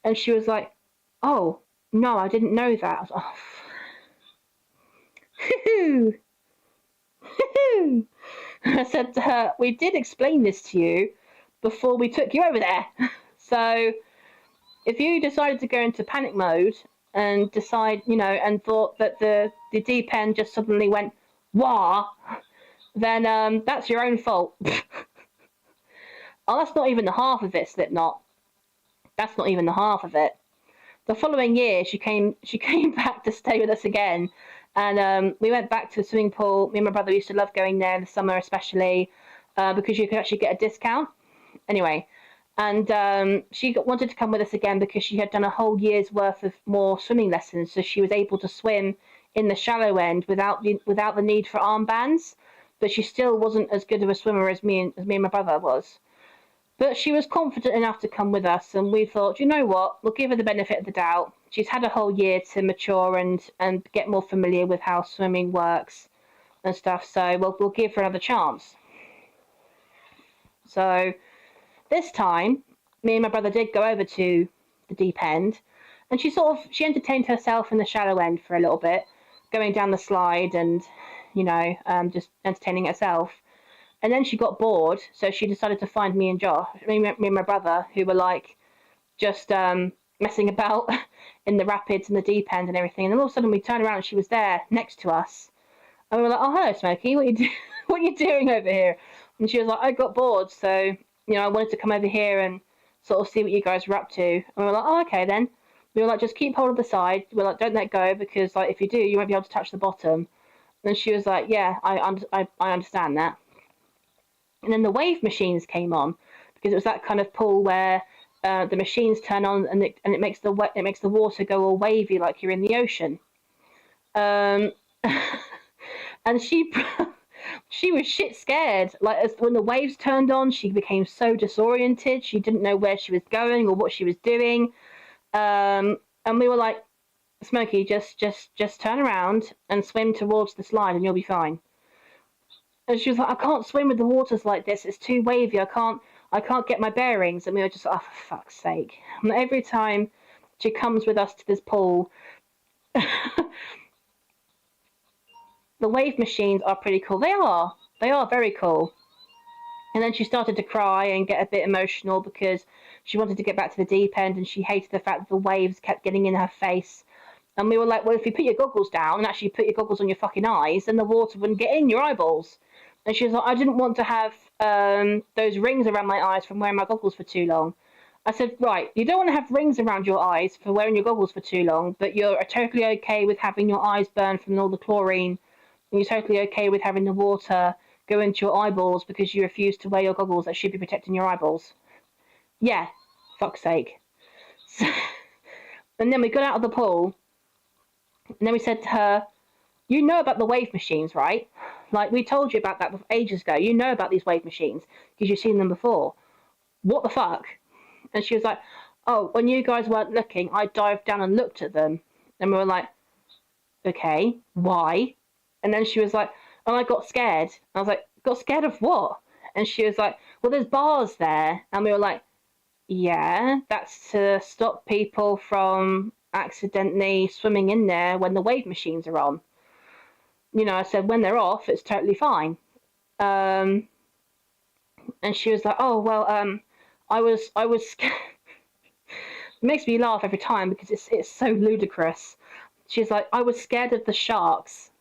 And she was like, oh, no, I didn't know that. I was like, oh, I said to her, we did explain this to you before we took you over there. So if you decided to go into panic mode and decide, you know, and thought that the deep end just suddenly went, wah, then that's your own fault. Oh, that's not even the half of it, Slipknot. That's not even the half of it. The following year, she came back to stay with us again, and we went back to the swimming pool. Me and my brother used to love going there in the summer, especially because you could actually get a discount. Anyway, and she wanted to come with us again because she had done a whole year's worth of more swimming lessons, so she was able to swim in the shallow end without the need for armbands. But she still wasn't as good of a swimmer as me and my brother was. But she was confident enough to come with us, and we thought, you know what, we'll give her the benefit of the doubt. She's had a whole year to mature and get more familiar with how swimming works and stuff, so we'll give her another chance. So this time, me and my brother did go over to the deep end, and she entertained herself in the shallow end for a little bit, going down the slide and, you know, just entertaining herself. And then she got bored, so she decided to find me and my brother, who were like just messing about in the rapids and the deep end and everything. And then all of a sudden we turned around and she was there next to us. And we were like, oh, hello, Smokey, what are you doing over here? And she was like, I got bored, so, you know, I wanted to come over here and sort of see what you guys were up to. And we were like, oh, okay then. We were like, just keep hold of the side. We were like, don't let go, because like if you do, you won't be able to touch the bottom. And she was like, yeah, I understand that. And then the wave machines came on, because it was that kind of pool where the machines turn on and it makes the water go all wavy like you're in the ocean. And she was shit scared. Like when the waves turned on, she became so disoriented. She didn't know where she was going or what she was doing. And we were like, Smokey, just turn around and swim towards the slide, and you'll be fine. And she was like, I can't swim with the waters like this. It's too wavy. I can't get my bearings. And we were just like, oh, for fuck's sake. And every time she comes with us to this pool, the wave machines are pretty cool. They are very cool. And then she started to cry and get a bit emotional because she wanted to get back to the deep end, and she hated the fact that the waves kept getting in her face. And we were like, well, if you put your goggles down and actually put your goggles on your fucking eyes, then the water wouldn't get in your eyeballs. And she was like, I didn't want to have those rings around my eyes from wearing my goggles for too long. I said, right, you don't want to have rings around your eyes for wearing your goggles for too long, but you're totally okay with having your eyes burn from all the chlorine, and you're totally okay with having the water go into your eyeballs because you refuse to wear your goggles that should be protecting your eyeballs. Yeah, fuck's sake. And then we got out of the pool, and then we said to her, you know about the wave machines, right? Like, we told you about that ages ago. You know about these wave machines because you've seen them before. What the fuck? And she was like, oh, when you guys weren't looking, I dived down and looked at them. And we were like, okay, why? And then she was like, oh, I got scared. And I was like, got scared of what? And she was like, well, there's bars there. And we were like, yeah, that's to stop people from accidentally swimming in there when the wave machines are on. You know, I said, when they're off, it's totally fine. And she was like, oh, well, I was it makes me laugh every time because it's so ludicrous. She's like, I was scared of the sharks.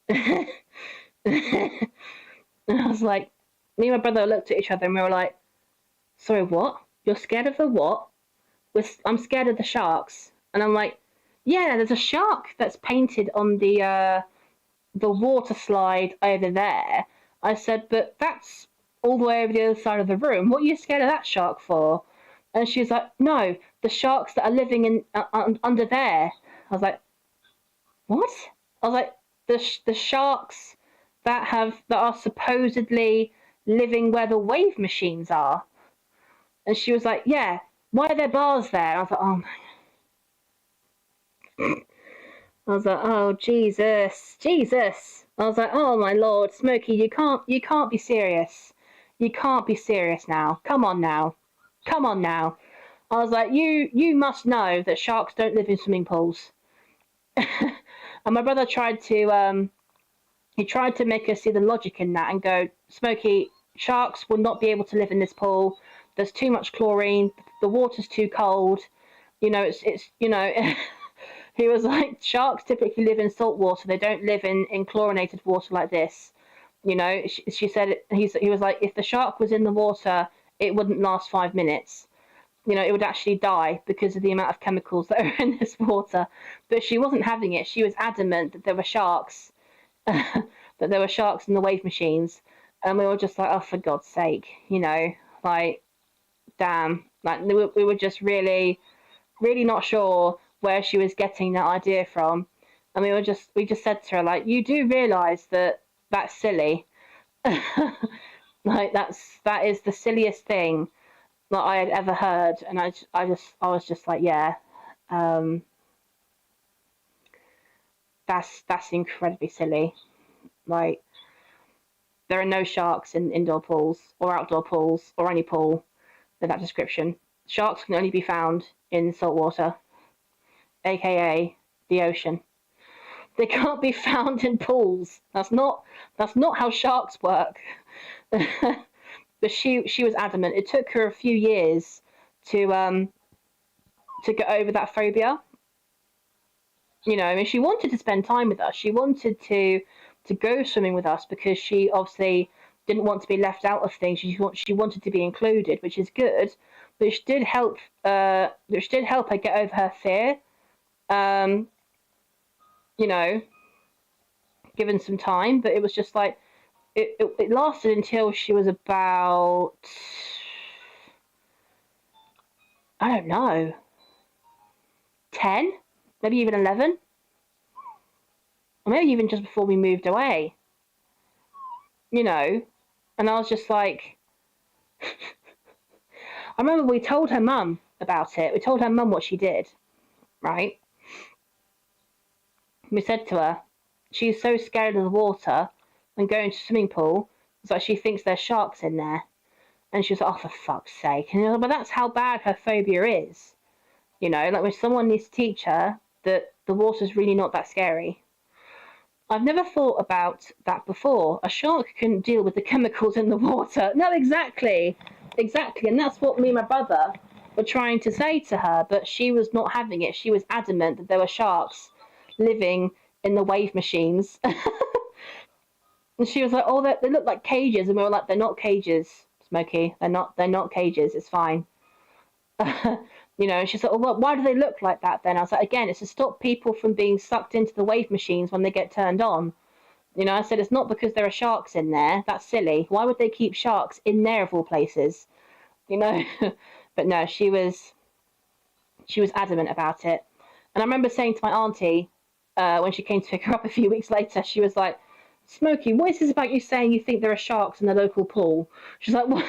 And I was like, me and my brother looked at each other and we were like, sorry, what? You're scared of the what? I'm scared of the sharks. And I'm like, yeah, there's a shark that's painted on the water slide over there. I said, but that's all the way over the other side of the room. What are you scared of that shark for? And she's like, no, the sharks that are living in under there. I was like, what? I was like, the sharks that are supposedly living where the wave machines are. And she was like, yeah, why are there bars there? And I was like, oh my. I was like, oh Jesus, Jesus. I was like, oh my Lord, Smokey, you can't be serious. You can't be serious now. Come on now. Come on now. I was like, you must know that sharks don't live in swimming pools. And my brother tried to make us see the logic in that and go, Smokey, sharks will not be able to live in this pool. There's too much chlorine. The water's too cold. It's he was like, sharks typically live in salt water. They don't live in chlorinated water like this. She said, he was like, if the shark was in the water, it wouldn't last 5 minutes. It would actually die because of the amount of chemicals that are in this water. But she wasn't having it. She was adamant that there were sharks, that there were sharks in the wave machines. And we were just like, oh, for God's sake, like, damn. Like, we were just really, really not sure where she was getting that idea from. And we just said to her, like, you do realise that that's silly. Like, that is the silliest thing that I had ever heard. And I was just like, yeah, that's incredibly silly. Like, there are no sharks in indoor pools or outdoor pools or any pool with that description. Sharks can only be found in salt water, aka the ocean. They can't be found in pools. That's not how sharks work. But she was adamant. It took her a few years to get over that phobia. I mean, she wanted to spend time with us. She wanted to go swimming with us because she obviously didn't want to be left out of things. She wanted to be included, which is good. But it did help. Which did help her get over her fear. Given some time, but it was just like it lasted until she was about, I don't know, 10, maybe even 11, or maybe even just before we moved away. And I was just like, I remember we told her mum about it. We told her mum what she did, right? We said to her, she's so scared of the water and going to a swimming pool, it's like she thinks there's sharks in there. And she was like, oh, for fuck's sake. And but that's how bad her phobia is. Like when someone needs to teach her that the water's really not that scary. I've never thought about that before. A shark couldn't deal with the chemicals in the water. No, exactly. Exactly. And that's what me and my brother were trying to say to her, but she was not having it. She was adamant that there were sharks living in the wave machines. And she was like, oh, they look like cages. And we were like, they're not cages, Smokey. They're not cages. It's fine. And she's like, well, why do they look like that then? I was like, again, it's to stop people from being sucked into the wave machines when they get turned on. I said, it's not because there are sharks in there. That's silly. Why would they keep sharks in there of all places? But no, she was adamant about it. And I remember saying to my auntie, when she came to pick her up a few weeks later, she was like, Smokey, what is this about you saying you think there are sharks in the local pool? She's like, what?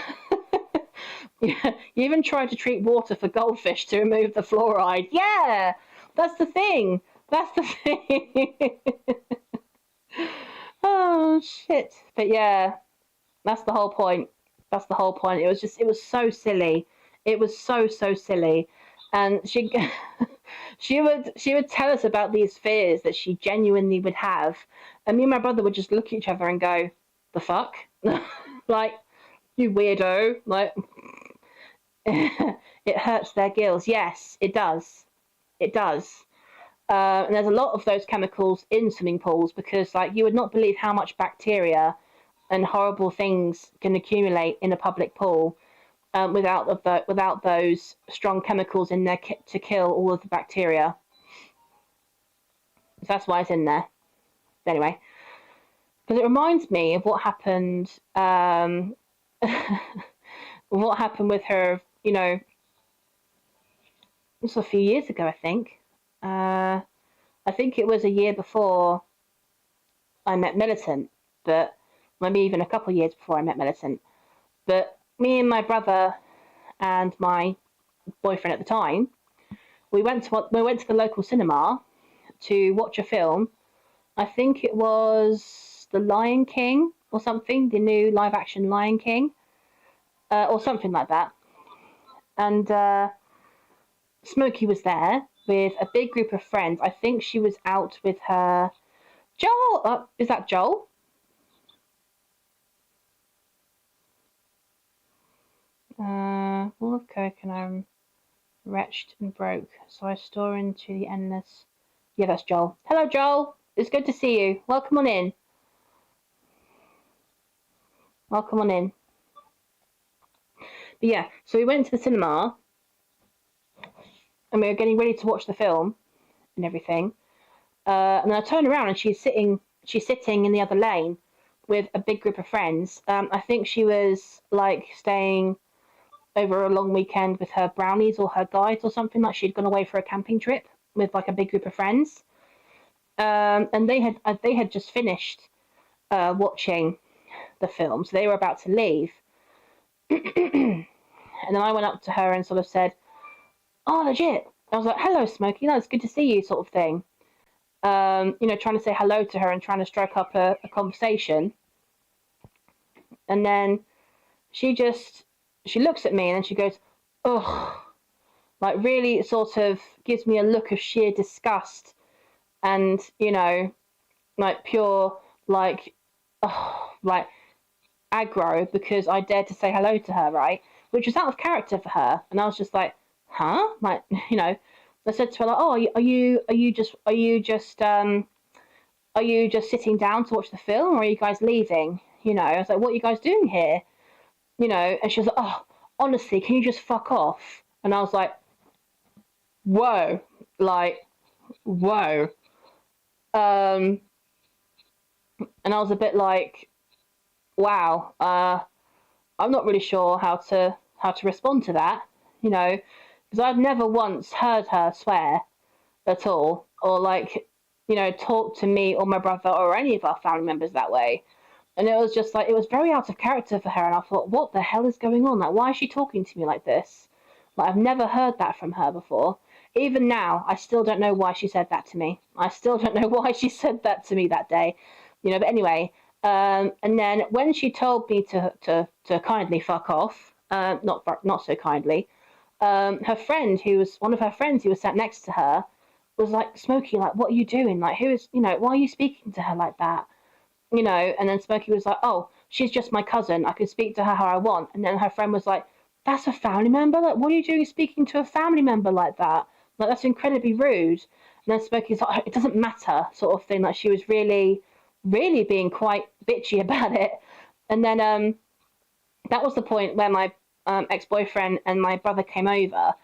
Yeah, you even tried to treat water for goldfish to remove the fluoride. Yeah, that's the thing. That's the thing. Oh, shit. But yeah, that's the whole point. That's the whole point. It was so silly. It was so silly. and she would tell us about these fears that she genuinely would have, and me and my brother would just look at each other and go, "The fuck," like, "You weirdo," like. It hurts their gills. Yes, it does. It does. And there's a lot of those chemicals in swimming pools because, like, you would not believe how much bacteria and horrible things can accumulate in a public pool without those strong chemicals in there to kill all of the bacteria. So that's why it's in there. Anyway, because it reminds me of what happened. What happened with her? You know, this was a few years ago, I think. I think it was a year before I met Militant, but maybe even a couple of years before I met Militant. But me and my brother and my boyfriend at the time, we went to the local cinema to watch a film. I think it was The Lion King or something, the new live action Lion King, or something like that. And Smokey was there with a big group of friends. I think she was out with her Joel. Is that Joel? Full of coke and I'm wretched and broke, so I store into the endless. Yeah, that's Joel. Hello, Joel. It's good to see you. Welcome on in. Welcome on in. But yeah, so we went to the cinema and we were getting ready to watch the film and everything. And then I turned around and she's sitting in the other lane with a big group of friends. I think she was like staying over a long weekend with her brownies or her guides or something, like she'd gone away for a camping trip with like a big group of friends. And they had just finished watching the film, so they were about to leave. And then I went up to her and sort of said, "Oh, legit." I was like, "Hello, Smokey. No, it's good to see you," sort of thing. Trying to say hello to her and trying to strike up a conversation. And then she looks at me and then she goes, "Ugh," like really sort of gives me a look of sheer disgust and, like pure, like, like aggro because I dared to say hello to her, right? Which was out of character for her. And I was just like, huh? Like, I said to her, like, "Oh, are you just sitting down to watch the film, or are you guys leaving?" I was like, "What are you guys doing here?" And she was like, "Oh, honestly, can you just fuck off?" And I was like, whoa, like, whoa. And I was a bit like, wow, I'm not really sure how to respond to that, because I've never once heard her swear at all, or like, talk to me or my brother or any of our family members that way. And it was just like, it was very out of character for her. And I thought, what the hell is going on? Like, why is she talking to me like this? Like, I've never heard that from her before. Even now, I still don't know why she said that to me. I still don't know why she said that to me that day. But anyway, and then when she told me to kindly fuck off, not so kindly, her friend, one of her friends who was sat next to her, was like, "Smokey, like, what are you doing? Like, why are you speaking to her like that?" And then Smokey was like, "Oh, she's just my cousin. I can speak to her how I want." And then her friend was like, "That's a family member? Like, what are you doing speaking to a family member like that? Like, that's incredibly rude." And then Smokey's like, "It doesn't matter," sort of thing. Like, she was really, really being quite bitchy about it. And then that was the point where my ex-boyfriend and my brother came over,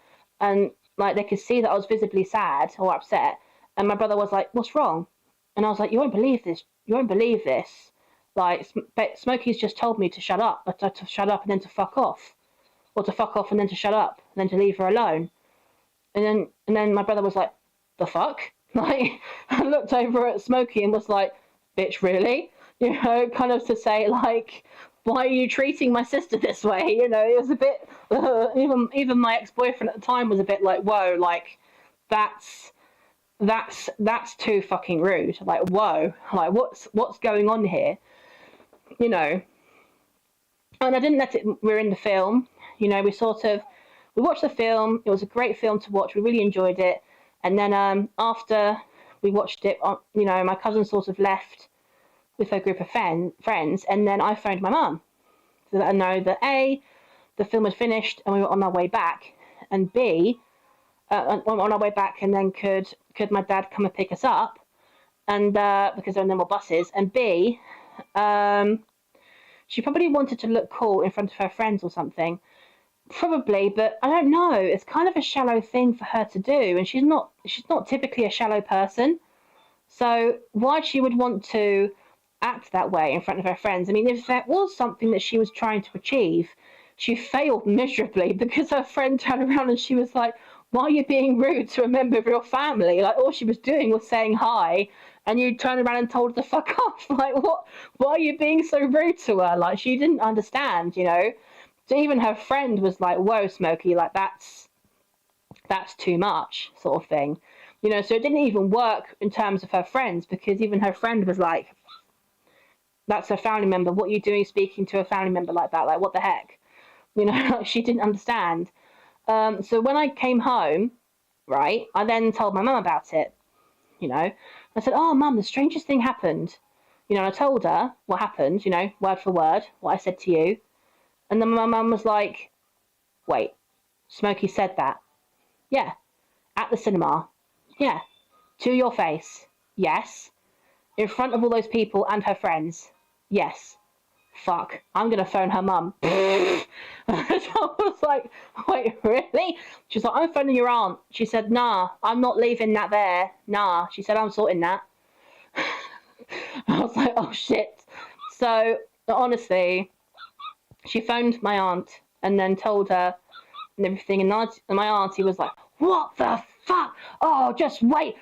and like they could see that I was visibly sad or upset. And my brother was like, "What's wrong?" And I was like, "You won't believe this. You won't believe this. Like, Smokey's just told me to shut up, but to shut up and then to fuck off, or to fuck off and then to shut up, and then to leave her alone." And then my brother was like, "The fuck?" Like, I looked over at Smokey and was like, "Bitch, really?" Kind of to say like, "Why are you treating my sister this way?" It was a bit. Even my ex-boyfriend at the time was a bit like, "Whoa, like, that's too fucking rude. Like, whoa, like what's going on here?" And I didn't let it. We're in the film, we sort of we watched the film. It was a great film to watch. We really enjoyed it. And then after we watched it, my cousin sort of left with her group of friends, and then I phoned my mum to let her know that A, the film had finished and we were on our way back, and B, on our way back, and then could my dad come and pick us up, and because there were no more buses, and B, she probably wanted to look cool in front of her friends or something. Probably, but I don't know. It's kind of a shallow thing for her to do, and she's not typically a shallow person. So why she would want to act that way in front of her friends? I mean, if that was something that she was trying to achieve, she failed miserably because her friend turned around and she was like, "Why are you being rude to a member of your family?" Like, all she was doing was saying hi, and you turned around and told her to fuck off. Like, what? Why are you being so rude to her? Like, she didn't understand, So even her friend was like, "Whoa, Smokey, like that's too much," sort of thing. So it didn't even work in terms of her friends, because even her friend was like, "That's her family member. What are you doing speaking to a family member like that? Like, what the heck?" She didn't understand. So when I came home, right, I then told my mum about it. I said, "Oh, mum, the strangest thing happened." I told her what happened, word for word, what I said to you. And then my mum was like, "Wait, Smokey said that?" "Yeah." "At the cinema?" "Yeah." "To your face?" "Yes." "In front of all those people and her friends?" "Yes." "Fuck, I'm gonna phone her mum." I was like, "Wait, really?" She's like, "I'm phoning your aunt." She said, "Nah, I'm not leaving that there. Nah." She said, "I'm sorting that." I was like, "Oh shit." So honestly, she phoned my aunt and then told her and everything, and my auntie was like, "What the fuck? Oh, just wait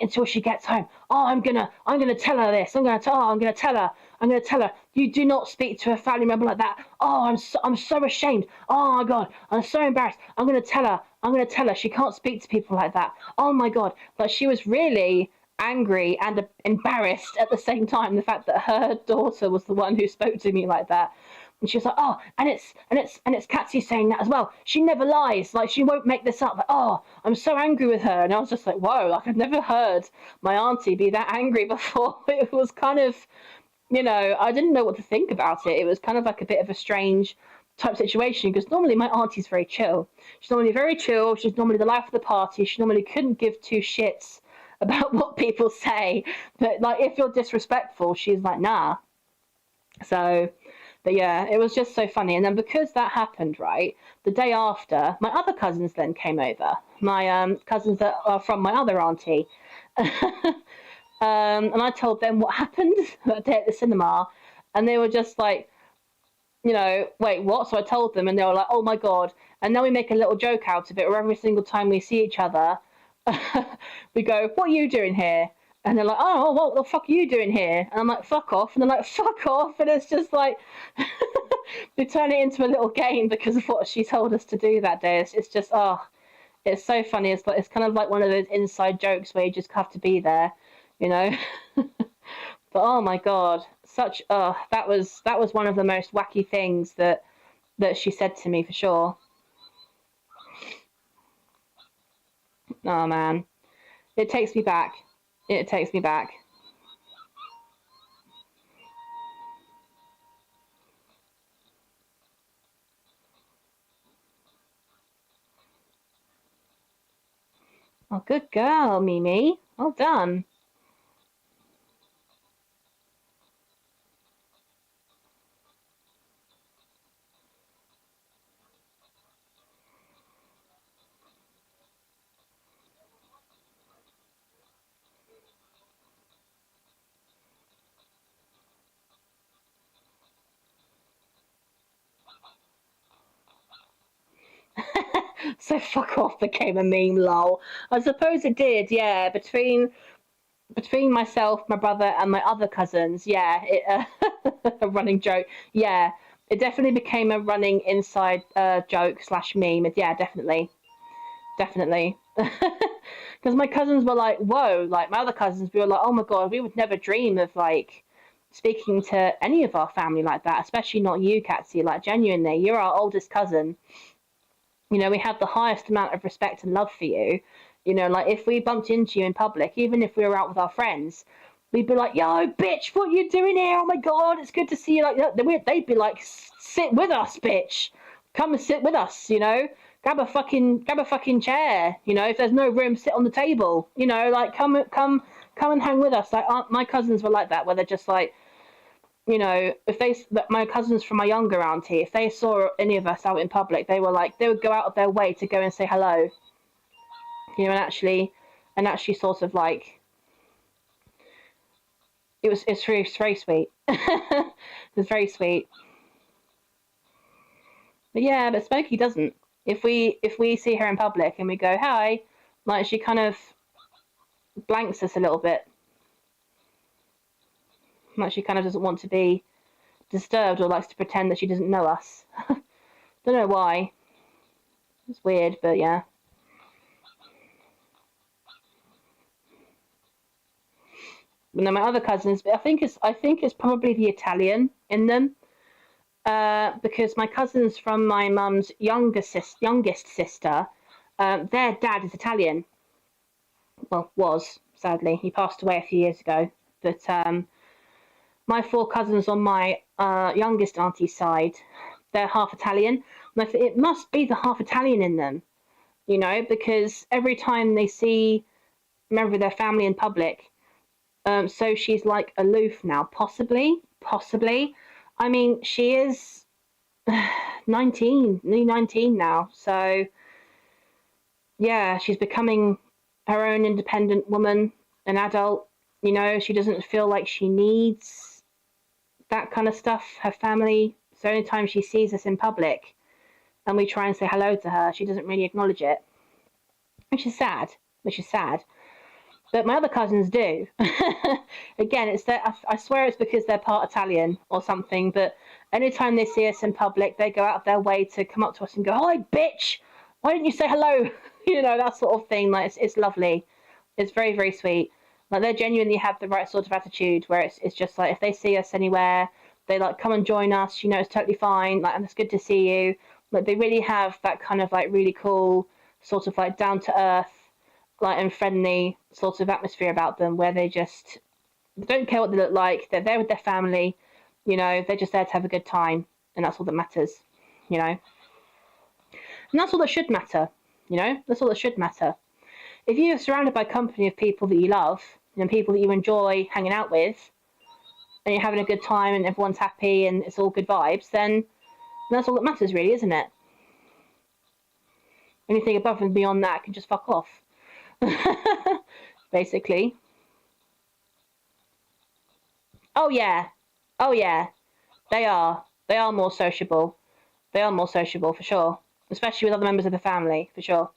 until she gets home. Oh, I'm gonna tell her this. I'm gonna tell her you do not speak to a family member like that. Oh, I'm so ashamed. Oh my god, I'm so embarrassed. I'm gonna tell her she can't speak to people like that. Oh my god." But she was really angry and embarrassed at the same time, the fact that her daughter was the one who spoke to me like that. And she was like, "Oh, and it's Catsy saying that as well. She never lies. Like, she won't make this up. Like, oh, I'm so angry with her." And I was just like, whoa, like, I've never heard my auntie be that angry before. It was kind of, I didn't know what to think about it. It was kind of like a bit of a strange type situation, because normally my auntie's very chill. She's normally very chill. She's normally the life of the party. She normally couldn't give two shits about what people say. But like, if you're disrespectful, she's like, nah. So, but yeah, it was just so funny. And then because that happened, right, the day after, my other cousins then came over. My cousins that are from my other auntie. And I told them what happened that day at the cinema. And they were just like, "Wait, what?" So I told them, and they were like, "Oh my god." And then we make a little joke out of it, where every single time we see each other, we go, "What are you doing here?" And they're like, "Oh, what the fuck are you doing here?" And I'm like, "Fuck off." And they're like, "Fuck off." And it's just like, we turn it into a little game because of what she told us to do that day. It's just, oh, it's so funny. It's kind of like one of those inside jokes where you just have to be there, you know. But oh my god, that was one of the most wacky things that she said to me, for sure. Oh man, it takes me back. It takes me back. Oh, good girl, Mimi. Well done. So fuck off became a meme, lol. I suppose it did, yeah. Between myself, my brother, and my other cousins, yeah, a running joke. Yeah, it definitely became a running inside joke slash meme. Yeah, definitely, definitely. Because my cousins were like, "Whoa!" Like, my other cousins, we were like, "Oh my god, we would never dream of like speaking to any of our family like that, especially not you, Catsy. Like, genuinely, you're our oldest cousin." You know, we have the highest amount of respect and love for you. You know, like if we bumped into you in public, even if we were out with our friends, we'd be like, "Yo, bitch, what you doing here? Oh my god, it's good to see you." Like that, they'd be like, "Sit with us, bitch. Come and sit with us." You know, grab a fucking chair. You know, if there's no room, sit on the table. You know, like come and hang with us. Like my cousins were like that, where they're just like, you know, if they, my cousins from my younger auntie, if they saw any of us out in public, they were like, they would go out of their way to go and say hello. You know, and actually sort of like, it's very sweet. It was very sweet. But yeah, but Smokey doesn't. If we see her in public and we go hi, like she kind of blanks us a little bit. Like she kind of doesn't want to be disturbed or likes to pretend that she doesn't know us. Don't know why. It's weird, but yeah. And then my other cousins, I think it's probably the Italian in them, because my cousins from my mum's youngest sister, their dad is Italian. Well, was, sadly, he passed away a few years ago. But my four cousins on my youngest auntie's side, they're half Italian, and I think it must be the half Italian in them, you know, because every time they see a member of their family in public, so she's like aloof now, possibly. I mean, she is 19, nearly 19 now, so yeah, she's becoming her own independent woman, an adult. You know, she doesn't feel like she needs that kind of stuff, her family. So anytime she sees us in public and we try and say hello to her, she doesn't really acknowledge it, which is sad. Which is sad. But my other cousins do. Again, it's that I swear it's because they're part Italian or something. But anytime they see us in public, they go out of their way to come up to us and go, "Hi, bitch! Why didn't you say hello?" You know, that sort of thing. Like it's lovely. It's very sweet. Like they genuinely have the right sort of attitude where it's just like if they see us anywhere, they like come and join us. You know, it's totally fine. Like, and it's good to see you. Like they really have that kind of like really cool sort of like down to earth, like and friendly sort of atmosphere about them, where they don't care what they look like. They're there with their family. You know, they're just there to have a good time, and that's all that matters. You know, and that's all that should matter. You know, that's all that should matter. If you're surrounded by a company of people that you love and people that you enjoy hanging out with, and you're having a good time and everyone's happy and it's all good vibes, then that's all that matters, really, isn't it? Anything above and beyond that can just fuck off. Basically. Oh yeah. Oh yeah. They are. They are more sociable. They are more sociable for sure. Especially with other members of the family, for sure.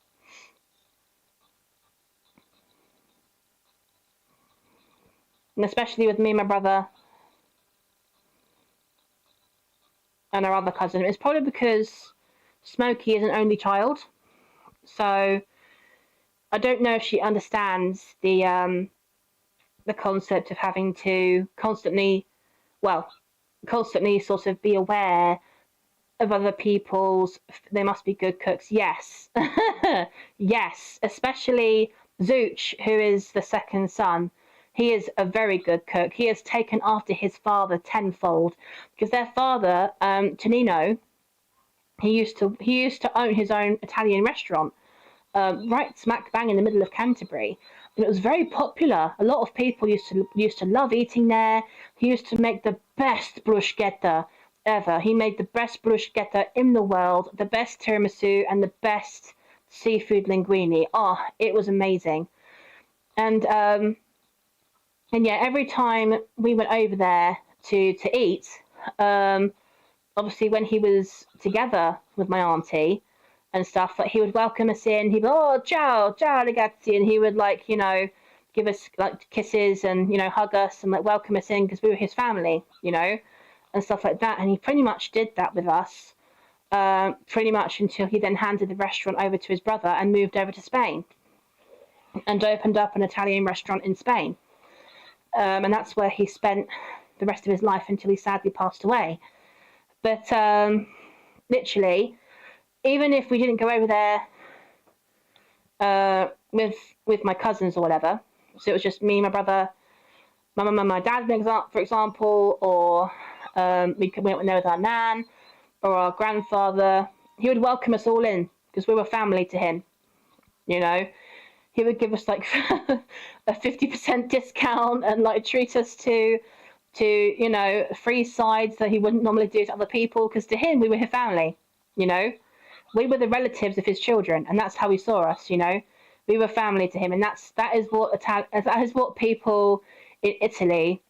And especially with me and my brother and our other cousin. It's probably because Smokey is an only child. So I don't know if she understands the concept of having to constantly sort of be aware of other people's. They must be good cooks. Yes, yes, especially Zooch, who is the second son. He is a very good cook. He has taken after his father tenfold because their father, Tonino, he used to own his own Italian restaurant, right smack bang in the middle of Canterbury. And it was very popular. A lot of people used to love eating there. He used to make the best bruschetta ever. He made the best bruschetta in the world, the best tiramisu, and the best seafood linguine. Oh, it was amazing. And yeah, every time we went over there to eat, um, obviously when he was together with my auntie and stuff, like he would welcome us in. He'd be, "Oh, ciao ragazzi," and he would like, you know, give us like kisses and, you know, hug us and like welcome us in because we were his family, you know, and stuff like that. And he pretty much did that with us, pretty much until he then handed the restaurant over to his brother and moved over to Spain and opened up an Italian restaurant in Spain. And that's where he spent the rest of his life until he sadly passed away. But literally, even if we didn't go over there with my cousins or whatever, so it was just me, my brother, my mum and my dad, for example, or we went there with our nan or our grandfather. He would welcome us all in because we were family to him. You know, he would give us like a 50% discount and like treat us to free sides that he wouldn't normally do to other people, because to him we were his family. You know, we were the relatives of his children, and that's how he saw us. You know, we were family to him, and that is what people in Italy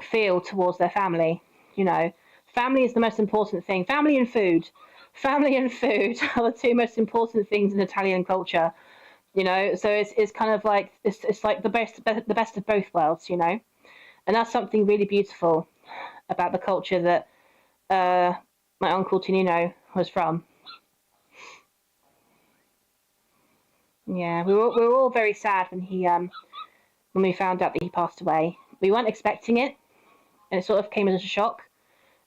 feel towards their family. You know, family is the most important thing. Family and food are the two most important things in Italian culture. You know, so it's kind of like it's like the best of both worlds. You know, and that's something really beautiful about the culture that my uncle Tonino was from. Yeah, we were all very sad when we found out that he passed away. We weren't expecting it, and it sort of came as a shock,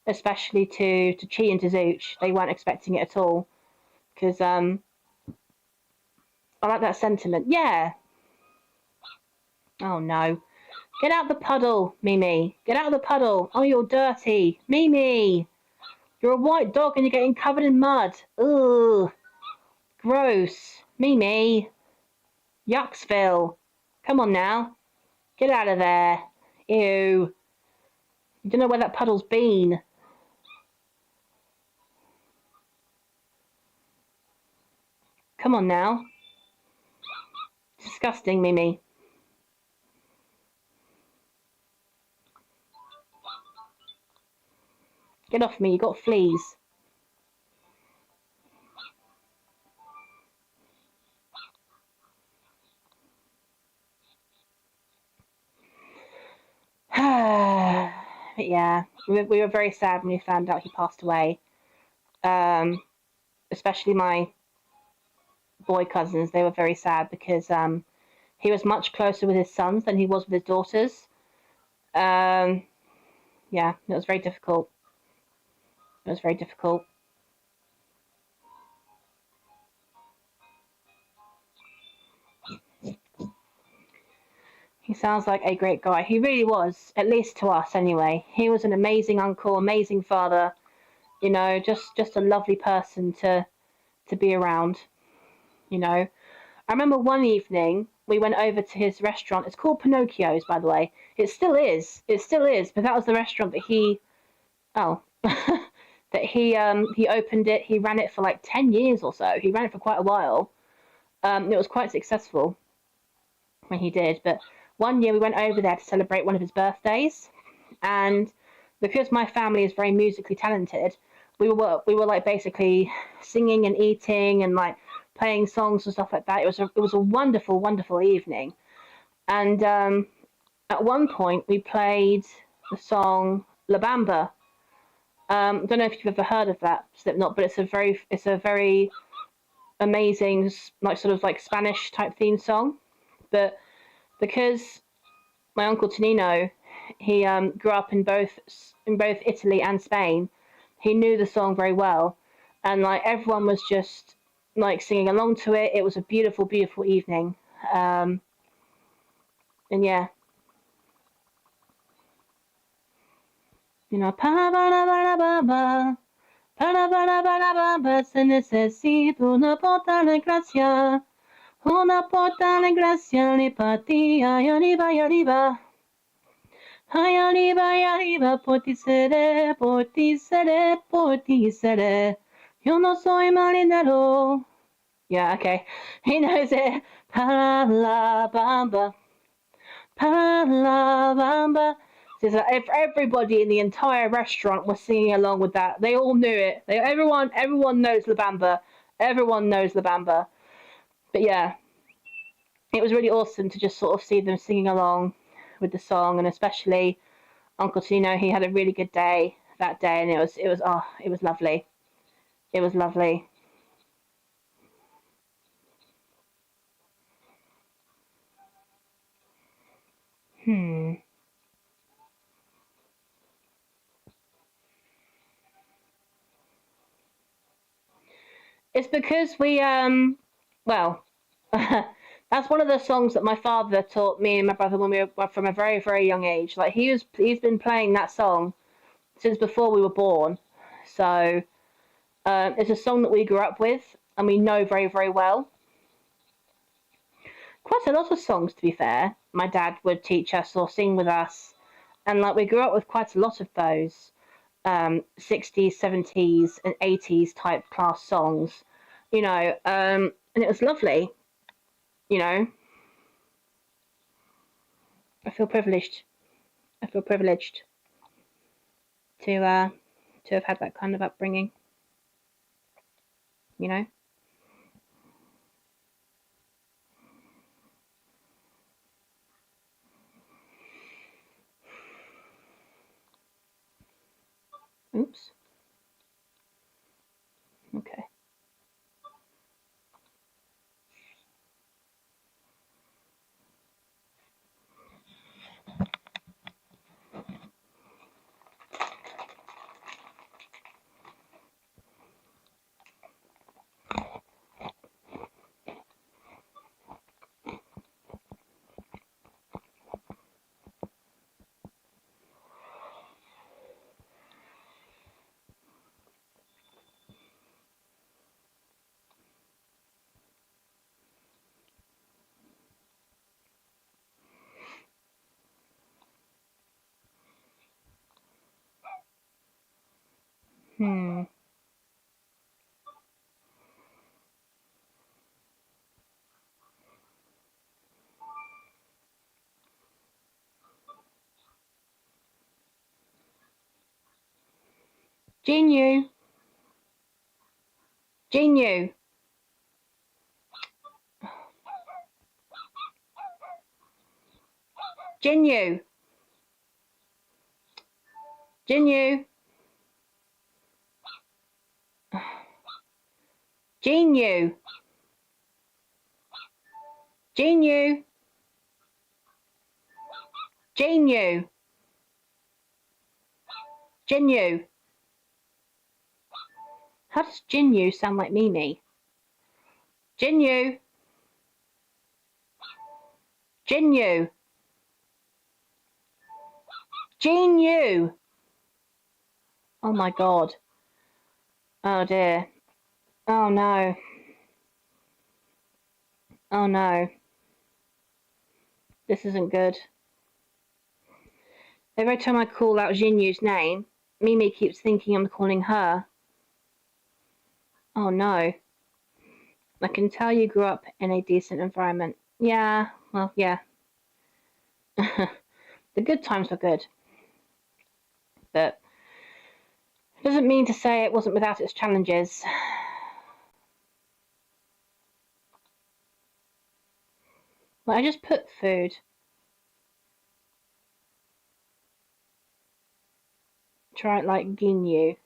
especially to Chi and to Zooch. They weren't expecting it at all, because I like that sentiment. Yeah. Oh no. Get out the puddle, Mimi. Get out of the puddle. Oh, you're dirty. Mimi. You're a white dog and you're getting covered in mud. Ugh. Gross. Mimi. Yucksville. Come on now. Get out of there. Ew. You don't know where that puddle's been. Come on now. Disgusting, Mimi. Get off me. You got fleas. But yeah, we were very sad when we found out he passed away. Especially my boy cousins, they were very sad because he was much closer with his sons than he was with his daughters. Yeah, it was very difficult. It was very difficult. He sounds like a great guy. He really was, at least to us anyway. He was an amazing uncle, amazing father. You know, just a lovely person to be around. You know, I remember one evening we went over to his restaurant. It's called Pinocchio's, by the way. It still is. It still is. But that was the restaurant that that he opened it. He ran it for like 10 years or so. He ran it for quite a while. It was quite successful when he did. But one year we went over there to celebrate one of his birthdays, and because my family is very musically talented, we were like basically singing and eating and like playing songs and stuff like that. It was a wonderful, wonderful evening. And at one point we played the song La Bamba. Don't know if you've ever heard of that Slipknot, but it's a very amazing, like sort of like Spanish type theme song. But because my uncle Tonino, he grew up in both Italy and Spain, he knew the song very well, and like everyone was just like singing along to it. It was a beautiful, beautiful evening, and yeah, you know, se necesito una porta de gracia, una porta de gracia, ni para ti, ay arriba, ay arriba. Ay arriba, ay arriba, por ti seré, por ti seré, por ti seré. Yo no soy marinero. Yeah, okay. He knows it. Para la bamba. Para la bamba. So everybody in the entire restaurant was singing along with that. They all knew it. Everyone knows La Bamba. Everyone knows La Bamba. But yeah, it was really awesome to just sort of see them singing along with the song, and especially Uncle Tino. He had a really good day that day, and it was lovely. It was lovely. Hmm. It's because we well, that's one of the songs that my father taught me and my brother when we were from a very, very young age. Like he's been playing that song since before we were born. So it's a song that we grew up with and we know very, very well. Quite a lot of songs, to be fair. My dad would teach us or sing with us, and like we grew up with quite a lot of those 60s, 70s, and 80s type class songs, and it was lovely. I feel privileged. I feel privileged to have had that kind of upbringing. You know. Oops. Okay. Hmm. Genu. Genu. Genu. Genu. Genu. Genu. Genu. Genu. How does Genu sound like Mimi? Genu. Genu. Genu. Oh my god. Oh dear. Oh no. Oh no. This isn't good. Every time I call out Jinyu's name, Mimi keeps thinking I'm calling her. Oh no. I can tell you grew up in a decent environment. Yeah, well, yeah. The good times were good. But it doesn't mean to say it wasn't without its challenges. Well, I just put food. Try it like Ginyu.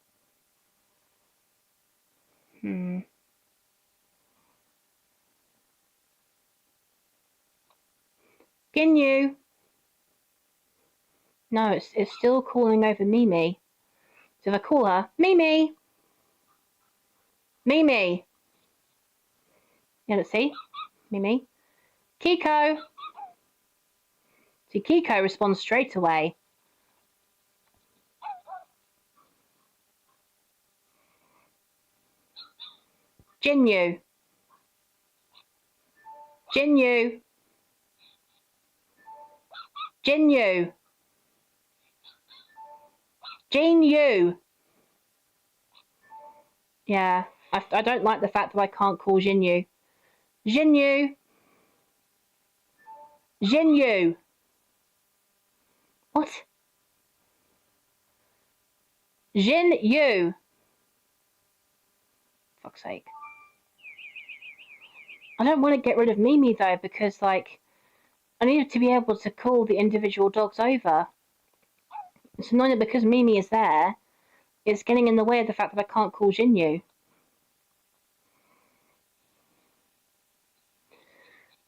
Ginyu! No, it's still calling over Mimi. So if I call her, Mimi! Mimi! Yeah, let's see. Mimi. Kiko! See, Kiko responds straight away. Jinyu. Jinyu. Jinyu. Jinyu. Yeah, I don't like the fact that I can't call Jinyu. Jinyu. Jinyu. What? Jinyu. Fuck's sake. I don't want to get rid of Mimi though, because like I need to be able to call the individual dogs over. It's annoying that because Mimi is there, it's getting in the way of the fact that I can't call Jinyu.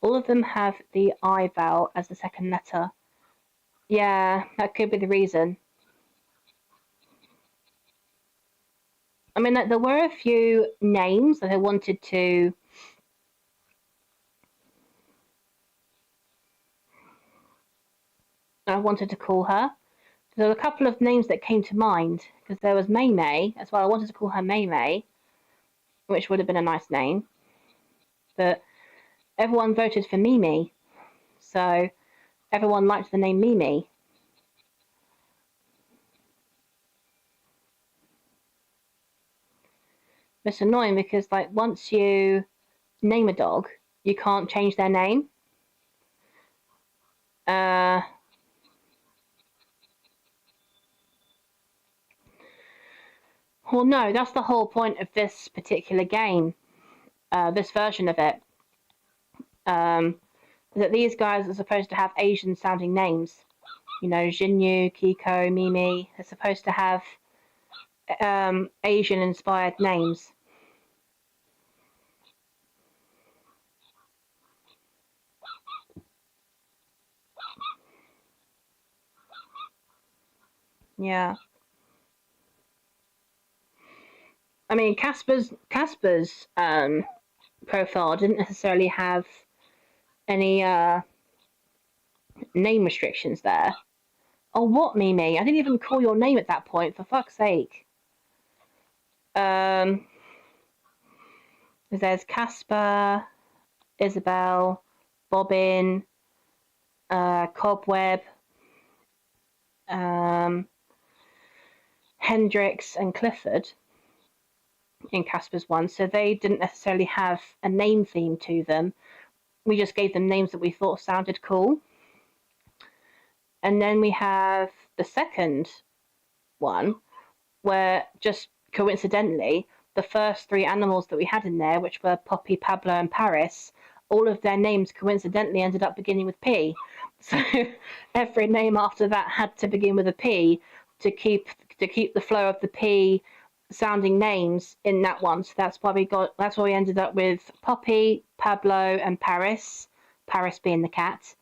All of them have the I vowel as the second letter. Yeah, that could be the reason. I mean, like, there were a few names that I wanted to call her. There were a couple of names that came to mind because there was May May as well. I wanted to call her May May, which would have been a nice name, but everyone voted for Mimi, so everyone liked the name Mimi. It's annoying because, like, once you name a dog, you can't change their name. Well, no, that's the whole point of this particular game, this version of it. That these guys are supposed to have Asian sounding names. You know, Jinyu, Kiko, Mimi. They're supposed to have Asian inspired names. Yeah. I mean, Casper's profile didn't necessarily have any name restrictions there. Oh, what, Mimi? I didn't even call your name at that point, for fuck's sake. There's Casper, Isabel, Bobbin, Cobweb, Hendrix, and Clifford in Casper's one, so they didn't necessarily have a name theme to them. We just gave them names that we thought sounded cool. And then we have the second one, where just coincidentally, the first three animals that we had in there, which were Poppy, Pablo, and Paris, all of their names coincidentally ended up beginning with P. So every name after that had to begin with a P to keep the flow of the P sounding names in that one. So that's why we ended up with Poppy, Pablo, and Paris. Paris being the cat.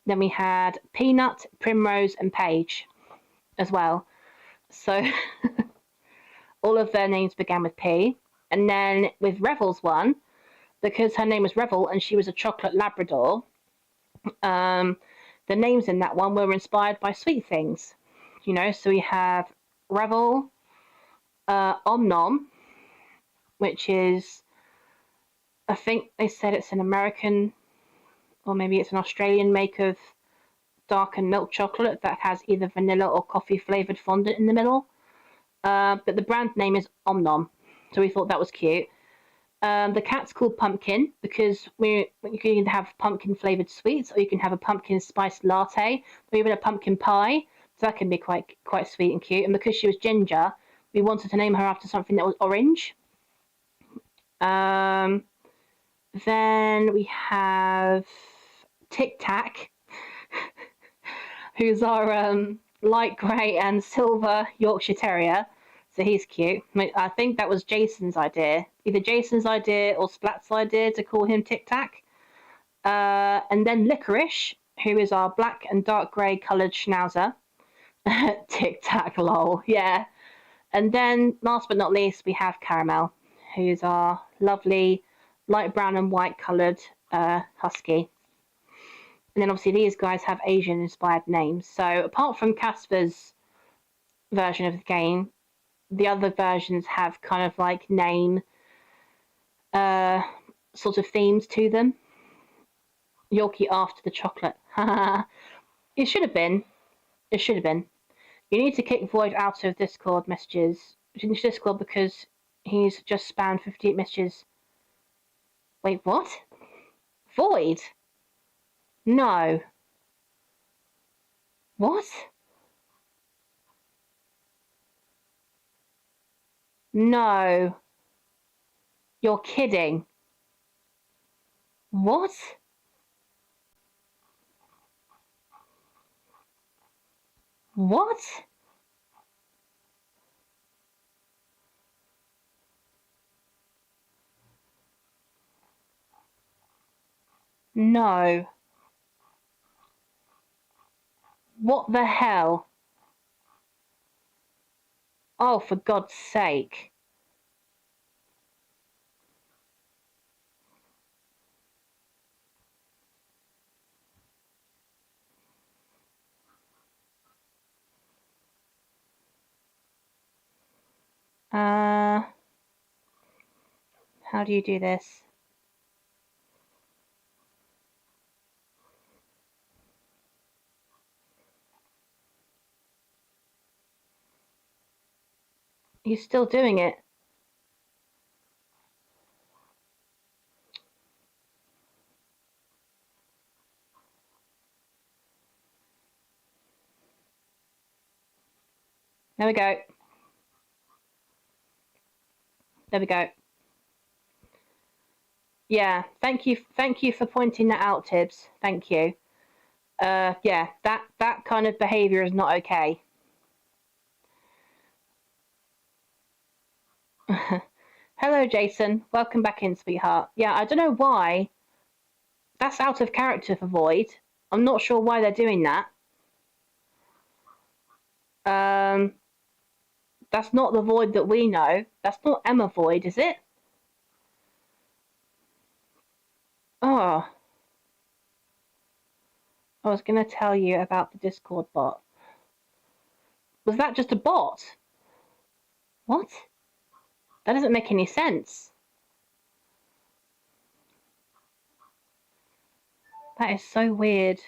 Then we had Peanut, Primrose, and Paige as well. So all of their names began with P. And then with Revel's one, because her name was Revel and she was a chocolate Labrador, the names in that one were inspired by sweet things. You know, so we have Revel, Om Nom, which is, I think they said it's an American or maybe it's an Australian make of darkened milk chocolate that has either vanilla or coffee flavored fondant in the middle. But the brand name is Om Nom, so we thought that was cute. The cat's called Pumpkin because you can have pumpkin flavored sweets, or you can have a pumpkin spiced latte, or even a pumpkin pie. So that can be quite sweet and cute. And because she was ginger, we wanted to name her after something that was orange. Then we have Tic Tac, who's our light grey and silver Yorkshire Terrier. So he's cute. I think that was Jason's idea. Either Jason's idea or Splat's idea to call him Tic Tac. And then Licorice, who is our black and dark grey coloured Schnauzer. Tic Tac, lol, yeah. And then, last but not least, we have Caramel, who's our lovely light brown and white coloured husky. And then obviously these guys have Asian inspired names. So apart from Casper's version of the game, the other versions have kind of like name sort of themes to them. Yorkie after the chocolate. It should have been. It should have been. You need to kick Void out of Discord messages. Into Discord because he's just spammed 58 messages. Wait, what? Void? No. What? No. You're kidding. What? What? No. What the hell? Oh, for God's sake. How do you do this? You're still doing it. There we go. There we go. Yeah, thank you for pointing that out, Tibbs. Thank you. Yeah, that kind of behaviour is not okay. Hello, Jason. Welcome back in, sweetheart. Yeah, I don't know why. That's out of character for Void. I'm not sure why they're doing that. That's not the Void that we know. That's not Emma Void, is it? Oh. I was going to tell you about the Discord bot. Was that just a bot? What? That doesn't make any sense. That is so weird.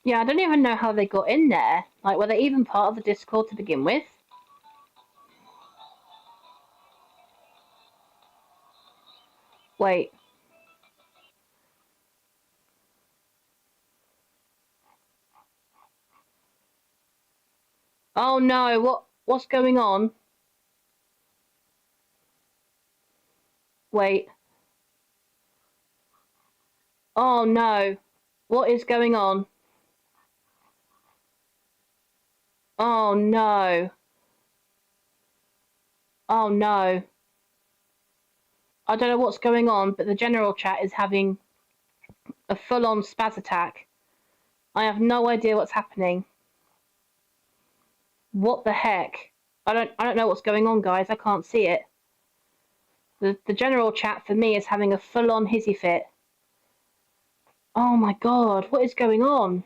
Yeah, I don't even know how they got in there. Like, were they even part of the Discord to begin with? Wait. Oh no, what's going on? Wait. Oh no. What is going on? Oh no. Oh no. I don't know what's going on, but the general chat is having a full-on spaz attack. I have no idea what's happening. What the heck? I don't know what's going on, guys. I can't see it. The general chat for me is having a full-on hissy fit. Oh my god, what is going on?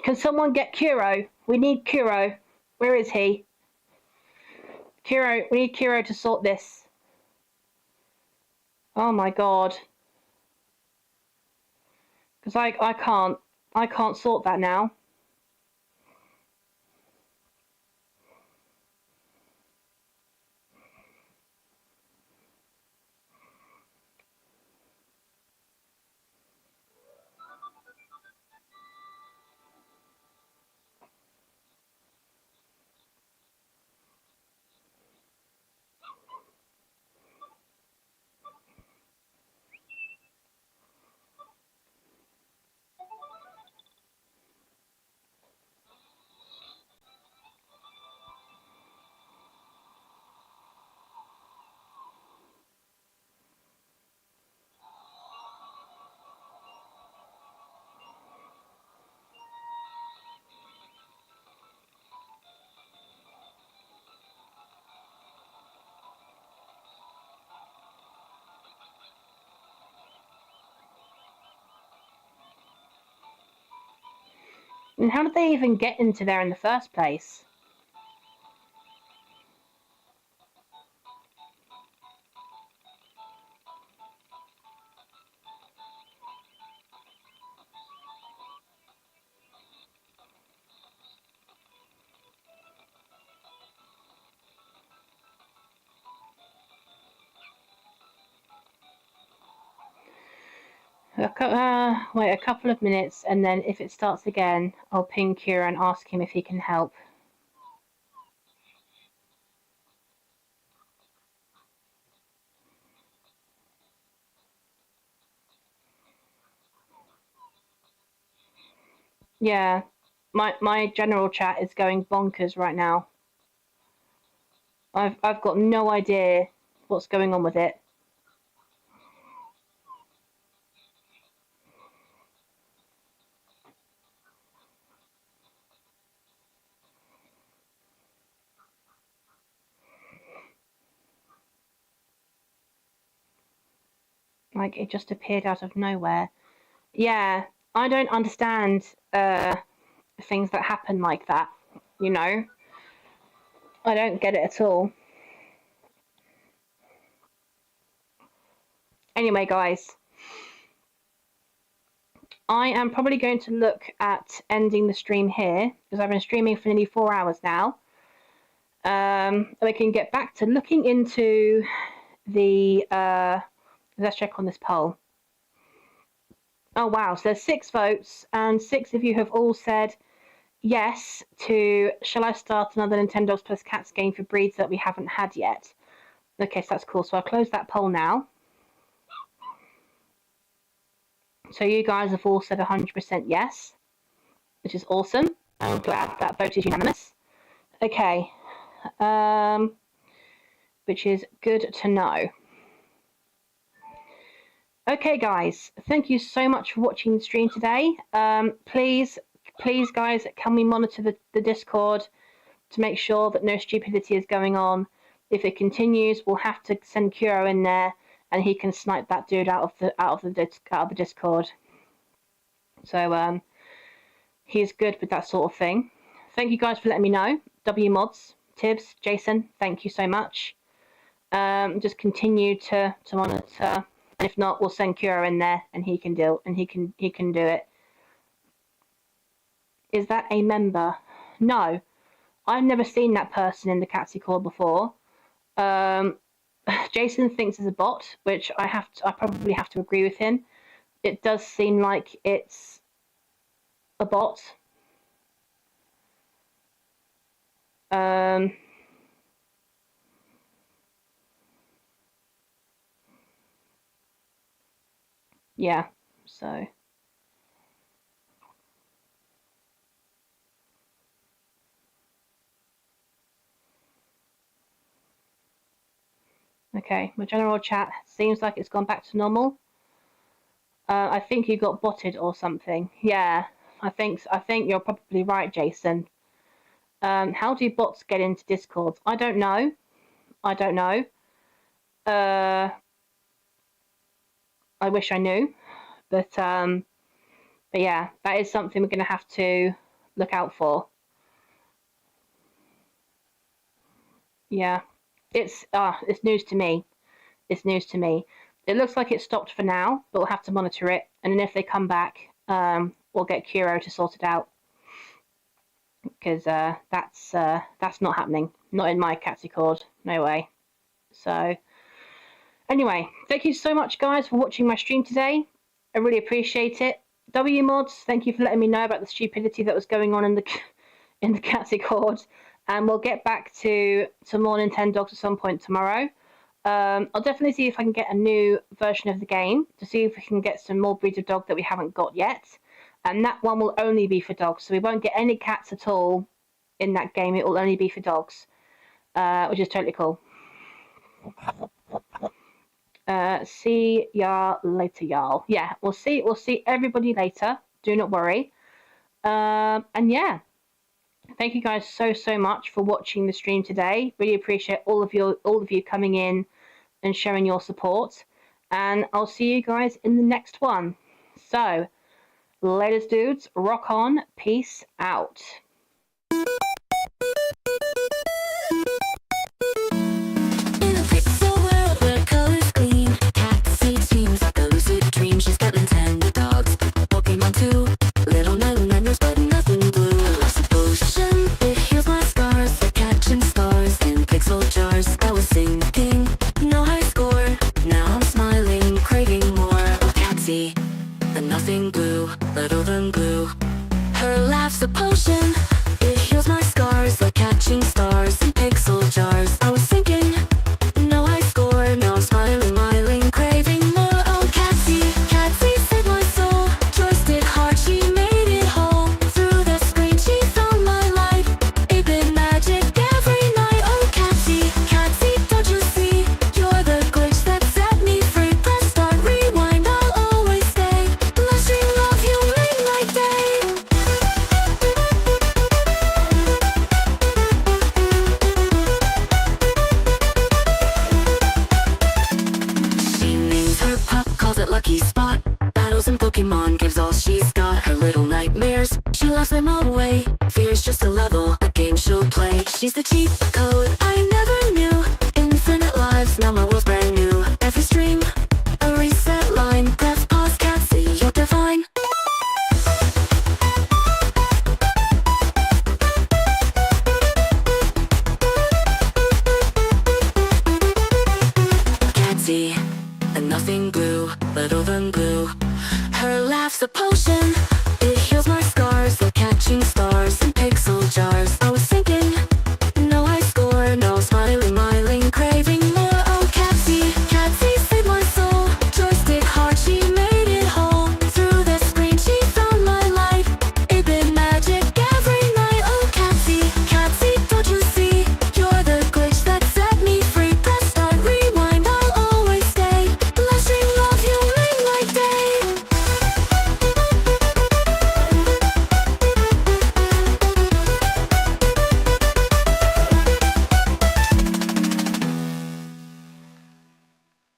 Can someone get Kuro? We need Kuro. Where is he? Kuro, we need Kuro to sort this. Oh my god. Because I can't sort that now. And how did they even get into there in the first place? Wait a couple of minutes, and then if it starts again, I'll ping Kira and ask him if he can help. Yeah, my general chat is going bonkers right now. I've got no idea what's going on with it. Like, it just appeared out of nowhere. Yeah, I don't understand things that happen like that, you know? I don't get it at all. Anyway, guys, I am probably going to look at ending the stream here because I've been streaming for nearly 4 hours now. We can get back to looking into the let's check on this poll. Oh wow, so there's 6 votes and 6 of you have all said yes to shall I start another Nintendogs plus Cats game for breeds that we haven't had yet. Okay, so that's cool. So I'll close that poll now. So you guys have all said 100% yes, which is awesome. I'm glad that vote is unanimous. Okay, which is good to know. Okay, guys, thank you so much for watching the stream today. Please, guys, can we monitor the Discord to make sure that no stupidity is going on? If it continues, we'll have to send Kuro in there, and he can snipe that dude out of the Discord. So he's good with that sort of thing. Thank you guys for letting me know. WMods, Tibbs, Jason, thank you so much. Just continue to monitor. And if not, we'll send Kuro in there, and he can do it. Is that a member? No, I've never seen that person in the Catsy call before. Jason thinks it's a bot, which I probably have to agree with him. It does seem like it's a bot. Yeah, so. Okay, my general chat seems like it's gone back to normal. I think you got botted or something. Yeah, I think you're probably right, Jason. How do bots get into Discord? I don't know. I wish I knew, but yeah, that is something we're going to have to look out for. Yeah, it's news to me. It's news to me. It looks like it stopped for now, but we'll have to monitor it, and then if they come back, we'll get Kuro to sort it out, because that's not happening. Not in my Catsy cord, no way. So anyway, thank you so much, guys, for watching my stream today. I really appreciate it. WMods, thank you for letting me know about the stupidity that was going on in the Catsy cord, and we'll get back to more Nintendogs at some point tomorrow. I'll definitely see if I can get a new version of the game to see if we can get some more breeds of dog that we haven't got yet. And that one will only be for dogs, so we won't get any cats at all in that game. It will only be for dogs, which is totally cool. See y'all later, y'all. Yeah, we'll see everybody later. Do not worry. And yeah, thank you guys so much for watching the stream today. Really appreciate all of you coming in and showing your support. And I'll see you guys in the next one. So, laters, dudes. Rock on. Peace out. She's got Nintendogs, Pokemon too. Little nightmares, but nothing blue. Lost a potion, it heals my scars. Like catching stars in pixel jars. I was sinking, no high score. Now I'm smiling, craving more. With Catsy, and nothing blue, little than blue. Her laugh's a potion, it heals my lucky spot. Battles and Pokemon gives all she's got. Her little nightmares, she loves them all away. Fear's just a level, a game she'll play. She's the cheat code I never knew. Infinite lives, now my